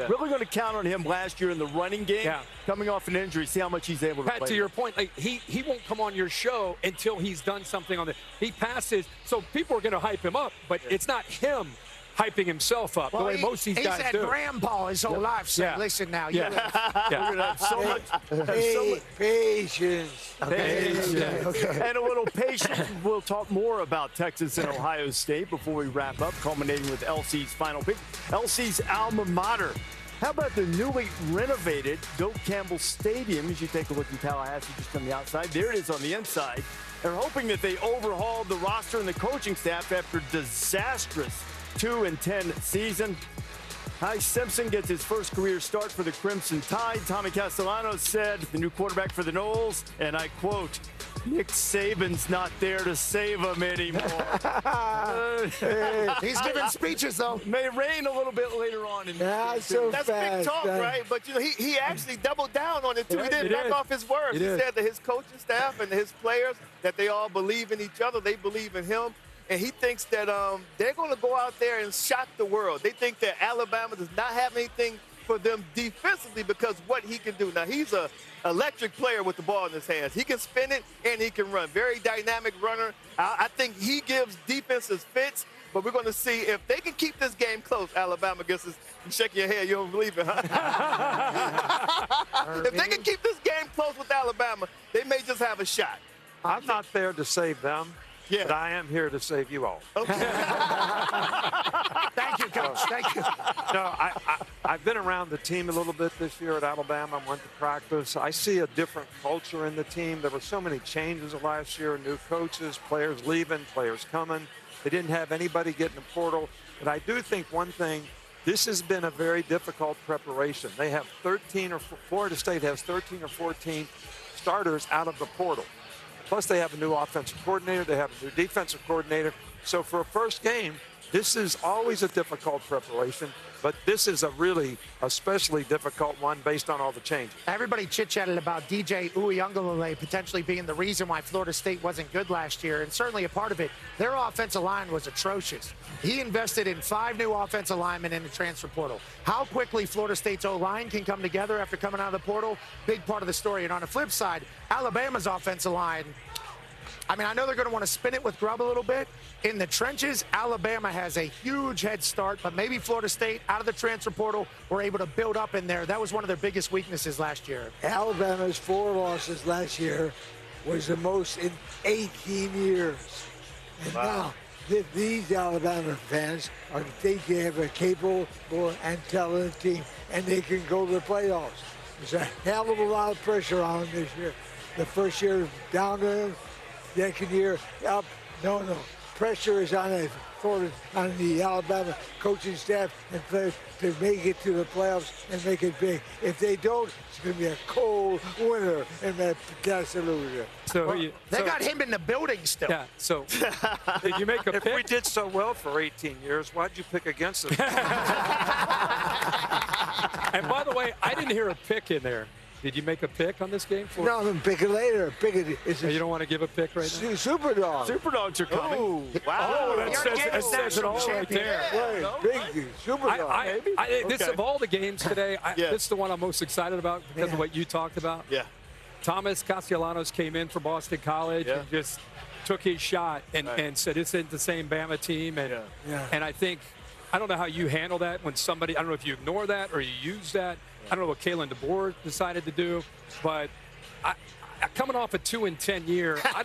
Really going to count on him last year in the running game. Coming off an injury, see how much he's able to play. Pat, to your point, like he won't come on your show until he's done something on he passes. So people are going to hype him up, but it's not him hyping himself up the way most of these guys do. He's had grandpa his whole life saying, listen now. We're going to have so much patience. And a little patience. We'll talk more about Texas and Ohio State before we wrap up, culminating with LC's final pick. LC's alma mater. How about the newly renovated Doak Campbell Stadium? As you take a look in Tallahassee, just on the outside. There it is on the inside. They're hoping that they overhauled the roster and the coaching staff after disastrous 2-10 season. Ty Simpson gets his first career start for the Crimson Tide. Tommy Castellanos said, the new quarterback for the Noles, and I quote, Nick Saban's not there to save him anymore. He's giving speeches, though. May rain a little bit later on. That's big talk, right? But, you know, he actually doubled down on it, too. He didn't back off his words. He said that his coaching staff and his players, that they all believe in each other. They believe in him. And he thinks that they're going to go out there and shock the world. They think that Alabama does not have anything for them defensively because what he can do. Now, he's an electric player with the ball in his hands. He can spin it and he can run. Very dynamic runner. I think he gives defenses fits. But we're going to see if they can keep this game close. Alabama gets this. You shake your head. You don't believe it, huh? If they can keep this game close with Alabama, they may just have a shot. I'm not there to save them. Yeah. But I am here to save you all. Okay. Thank you, Coach. Thank you. No, I've been around the team a little bit this year at Alabama. I went to practice. I see a different culture in the team. There were so many changes last year, new coaches, players leaving, players coming. They didn't have anybody get in the portal. But I do think one thing, this has been a very difficult preparation. They have Florida State has 13 or 14 starters out of the portal. Plus, they have a new offensive coordinator. They have a new defensive coordinator. So for a first game, this is always a difficult preparation, but this is a really especially difficult one based on all the changes. Everybody chit-chatted about DJ Uiagalelei potentially being the reason why Florida State wasn't good last year, and certainly a part of it. Their offensive line was atrocious. He invested in 5 new offensive linemen in the transfer portal. How quickly Florida State's O-line can come together after coming out of the portal, big part of the story. And on the flip side, Alabama's offensive line, I mean, I know they're going to want to spin it with Grubb a little bit. In the trenches, Alabama has a huge head start, but maybe Florida State, out of the transfer portal, were able to build up in there. That was one of their biggest weaknesses last year. Alabama's 4 losses last year was the most in 18 years. And now, these Alabama fans think they have a capable and talented team, and they can go to the playoffs. There's a hell of a lot of pressure on them this year. The first year down there, second year up. No. Pressure is on the Alabama coaching staff and players to make it to the playoffs and make it big. If they don't, it's going to be a cold winter in that Tuscaloosa. They got him in the building still. Yeah. So did you make a pick? If we did so well for 18 years, why'd you pick against us? And by the way, I didn't hear a pick in there. Did you make a pick on this game? No, I'm going to pick it later. You don't want to give a pick right now? Super Dog. Super Dogs are coming. Ooh, wow. That says it all right there. Big Super Dog. This of all the games today, this is the one I'm most excited about because of what you talked about. Yeah. Thomas Castellanos came in for Boston College and just took his shot and said it's in the same Bama team. And I think, I don't know how you handle that when somebody, I don't know if you ignore that or you use that. I don't know what Kalen DeBoer decided to do, but coming off a 2-10 year, I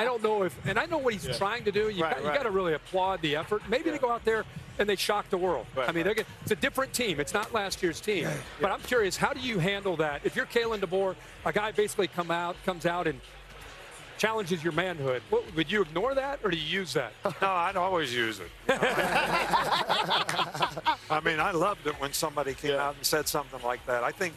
don't know if, and I know what he's trying to do. You got to really applaud the effort. Maybe they go out there and they shock the world. Right, I mean, right. it's a different team. It's not last year's team. But I'm curious, how do you handle that? If you're Kalen DeBoer, a guy basically comes out and challenges your manhood. Would you ignore that, or do you use that? No, I'd always use it. I mean, I loved it when somebody came out and said something like that. I think,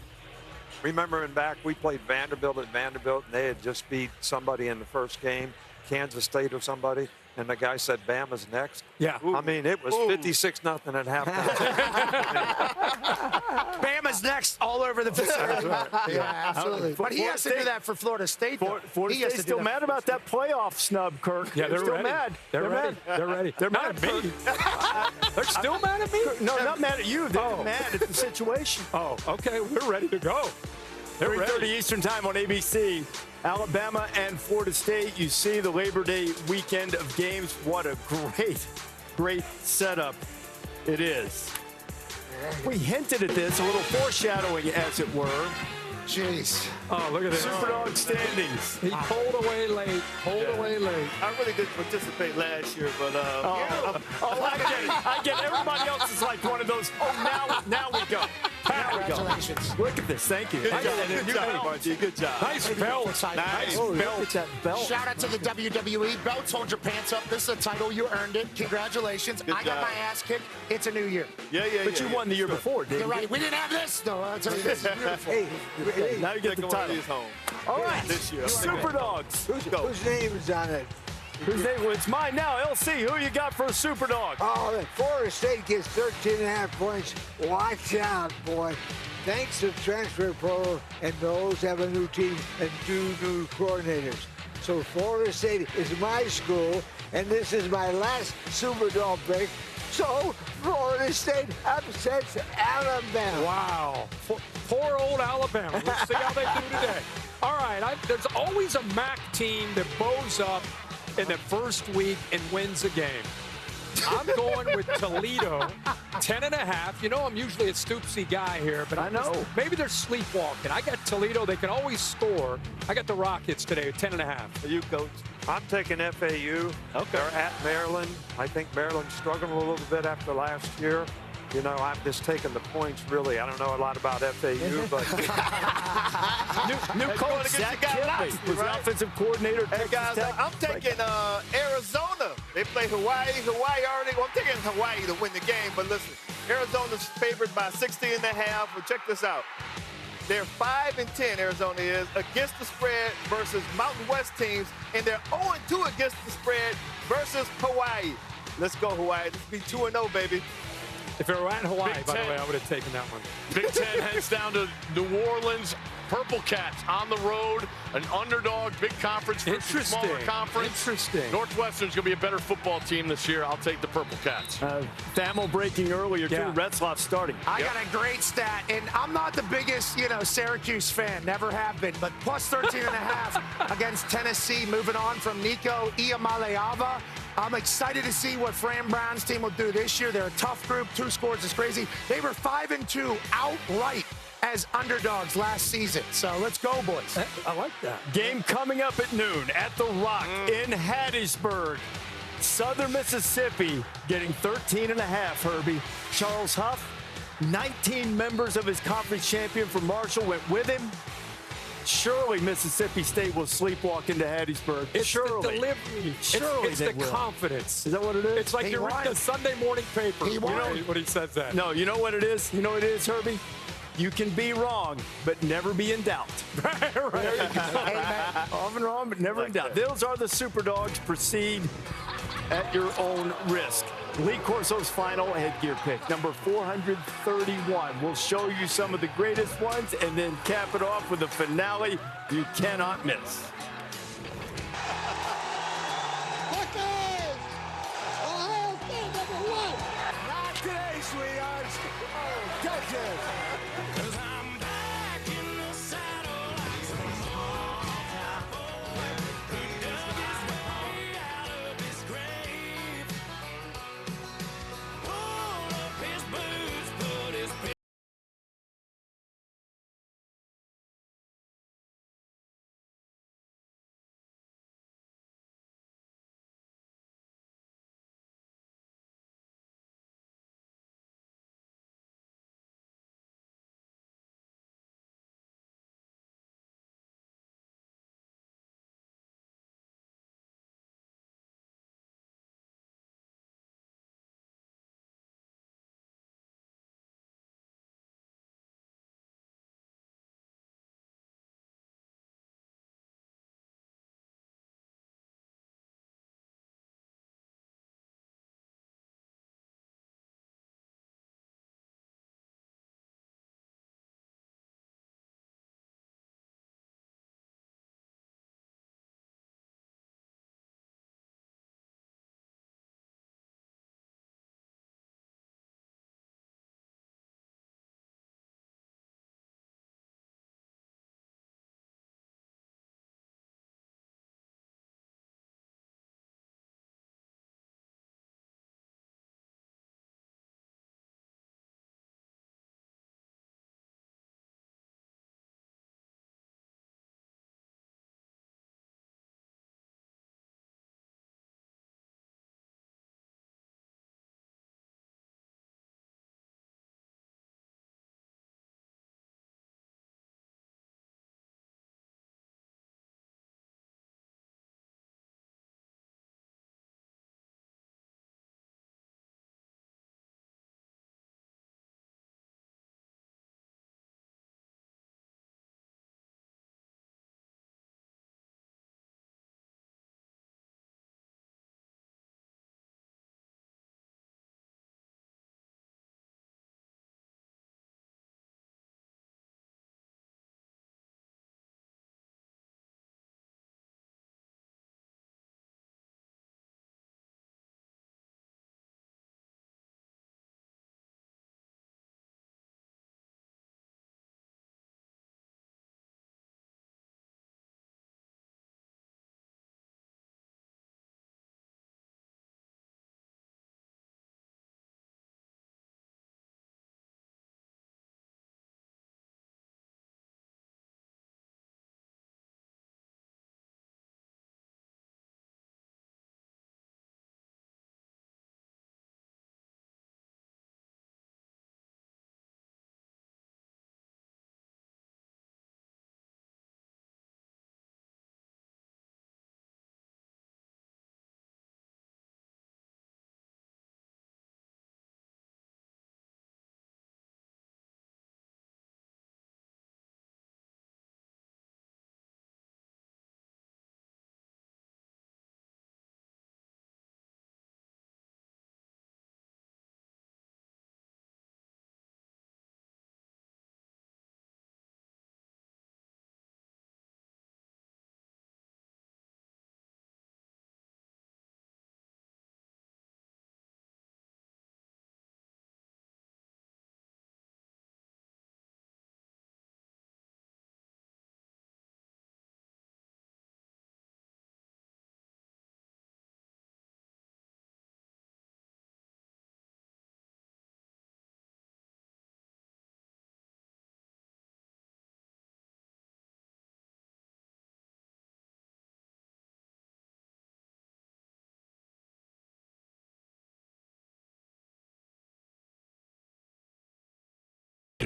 remembering back, we played Vanderbilt at Vanderbilt, and they had just beat somebody in the first game, Kansas State or somebody, and the guy said, Bama's next. Yeah. I mean, it was 56-0 at halftime. Bama's next all over the facility. Yeah, absolutely. But he has to do that for Florida State, though. Florida State's still mad about that playoff snub, Kirk. Yeah, they're still ready. mad. They're ready. Mad. They're ready. They're Not mad at me. me. They're still mad at me? No, not mad at you. They're mad at the situation. Oh, okay. We're ready to go. 3:30 Eastern Time on ABC. Alabama and Florida State. You see the Labor Day weekend of games. What a great setup it is. We hinted at this, a little foreshadowing, as it were. Jeez. Oh, look at this. Superdog standings. He pulled away late. Away late. I really didn't participate last year, but I get everybody else is like one of those. Oh, now we go. Congratulations. Look at this. Thank you. Good job, Margie. Good job. Nice belt. Nice Look belt. at that belt. Shout out to the WWE. Belts, hold your pants up. This is a title. You earned it. Congratulations. Good I got job. my ass kicked. It's a new year. But you won the year before, didn't You're you? right. We didn't have this. No, I'll tell you this. It's beautiful. Hey, Now you get the title. Home. All right. This year. Superdogs. whose name is on it? Whose name? Well, it's mine now. LC, who you got for a Superdog? Oh, Florida State gets 13.5 points. Watch out, boy. Thanks to transfer portal, and those have a new team and 2 new coordinators. So Florida State is my school, and this is my last Superdog pick. So Florida State upsets Alabama. Wow. Poor old Alabama. Let's see how they do today. All right. There's always a MAC team that bows up in the first week and wins a game. I'm going with Toledo, 10.5. You know, I'm usually a Stoopsy guy here, but I know. Maybe they're sleepwalking. I got Toledo. They can always score. I got the Rockets today, 10.5. Are you, Coach? I'm taking FAU. Okay. They're at Maryland. I think Maryland's struggling a little bit after last year. You know, I'm just taking the points, really. I don't know a lot about FAU, but... New coach, Zach Kilby, was the offensive coordinator. Hey, guys, I'm taking Arizona. They play Hawaii. I'm taking Hawaii to win the game, but listen, Arizona's favored by 60.5. Well, check this out. They're 5-10, Arizona is, against the spread versus Mountain West teams, and they're 0-2 against the spread versus Hawaii. Let's go, Hawaii. Let's be 2-0, baby. If it were at Hawaii, Big by the Ten. way, I would have taken that one. Big Ten heads down to New Orleans. Purple Cats on the road, an underdog, big conference versus a smaller conference. Interesting. Northwestern's going to be a better football team this year. I'll take the Purple Cats. Thamel breaking earlier, too. Retzlaff starting. I got a great stat, and I'm not the biggest, Syracuse fan, never have been, but plus 13.5 against Tennessee, moving on from Nico Iamaleava. I'm excited to see what Fran Brown's team will do this year. They're a tough group. 2 scores is crazy. They were 5-2 outright as underdogs last season. So let's go, boys. I like that. Game coming up at noon at The Rock in Hattiesburg. Southern Mississippi getting 13.5, Herbie. Charles Huff, 19 members of his conference champion from Marshall went with him. Surely Mississippi State will sleepwalk into Hattiesburg. It's Surely. the delivery. Surely it's they the will. confidence. Is that what it is? It's like He you're reading won. the Sunday morning paper. He won. When he says that. No, you know what it is? You know what it is, Herbie? You can be wrong, but never be in doubt. right. There you go. Often wrong, but never in doubt. Those are the Superdogs. Proceed at your own risk. Lee Corso's final headgear pick, number 431. We'll show you some of the greatest ones and then cap it off with a finale you cannot miss. Buckeyes! Ohio State #1! Not today, sweethearts! Oh, Texas!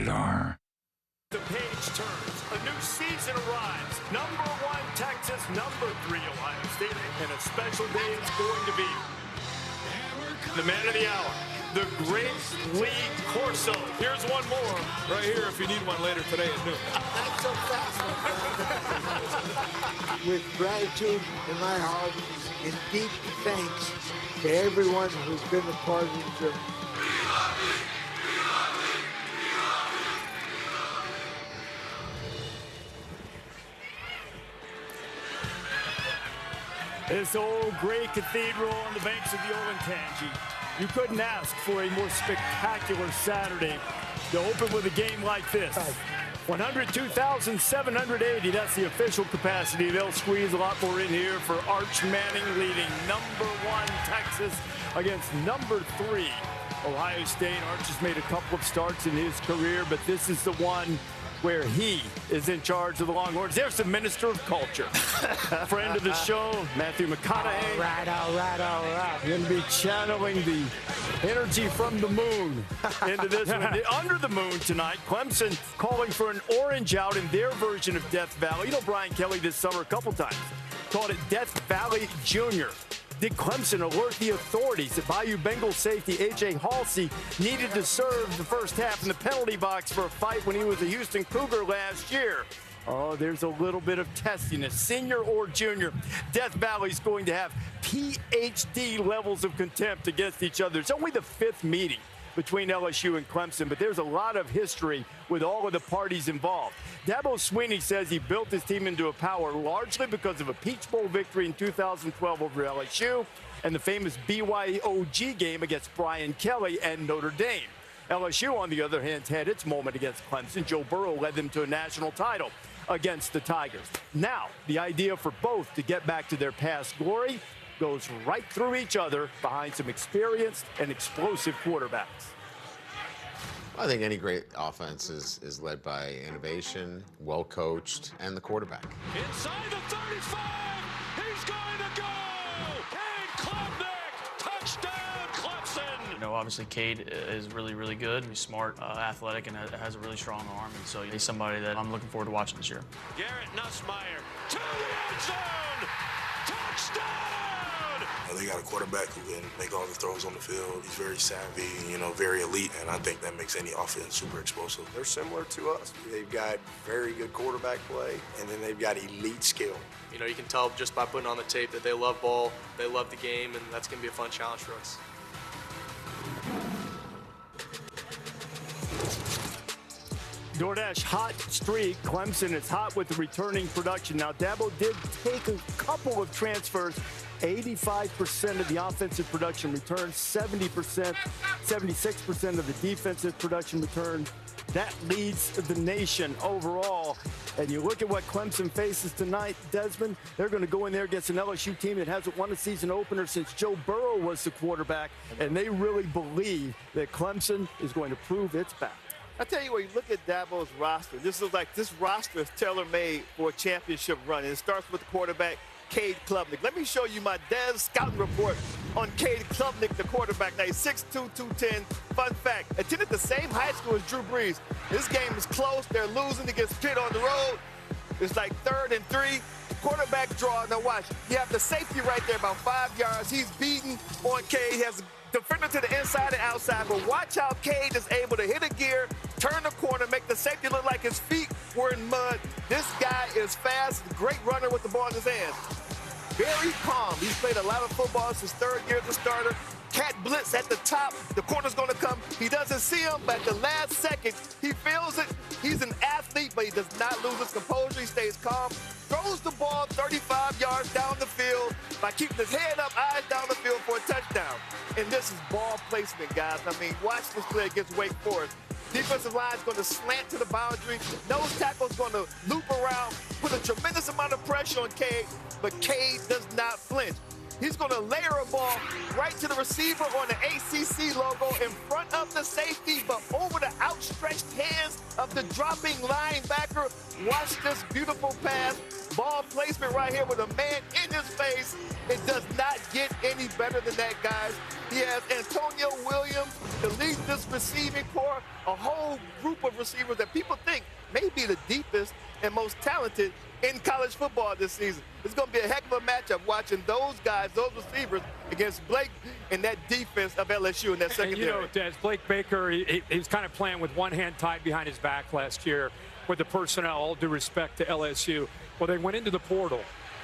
Rated R. The page turns. A new season arrives. Number 1 Texas, number 3 Ohio State, and a special day it's going to be. The man of the hour, the great Lee Corso. Here's one more right here if you need one later today at noon. Not so fast. With gratitude in my heart and deep thanks to everyone who's been a part of the journey. This old gray cathedral on the banks of the Olentangy. You couldn't ask for a more spectacular Saturday to open with a game like this. 102,780, that's the official capacity. They'll squeeze a lot more in here for Arch Manning leading number 1 Texas against number 3 Ohio State. Arch has made a couple of starts in his career, but this is the one where he is in charge of the Longhorns. There's the Minister of Culture. Friend of the show, Matthew McConaughey. All right. You're going to be channeling the energy from the moon into this one. Under the moon tonight, Clemson calling for an orange out in their version of Death Valley. You know, Brian Kelly this summer a couple times called it Death Valley Jr. Did Clemson alert the authorities that Bayou Bengals safety A.J. Halsey needed to serve the first half in the penalty box for a fight when he was a Houston Cougar last year? Oh, there's a little bit of testiness. Senior or junior, Death Valley's going to have PhD levels of contempt against each other. It's only the 5th meeting between LSU and Clemson, but there's a lot of history with all of the parties involved. Dabo Swinney says he built his team into a power largely because of a Peach Bowl victory in 2012 over LSU and the famous BYOG game against Brian Kelly and Notre Dame. LSU, on the other hand, had its moment against Clemson. Joe Burrow led them to a national title against the Tigers. Now, the idea for both to get back to their past glory goes right through each other behind some experienced and explosive quarterbacks. I think any great offense is led by innovation, well coached, and the quarterback. Inside the 35, he's going to go! Cade Klubnik, touchdown Clemson! You know, obviously Cade is really, really good. He's smart, athletic, and has a really strong arm. And so he's somebody that I'm looking forward to watching this year. Garrett Nussmeier to the end zone! Touchdown! They got a quarterback who can make all the throws on the field. He's very savvy, very elite, and I think that makes any offense super explosive. They're similar to us. They've got very good quarterback play, and then they've got elite skill. You can tell just by putting on the tape that they love ball, they love the game, and that's going to be a fun challenge for us. DoorDash hot streak. Clemson is hot with the returning production. Now, Dabo did take a couple of transfers. 85% of the offensive production returned, 76% of the defensive production returned. That leads the nation overall. And you look at what Clemson faces tonight, Desmond, they're going to go in there against an LSU team that hasn't won a season opener since Joe Burrow was the quarterback, and they really believe that Clemson is going to prove its back. I tell you what, you look at Dabo's roster. This roster is tailor-made for a championship run. And it starts with the quarterback, Cade Klubnik. Let me show you my Dez scouting report on Cade Klubnik, the quarterback. Now, he's 6'2", 210. Fun fact, attended the same high school as Drew Brees. This game is close. They're losing against Pitt on the road. It's like 3rd and 3. Quarterback draw. Now, watch. You have the safety right there, about 5 yards. He's beaten on Cade. He has defender to the inside and outside, but watch how Cade is able to hit a gear, turn the corner, make the safety look like his feet were in mud. This guy is fast, great runner with the ball in his hands. Very calm. He's played a lot of football. It's his 3rd year as a starter. Cat blitz at the top. The corner's going to come. He doesn't see him, but at the last second, he feels it. He's an athlete, but he does not lose his composure. He stays calm. Throws the ball 35 yards down the field by keeping his head up, eyes down the field for a touchdown. And this is ball placement, guys. I mean, watch this play against Wake Forest. Defensive line is going to slant to the boundary. Nose tackle is going to loop around, put a tremendous amount of pressure on Cade, but Cade does not flinch. He's going to layer a ball right to the receiver on the ACC logo in front of the safety, but over the outstretched hands of the dropping linebacker. Watch this beautiful pass. ball placement right here with a man in his face. It does not get any better than that, guys. He has Antonio Williams to lead this receiving corps, a whole group of receivers that people think may be the deepest and most talented in college football this season. It's going to be a heck of a matchup watching those guys, those receivers, against Blake and that defense of LSU in that secondary. And you know, Des, Blake Baker, he was kind of playing with one hand tied behind his back last year with the personnel, all due respect to LSU. Well, they went into the portal,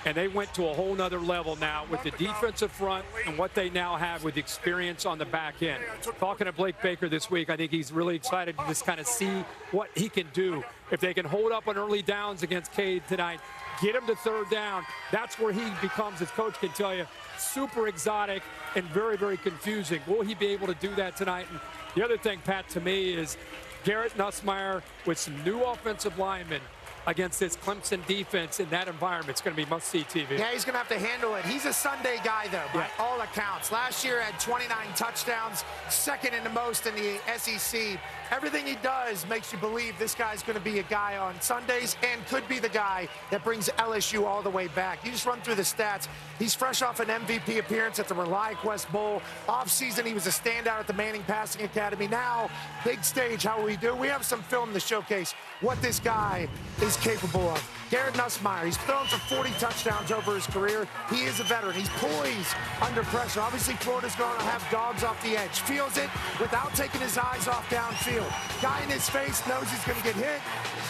and they went to a whole nother level now with the defensive front and what they now have with experience on the back end. Talking to Blake Baker this week, I think he's really excited to just kind of see what he can do. If they can hold up on early downs against Cade tonight, get him to third down, that's where he becomes, as Coach can tell you, super exotic and very, very confusing. Will he be able to do that tonight? And the other thing, Pat, to me is Garrett Nussmeier with some new offensive linemen against this Clemson defense in that environment. It's going to be must-see TV. Yeah, he's going to have to handle it. He's a Sunday guy, though, by all accounts. Last year had 29 touchdowns, second in the most in the SEC. Everything he does makes you believe this guy's going to be a guy on Sundays and could be the guy that brings LSU all the way back. You just run through the stats. He's fresh off an MVP appearance at the ReliQuest Bowl. Off-season, he was a standout at the Manning Passing Academy. Now, big stage, how will we do? We have some film to showcase what this guy is capable of. Garrett Nussmeier, he's thrown for 40 touchdowns over his career. He is a veteran. He's poised under pressure. Obviously, Florida's going to have dogs off the edge. Feels it without taking his eyes off downfield. Guy in his face knows he's going to get hit.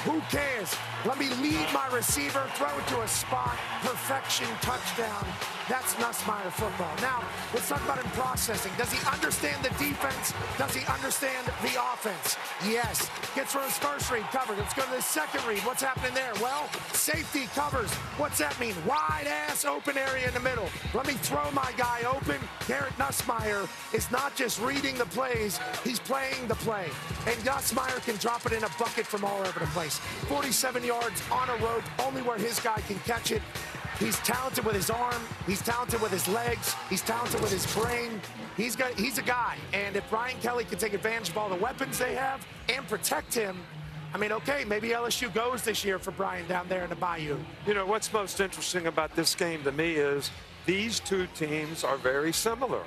Who cares? Let me lead my receiver, throw it to a spot, perfection, touchdown. That's Nussmeier football. Now, let's talk about him processing. Does he understand the defense? Does he understand the offense? Yes. Gets for his first read, covered. Let's go to the second read. What's happening there? Well, safety covers. What's that mean? Wide ass open area in the middle. Let me throw my guy open. Garrett Nussmeier is not just reading the plays, he's playing the play. And Nussmeier can drop it in a bucket from all over the place. 47 yards on a rope, only where his guy can catch it. He's talented with his arm. He's talented with his legs. He's talented with his brain. He's a guy. And if Brian Kelly can take advantage of all the weapons they have and protect him, I mean, okay, maybe LSU goes this year for Brian down there in the Bayou. You know, what's most interesting about this game to me is these two teams are very similar.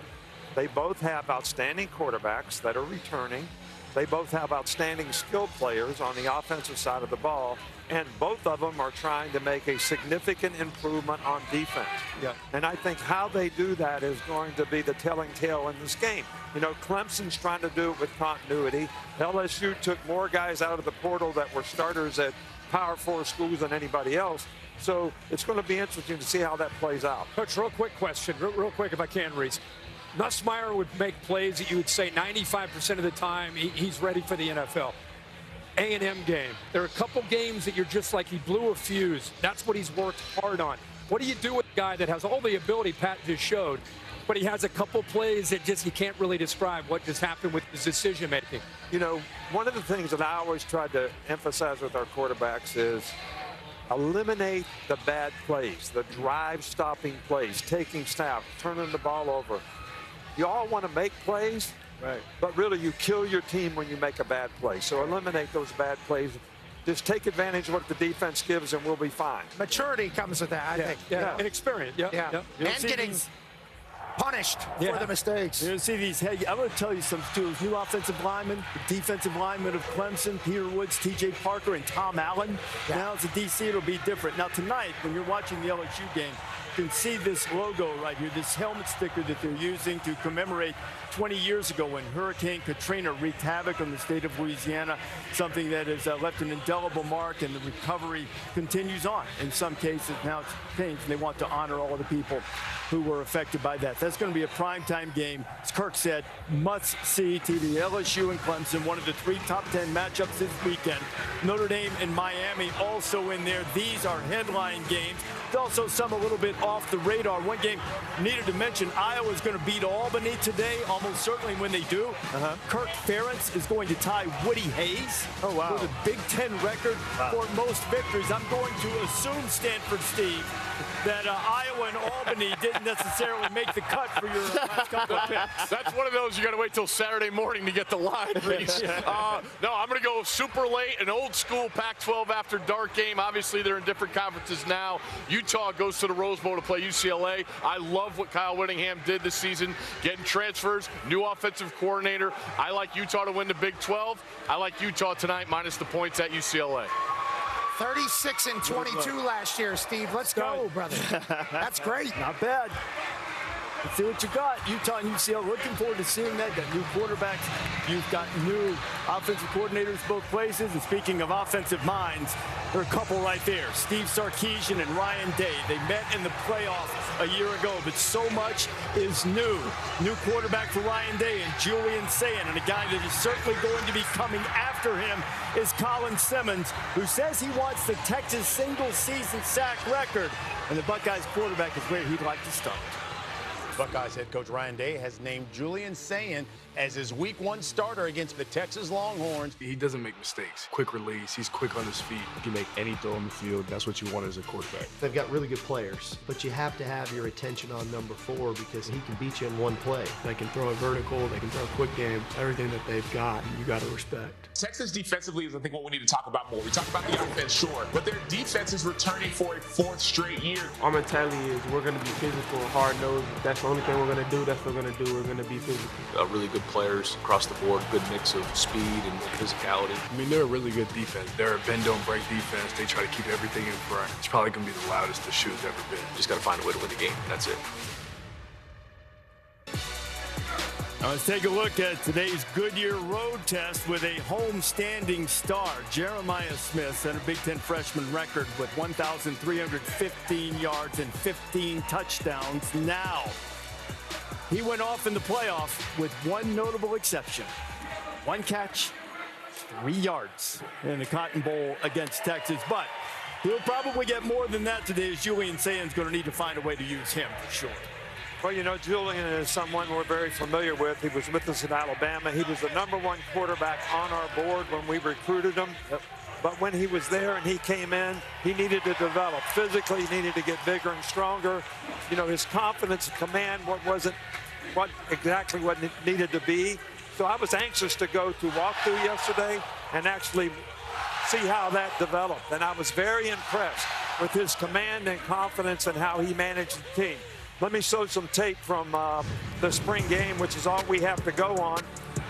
They both have outstanding quarterbacks that are returning. They both have outstanding skill players on the offensive side of the ball, and both of them are trying to make a significant improvement on defense. Yeah. And I think how they do that is going to be the telling tale in this game. You know, Clemson's trying to do it with continuity. LSU took more guys out of the portal that were starters at Power 4 schools than anybody else. So it's going to be interesting to see how that plays out. Coach, real quick question, real quick if I can, Reese. Nussmeier would make plays that you would say 95% of the time he's ready for the NFL. A&M game. There are a couple games that you're just like he blew a fuse. That's what he's worked hard on. What do you do with a guy that has all the ability Pat just showed, but he has a couple plays that just you can't really describe what just happened with his decision making? You know, one of the things that I always tried to emphasize with our quarterbacks is eliminate the bad plays, the drive-stopping plays, taking snaps, turning the ball over. You all want to make plays, right? But really you kill your team when you make a bad play. So eliminate those bad plays. Just take advantage of what the defense gives and we'll be fine. Maturity comes with that, I think. Yeah, and experience. Yeah. And getting punished for the mistakes. You're going to see these. Hey, I'm going to tell you some tools. New offensive linemen, the defensive linemen of Clemson, Peter Woods, T.J. Parker, and Tom Allen. Yeah. Now as a DC, it'll be different. Now tonight, when you're watching the LSU game, you can see this logo right here, this helmet sticker that they're using to commemorate 20 years ago when Hurricane Katrina wreaked havoc on the state of Louisiana, something that has left an indelible mark, and the recovery continues on. In some cases, now it's changed, and they want to honor all of the people who were affected by that. That's going to be a primetime game. As Kirk said, must-see TV. LSU and Clemson, one of the 3 top 10 matchups this weekend. Notre Dame and Miami also in there. These are headline games. There's also some a little bit off the radar. One game needed to mention, Iowa's going to beat Albany today, almost certainly when they do. Kirk Ferentz is going to tie Woody Hayes for the Big Ten record for most victories. I'm going to assume, Stanford Steve, that Iowa and Albany didn't necessarily make the cut for your last couple of picks. That's one of those you got to wait till Saturday morning to get the line, Reese. No, I'm going to go super late, an old school Pac-12 after dark game. Obviously, they're in different conferences now. Utah goes to the Rose Bowl to play UCLA. I love what Kyle Whittingham did this season, getting transfers, new offensive coordinator. I like Utah to win the Big 12. I like Utah tonight minus the points at UCLA. 36 and 22 last year, Steve. Let's go, brother. That's great. Not bad. Let's see what you got. Utah and UCLA, looking forward to seeing that. Got new quarterbacks. You've got new offensive coordinators both places. And speaking of offensive minds, there are a couple right there. Steve Sarkisian and Ryan Day. They met in the playoffs a year ago, but so much is new. New quarterback for Ryan Day and Julian Sayin, and a guy that is certainly going to be coming after him is Colin Simmons, who says he wants the Texas single-season sack record, and the Buckeyes quarterback is where he'd like to start. Buckeyes head coach Ryan Day has named Julian Sayin as his Week 1 starter against the Texas Longhorns. He doesn't make mistakes. Quick release. He's quick on his feet. He can make any throw on the field. That's what you want as a quarterback. They've got really good players, but you have to have your attention on number 4 because he can beat you in one play. They can throw a vertical. They can throw a quick game. Everything that they've got, you got to respect. Texas defensively is, I think, what we need to talk about more. We talk about the offense, sure, but their defense is returning for a 4th straight year. Our mentality is we're going to be physical, hard-nosed. That's the only thing we're going to do. That's what we're going to do. We're going to be physical. Really good players across the board, good mix of speed and physicality. I mean, they're a really good defense. They're a bend-don't-break defense. They try to keep everything in front. It's probably going to be the loudest the shoe's ever been. Just got to find a way to win the game. That's it. Now let's take a look at today's Goodyear road test with a home-standing star. Jeremiah Smith set a Big Ten freshman record with 1,315 yards and 15 touchdowns. Now, he went off in the playoff with one notable exception. 1 catch, 3 yards in the Cotton Bowl against Texas. But he'll probably get more than that today, as Julian Sayin's going to need to find a way to use him for sure. Well, you know, Julian is someone we're very familiar with. He was with us in Alabama. He was the #1 quarterback on our board when we recruited him. But when he was there and he came in, he needed to develop. Physically, he needed to get bigger and stronger. You know, his confidence and command wasn't exactly what it needed to be. So I was anxious to go to walkthrough yesterday and actually see how that developed. And I was very impressed with his command and confidence and how he managed the team. Let me show some tape from the spring game, which is all we have to go on.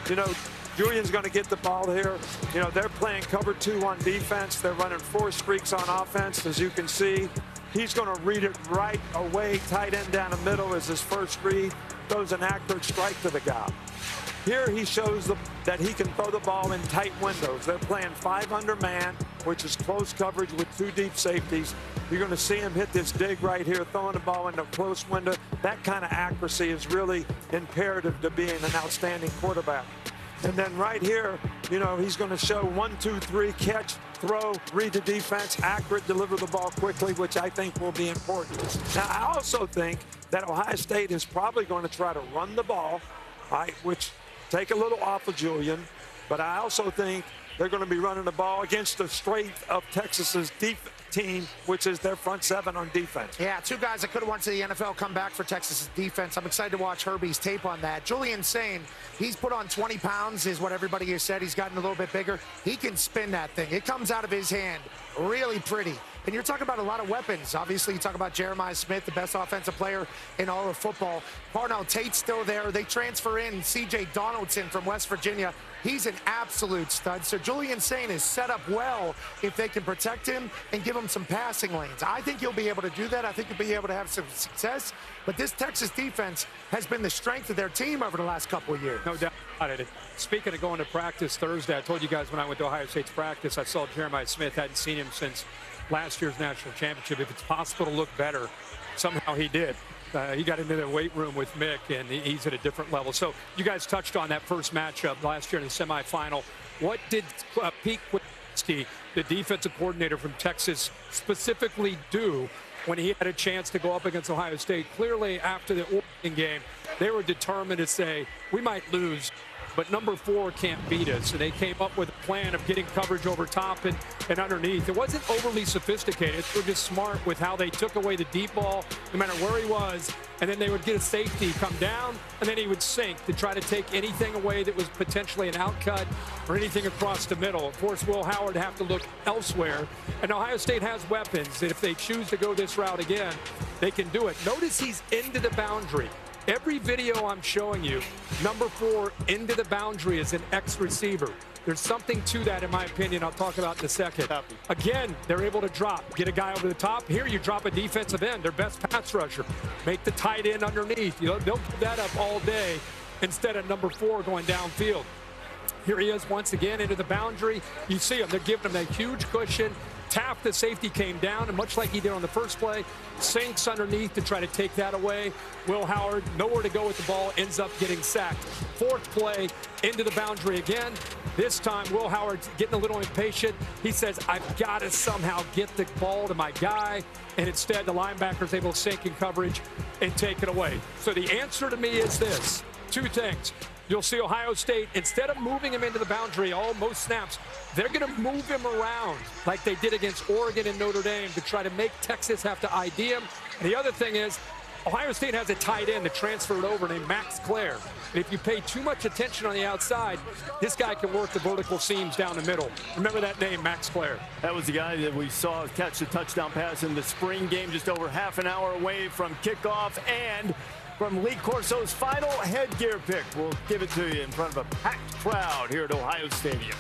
You know, Julian's going to get the ball here. You know, they're playing cover 2 on defense. They're running 4 streaks on offense, as you can see. He's going to read it right away. Tight end down the middle is his first read. Throws an accurate strike to the guy. Here he shows that he can throw the ball in tight windows. They're playing 5 under man, which is close coverage with 2 deep safeties. You're going to see him hit this dig right here, throwing the ball into a close window. That kind of accuracy is really imperative to being an outstanding quarterback. And then right here, you know, he's going to show 1, 2, 3, catch, throw, read the defense, accurate, deliver the ball quickly, which I think will be important. Now, I also think that Ohio State is probably going to try to run the ball, right, which take a little off of Julian, but I also think they're going to be running the ball against the strength of Texas's deep team, which is their front 7 on defense. Yeah, 2 guys that could have went to the NFL come back for Texas's defense. I'm excited to watch Herbie's tape on that. Julian Sayin, he's put on 20 pounds is what everybody has said. He's gotten a little bit bigger. He can spin that thing. It comes out of his hand really pretty. And you're talking about a lot of weapons. Obviously, you talk about Jeremiah Smith, the best offensive player in all of football. Parnell Tate's still there. They transfer in C.J. Donaldson from West Virginia. He's an absolute stud. So Julian Sayin is set up well if they can protect him and give him some passing lanes. I think he'll be able to do that. I think he'll be able to have some success. But this Texas defense has been the strength of their team over the last couple of years. No doubt about it. Speaking of going to practice Thursday, I told you guys when I went to Ohio State's practice, I saw Jeremiah Smith. Hadn't seen him since last year's national championship. If it's possible to look better, somehow he did. He got into the weight room with Mick, and he's at a different level. So you guys touched on that first matchup last year in the semifinal. What did Pete Kwiatkowski, the defensive coordinator from Texas, specifically do when he had a chance to go up against Ohio State. Clearly, after the Oregon game, they were determined to say, we might lose, but number 4 can't beat us. And they came up with a plan of getting coverage over top and underneath. It wasn't overly sophisticated. They were just smart with how they took away the deep ball, no matter where he was, and then they would get a safety, come down, and then he would sink to try to take anything away that was potentially an outcut or anything across the middle. Of course, Will Howard would have to look elsewhere. And Ohio State has weapons, and if they choose to go this route again, they can do it. Notice he's into the boundary. Every video I'm showing you, number 4 into the boundary is an ex-receiver. There's something to that, in my opinion, I'll talk about in a second. Again, they're able to drop, get a guy over the top. Here you drop a defensive end, their best pass rusher. Make the tight end underneath. They'll put that up all day instead of number 4 going downfield. Here he is once again into the boundary. You see him, they're giving him that huge cushion. Taft, the safety, came down, and much like he did on the first play, sinks underneath to try to take that away. Will Howard, nowhere to go with the ball, ends up getting sacked. Fourth play, into the boundary again. This time, Will Howard's getting a little impatient. He says, I've got to somehow get the ball to my guy, and instead the linebacker's able to sink in coverage and take it away. So the answer to me is this, 2 things. You'll see Ohio State, instead of moving him into the boundary most snaps, they're going to move him around like they did against Oregon and Notre Dame to try to make Texas have to ID him. And the other thing is, Ohio State has a tight end that transferred over named Max Clare. And if you pay too much attention on the outside, this guy can work the vertical seams down the middle. Remember that name, Max Clare. That was the guy that we saw catch the touchdown pass in the spring game, just over half an hour away from kickoff, and from Lee Corso's final headgear pick. We'll give it to you in front of a packed crowd here at Ohio Stadium.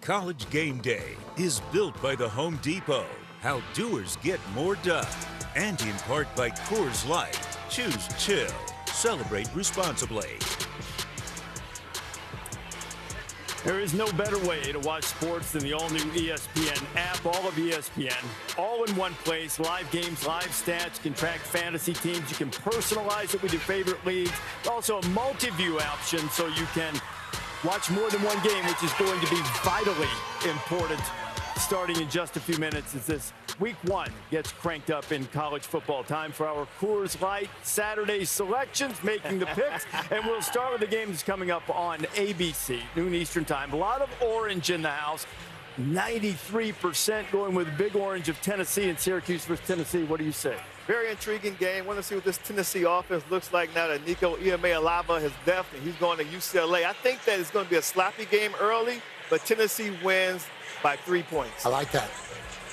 College Game Day is built by the Home Depot. How doers get more done. And in part by Coors Light. Choose chill. Celebrate responsibly. There is no better way to watch sports than the all-new ESPN app. All of ESPN, all in one place. Live games, live stats. You can track fantasy teams. You can personalize it with your favorite leagues. Also a multi-view option so you can watch more than one game, which is going to be vitally important starting in just a few minutes as this week one gets cranked up in college football. Time for our Coors Light Saturday selections, making the picks. And we'll start with the game that's coming up on ABC, noon Eastern time. A lot of orange in the house. 93% going with Big Orange of Tennessee and Syracuse versus Tennessee. What do you say? Very intriguing game. Want to see what this Tennessee offense looks like now that Nico Iamaleava has left and he's going to UCLA. I think that it's going to be a sloppy game early, but Tennessee wins by 3 points. I like that.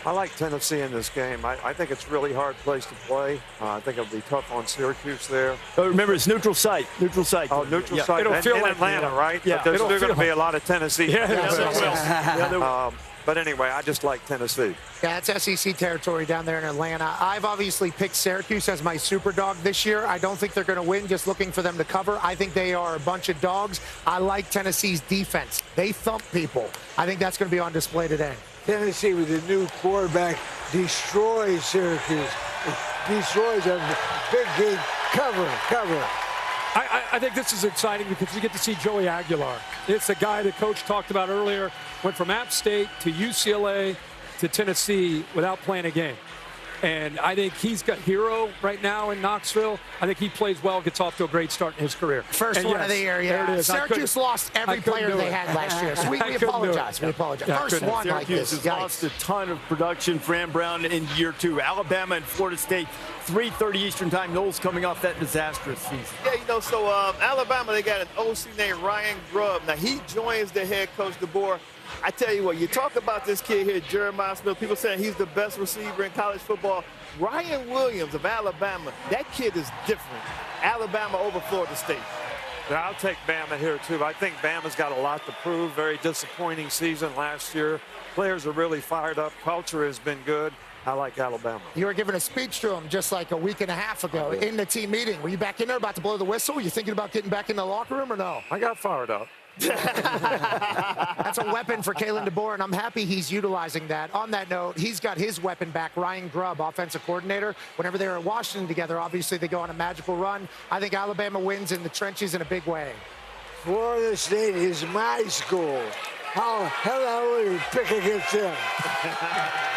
I like Tennessee in this game. I think it's a really hard place to play. I think it'll be tough on Syracuse there. Oh, remember, it's neutral site. Neutral site. Oh, neutral site. It'll feel in like Atlanta, right? Yeah. But there's still going to be a lot of Tennessee. Yeah, but anyway, I just like Tennessee. Yeah, it's SEC territory down there in Atlanta. I've obviously picked Syracuse as my super dog this year. I don't think they're going to win, just looking for them to cover. I think they are a bunch of dogs. I like Tennessee's defense. They thump people. I think that's going to be on display today. Tennessee with a new quarterback destroys Syracuse. Destroys them. Big game. Cover. I think this is exciting because you get to see Joey Aguilar. It's a guy the coach talked about earlier, went from App State to UCLA to Tennessee without playing a game. And I think he's got hero right now in Knoxville. I think he plays well, gets off to a great start in his career. First one of the year, yeah. There it is. Syracuse lost every player they had last year. So we apologize. We apologize. Yeah, First one like Syracuse this. has lost a ton of production. Fran Brown in year two. Alabama and Florida State, 3:30 Eastern time. Knowles coming off that disastrous season. Yeah, so Alabama, they got an OC named Ryan Grubb. Now, he joins the head coach, DeBoer. I tell you what, you talk about this kid here, Jeremiah Smith, people saying he's the best receiver in college football. Ryan Williams of Alabama, that kid is different. Alabama over Florida State. Yeah, I'll take Bama here, too. I think Bama's got a lot to prove. Very disappointing season last year. Players are really fired up. Culture has been good. I like Alabama. You were giving a speech to him just like a week and a half ago in the team meeting. Were you back in there about to blow the whistle? Were you thinking about getting back in the locker room or no? I got fired up. That's a weapon for Kalen DeBoer, and I'm happy he's utilizing that. On that note, he's got his weapon back, Ryan Grubb, offensive coordinator. Whenever they were in Washington together, obviously they go on a magical run. I think Alabama wins in the trenches in a big way. Florida State is my school. How hell I would pick against them.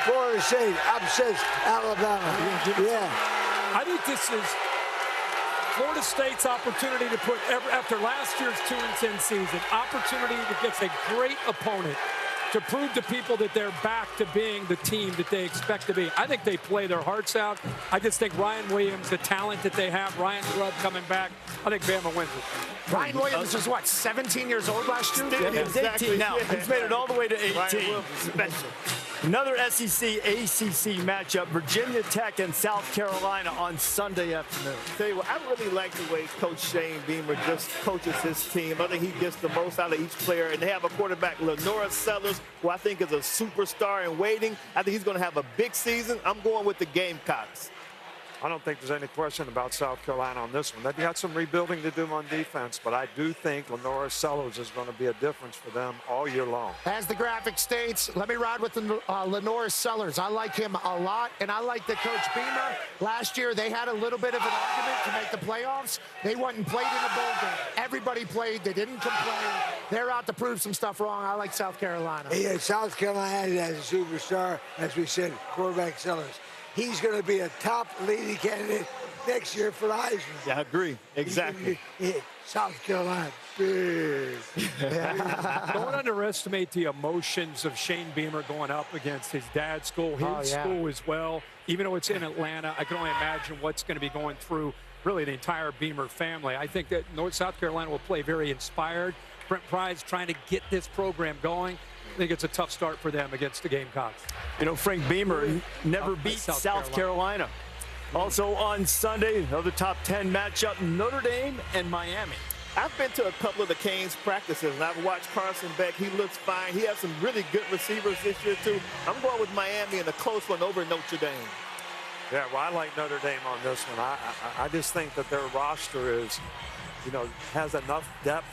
Florida State upsets Alabama. Yeah. I think this is Florida State's opportunity to put, after last year's 2-10 season, opportunity to get a great opponent to prove to people that they're back to being the team that they expect to be. I think they play their hearts out. I just think Ryan Williams, the talent that they have, Ryan Grubb coming back, I think Bama wins it. Ryan Williams was, what, 17 years old last year? Yeah, he's 18 now. He's made it all the way to 18. Special. Another SEC ACC matchup, Virginia Tech and South Carolina on Sunday afternoon. Tell you what, I really like the way Coach Shane Beamer just coaches his team. I think he gets the most out of each player. And they have a quarterback, Lenora Sellers, who I think is a superstar in waiting. I think he's going to have a big season. I'm going with the Gamecocks. I don't think there's any question about South Carolina on this one. They've got some rebuilding to do on defense, but I do think Lenora Sellers is going to be a difference for them all year long. As the graphic states, let me ride with the Lenora Sellers. I like him a lot, and I like the Coach Beamer. Last year, they had a little bit of an argument to make the playoffs. They went and played in a bowl game. Everybody played. They didn't complain. They're out to prove some stuff wrong. I like South Carolina. Yeah, South Carolina has a superstar, as we said, quarterback Sellers. He's going to be a top leading candidate next year for Heisman. Yeah, I agree. Exactly. South Carolina, big. Don't underestimate the emotions of Shane Beamer going up against his dad's school, his school as well. Even though it's in Atlanta, I can only imagine what's going to be going through really the entire Beamer family. I think that South Carolina will play very inspired. Brent Pryde's trying to get this program going. I think it's a tough start for them against the Gamecocks. You know, Frank Beamer never beat South Carolina. Also on Sunday, another top 10 matchup, Notre Dame and Miami. I've been to a couple of the Canes practices, and I've watched Carson Beck. He looks fine. He has some really good receivers this year, too. I'm going with Miami in a close one over Notre Dame. Yeah, well, I like Notre Dame on this one. I just think that their roster is, has enough depth.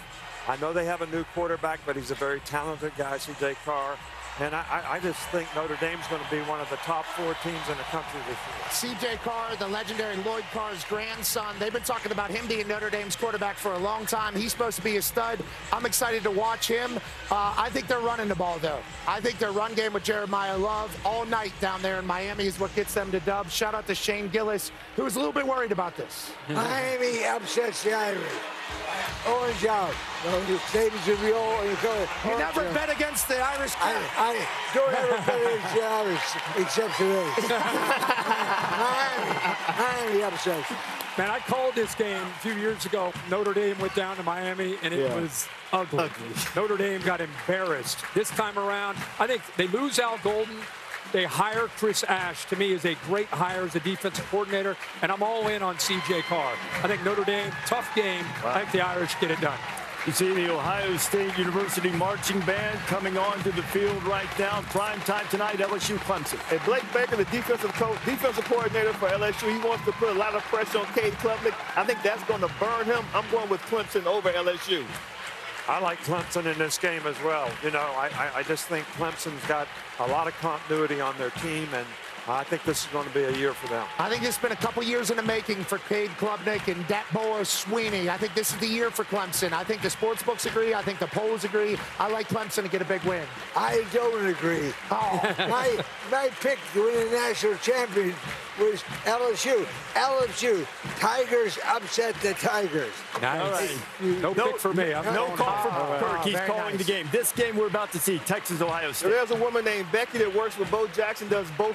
I know they have a new quarterback, but he's a very talented guy, C.J. Carr. And I just think Notre Dame's going to be one of the top 4 teams in the country this year. C.J. Carr, the legendary Lloyd Carr's grandson, they've been talking about him being Notre Dame's quarterback for a long time. He's supposed to be a stud. I'm excited to watch him. I think they're running the ball, though. I think their run game with Jeremiah Love all night down there in Miami is what gets them to dub. Shout out to Shane Gillis, who was a little bit worried about this. Miami upsets the Irish. Orange out. The Sabres will be all in the color. You never bet against the Irish. I don't ever bet against the Irish except today. Miami upsets. Man, I called this game a few years ago. Notre Dame went down to Miami, and it was ugly. Notre Dame got embarrassed. This time around, I think they lose Al Golden. They hire Chris Ash. To me, is a great hire as a defensive coordinator, and I'm all in on C.J. Carr. I think Notre Dame, tough game. I think the Irish get it done. You see the Ohio State University marching band coming onto the field right now. Prime time tonight, LSU Clemson. Hey, Blake Baker, the defensive coordinator for LSU, he wants to put a lot of pressure on Cade Klubnik. I think that's going to burn him. I'm going with Clemson over LSU. I like Clemson in this game as well. I just think Clemson's got a lot of continuity on their team, and I think this is going to be a year for them. I think it's been a couple years in the making for Cade Klubnik and Datboa Sweeney. I think this is the year for Clemson. I think the sports books agree. I think the polls agree. I like Clemson to get a big win. I don't agree. My pick to win the national championship was LSU. LSU. Tigers upset the Tigers. Nice. No pick for me. No call for Kirk. He's calling the game. This game we're about to see, Texas-Ohio State. There's a woman named Becky that works with Bo Jackson, does Bo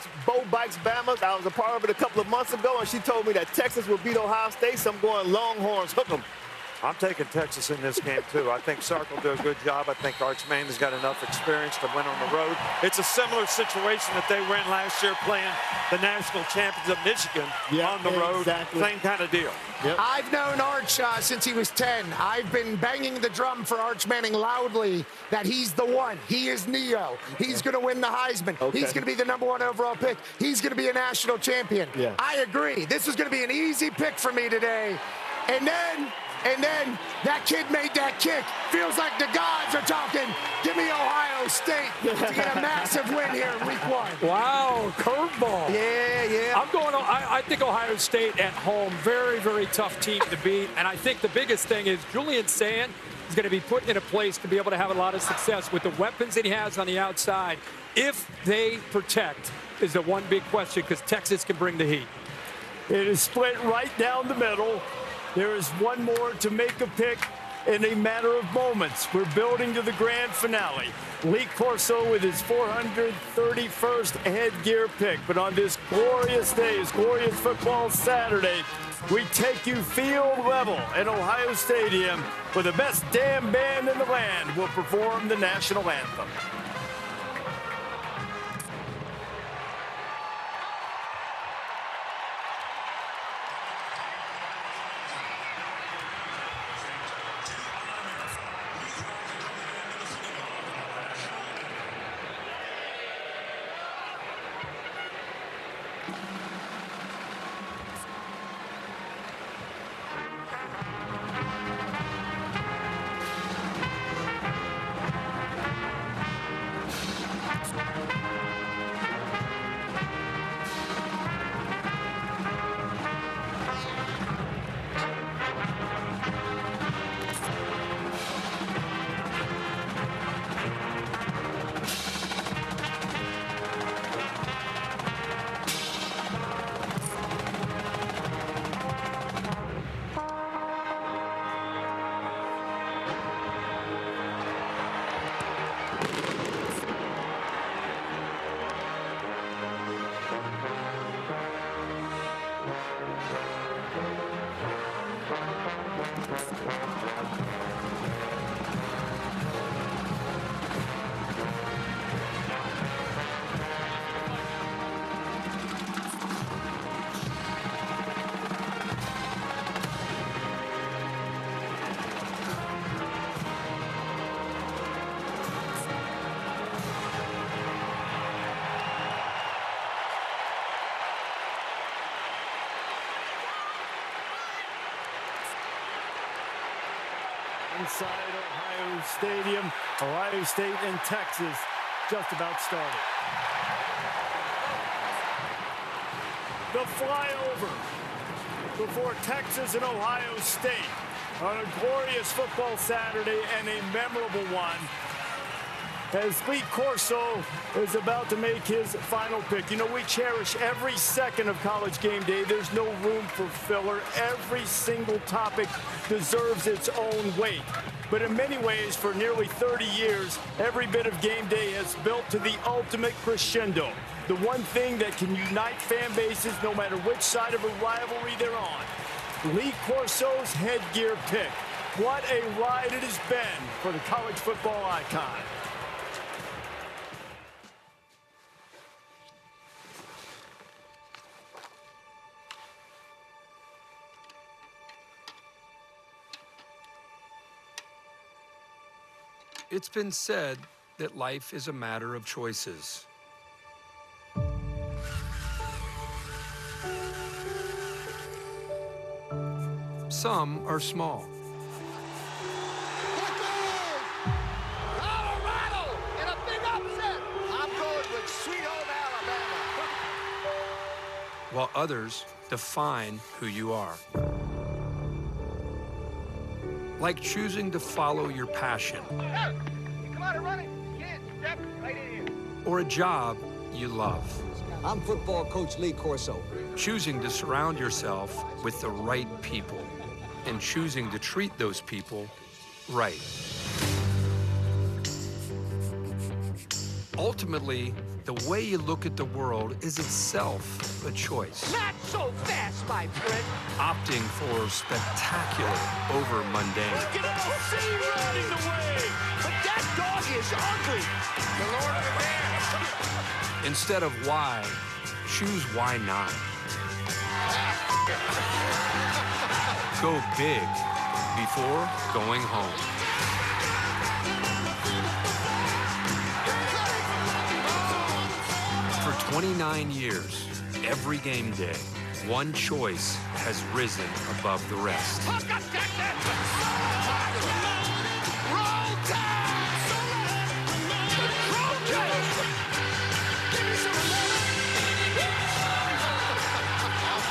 Bikes Bama. I was a part of it a couple of months ago, and she told me that Texas will beat Ohio State, so I'm going Longhorns. Hook 'em. I'm taking Texas in this game, too. I think Sark will do a good job. I think Arch Mannin's got enough experience to win on the road. It's a similar situation that they were in last year playing the national champions of Michigan on the road. Exactly. Same kind of deal. Yep. I've known Arch since he was 10. I've been banging the drum for Arch Manning loudly that he's the one. He is Neo. He's going to win the Heisman. Okay. He's going to be the #1 overall pick. He's going to be a national champion. Yeah. I agree. This was going to be an easy pick for me today. And then that kid made that kick. Feels like the gods are talking. Give me Ohio State to get a massive win here in week 1. Wow, curveball. Yeah. I'm going. I think Ohio State at home, very, very tough team to beat. And I think the biggest thing is Julian Sayin is going to be put in a place to be able to have a lot of success with the weapons that he has on the outside. If they protect is the one big question, because Texas can bring the heat. It is split right down the middle. There is one more to make a pick in a matter of moments. We're building to the grand finale. Lee Corso with his 431st headgear pick. But on this glorious day, this glorious football Saturday, we take you field level at Ohio Stadium, where the best damn band in the land will perform the national anthem. Inside Ohio Stadium, Ohio State and Texas just about started. The flyover before Texas and Ohio State on a glorious football Saturday and a memorable one, as Lee Corso is about to make his final pick. You know, we cherish every second of College Game Day. There's no room for filler. Every single topic deserves its own weight. But in many ways, for nearly 30 years, every bit of Game Day has built to the ultimate crescendo. The one thing that can unite fan bases no matter which side of a rivalry they're on. Lee Corso's headgear pick. What a ride it has been for the college football icon. It's been said that life is a matter of choices. Some are small. Colorado in a big upset. I'm going with sweet home Alabama. While others define who you are. Like choosing to follow your passion. Come on and run it. Kids, step right in here. Or a job you love. I'm football coach Lee Corso. Choosing to surround yourself with the right people and choosing to treat those people right. Ultimately, the way you look at the world is itself a choice. Not so fast, my friend. Opting for spectacular over mundane. Look at LC running away. But that dog is ugly. The Lord of the Dance. Instead of why, choose why not. Go big before going home. For 29 years, every game day, one choice has risen above the rest. Out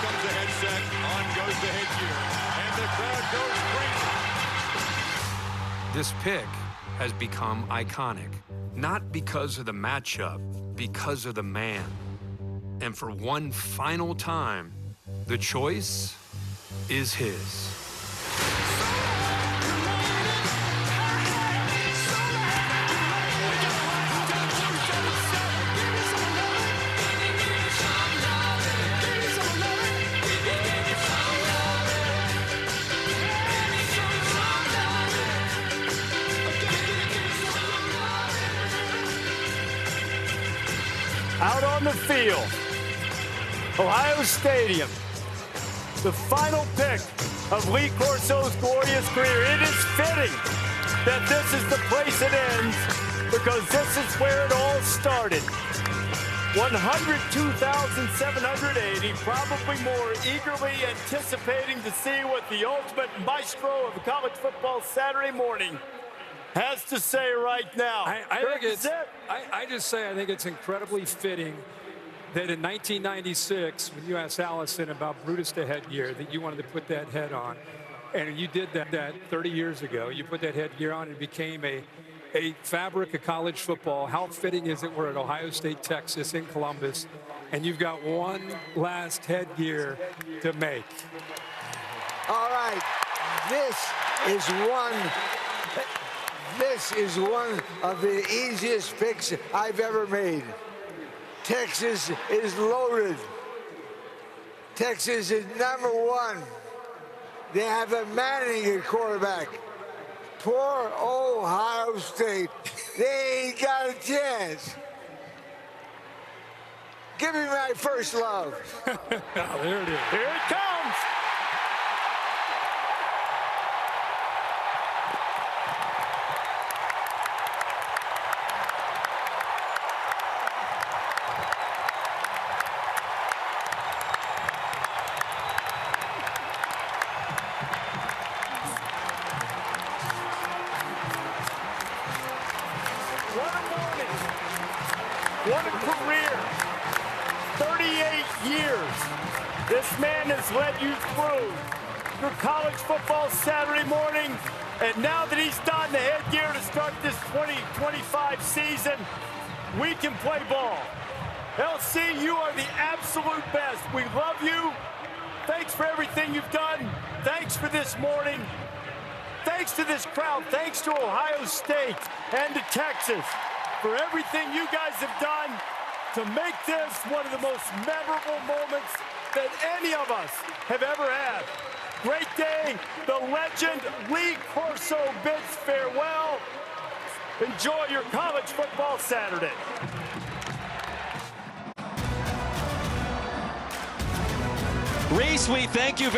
comes the headset, on goes the headgear, and the crowd goes crazy. This pick has become iconic, not because of the matchup, because of the man. And for one final time, the choice is his. Out on the field, Ohio Stadium, the final pick of Lee Corso's glorious career. It is fitting that this is the place it ends, because this is where it all started. 102,780, probably more, eagerly anticipating to see what the ultimate maestro of college football Saturday morning has to say right now. I think it's incredibly fitting that in 1996, when you asked Allison about Brutus the headgear, that you wanted to put that head on. And you did that 30 years ago. You put that headgear on and it became a fabric of college football. How fitting is it we're at Ohio State, Texas, in Columbus, and you've got one last headgear to make. All right, this is one of the easiest picks I've ever made. Texas is loaded. Texas is #1. They have a Manning at quarterback. Poor Ohio State. They ain't got a chance. Give me my first love. Oh, there it is. Here it comes. What a career. 38 years. This man has led you through your college football Saturday morning. And now that he's donned the headgear to start this 2025 season, we can play ball. LC, you are the absolute best. We love you. Thanks for everything you've done. Thanks for this morning. Thanks to this crowd. Thanks to Ohio State and to Texas for everything you guys have done to make this one of the most memorable moments that any of us have ever had. Great day. The legend Lee Corso bids farewell. Enjoy your college football Saturday. Reese, we thank you very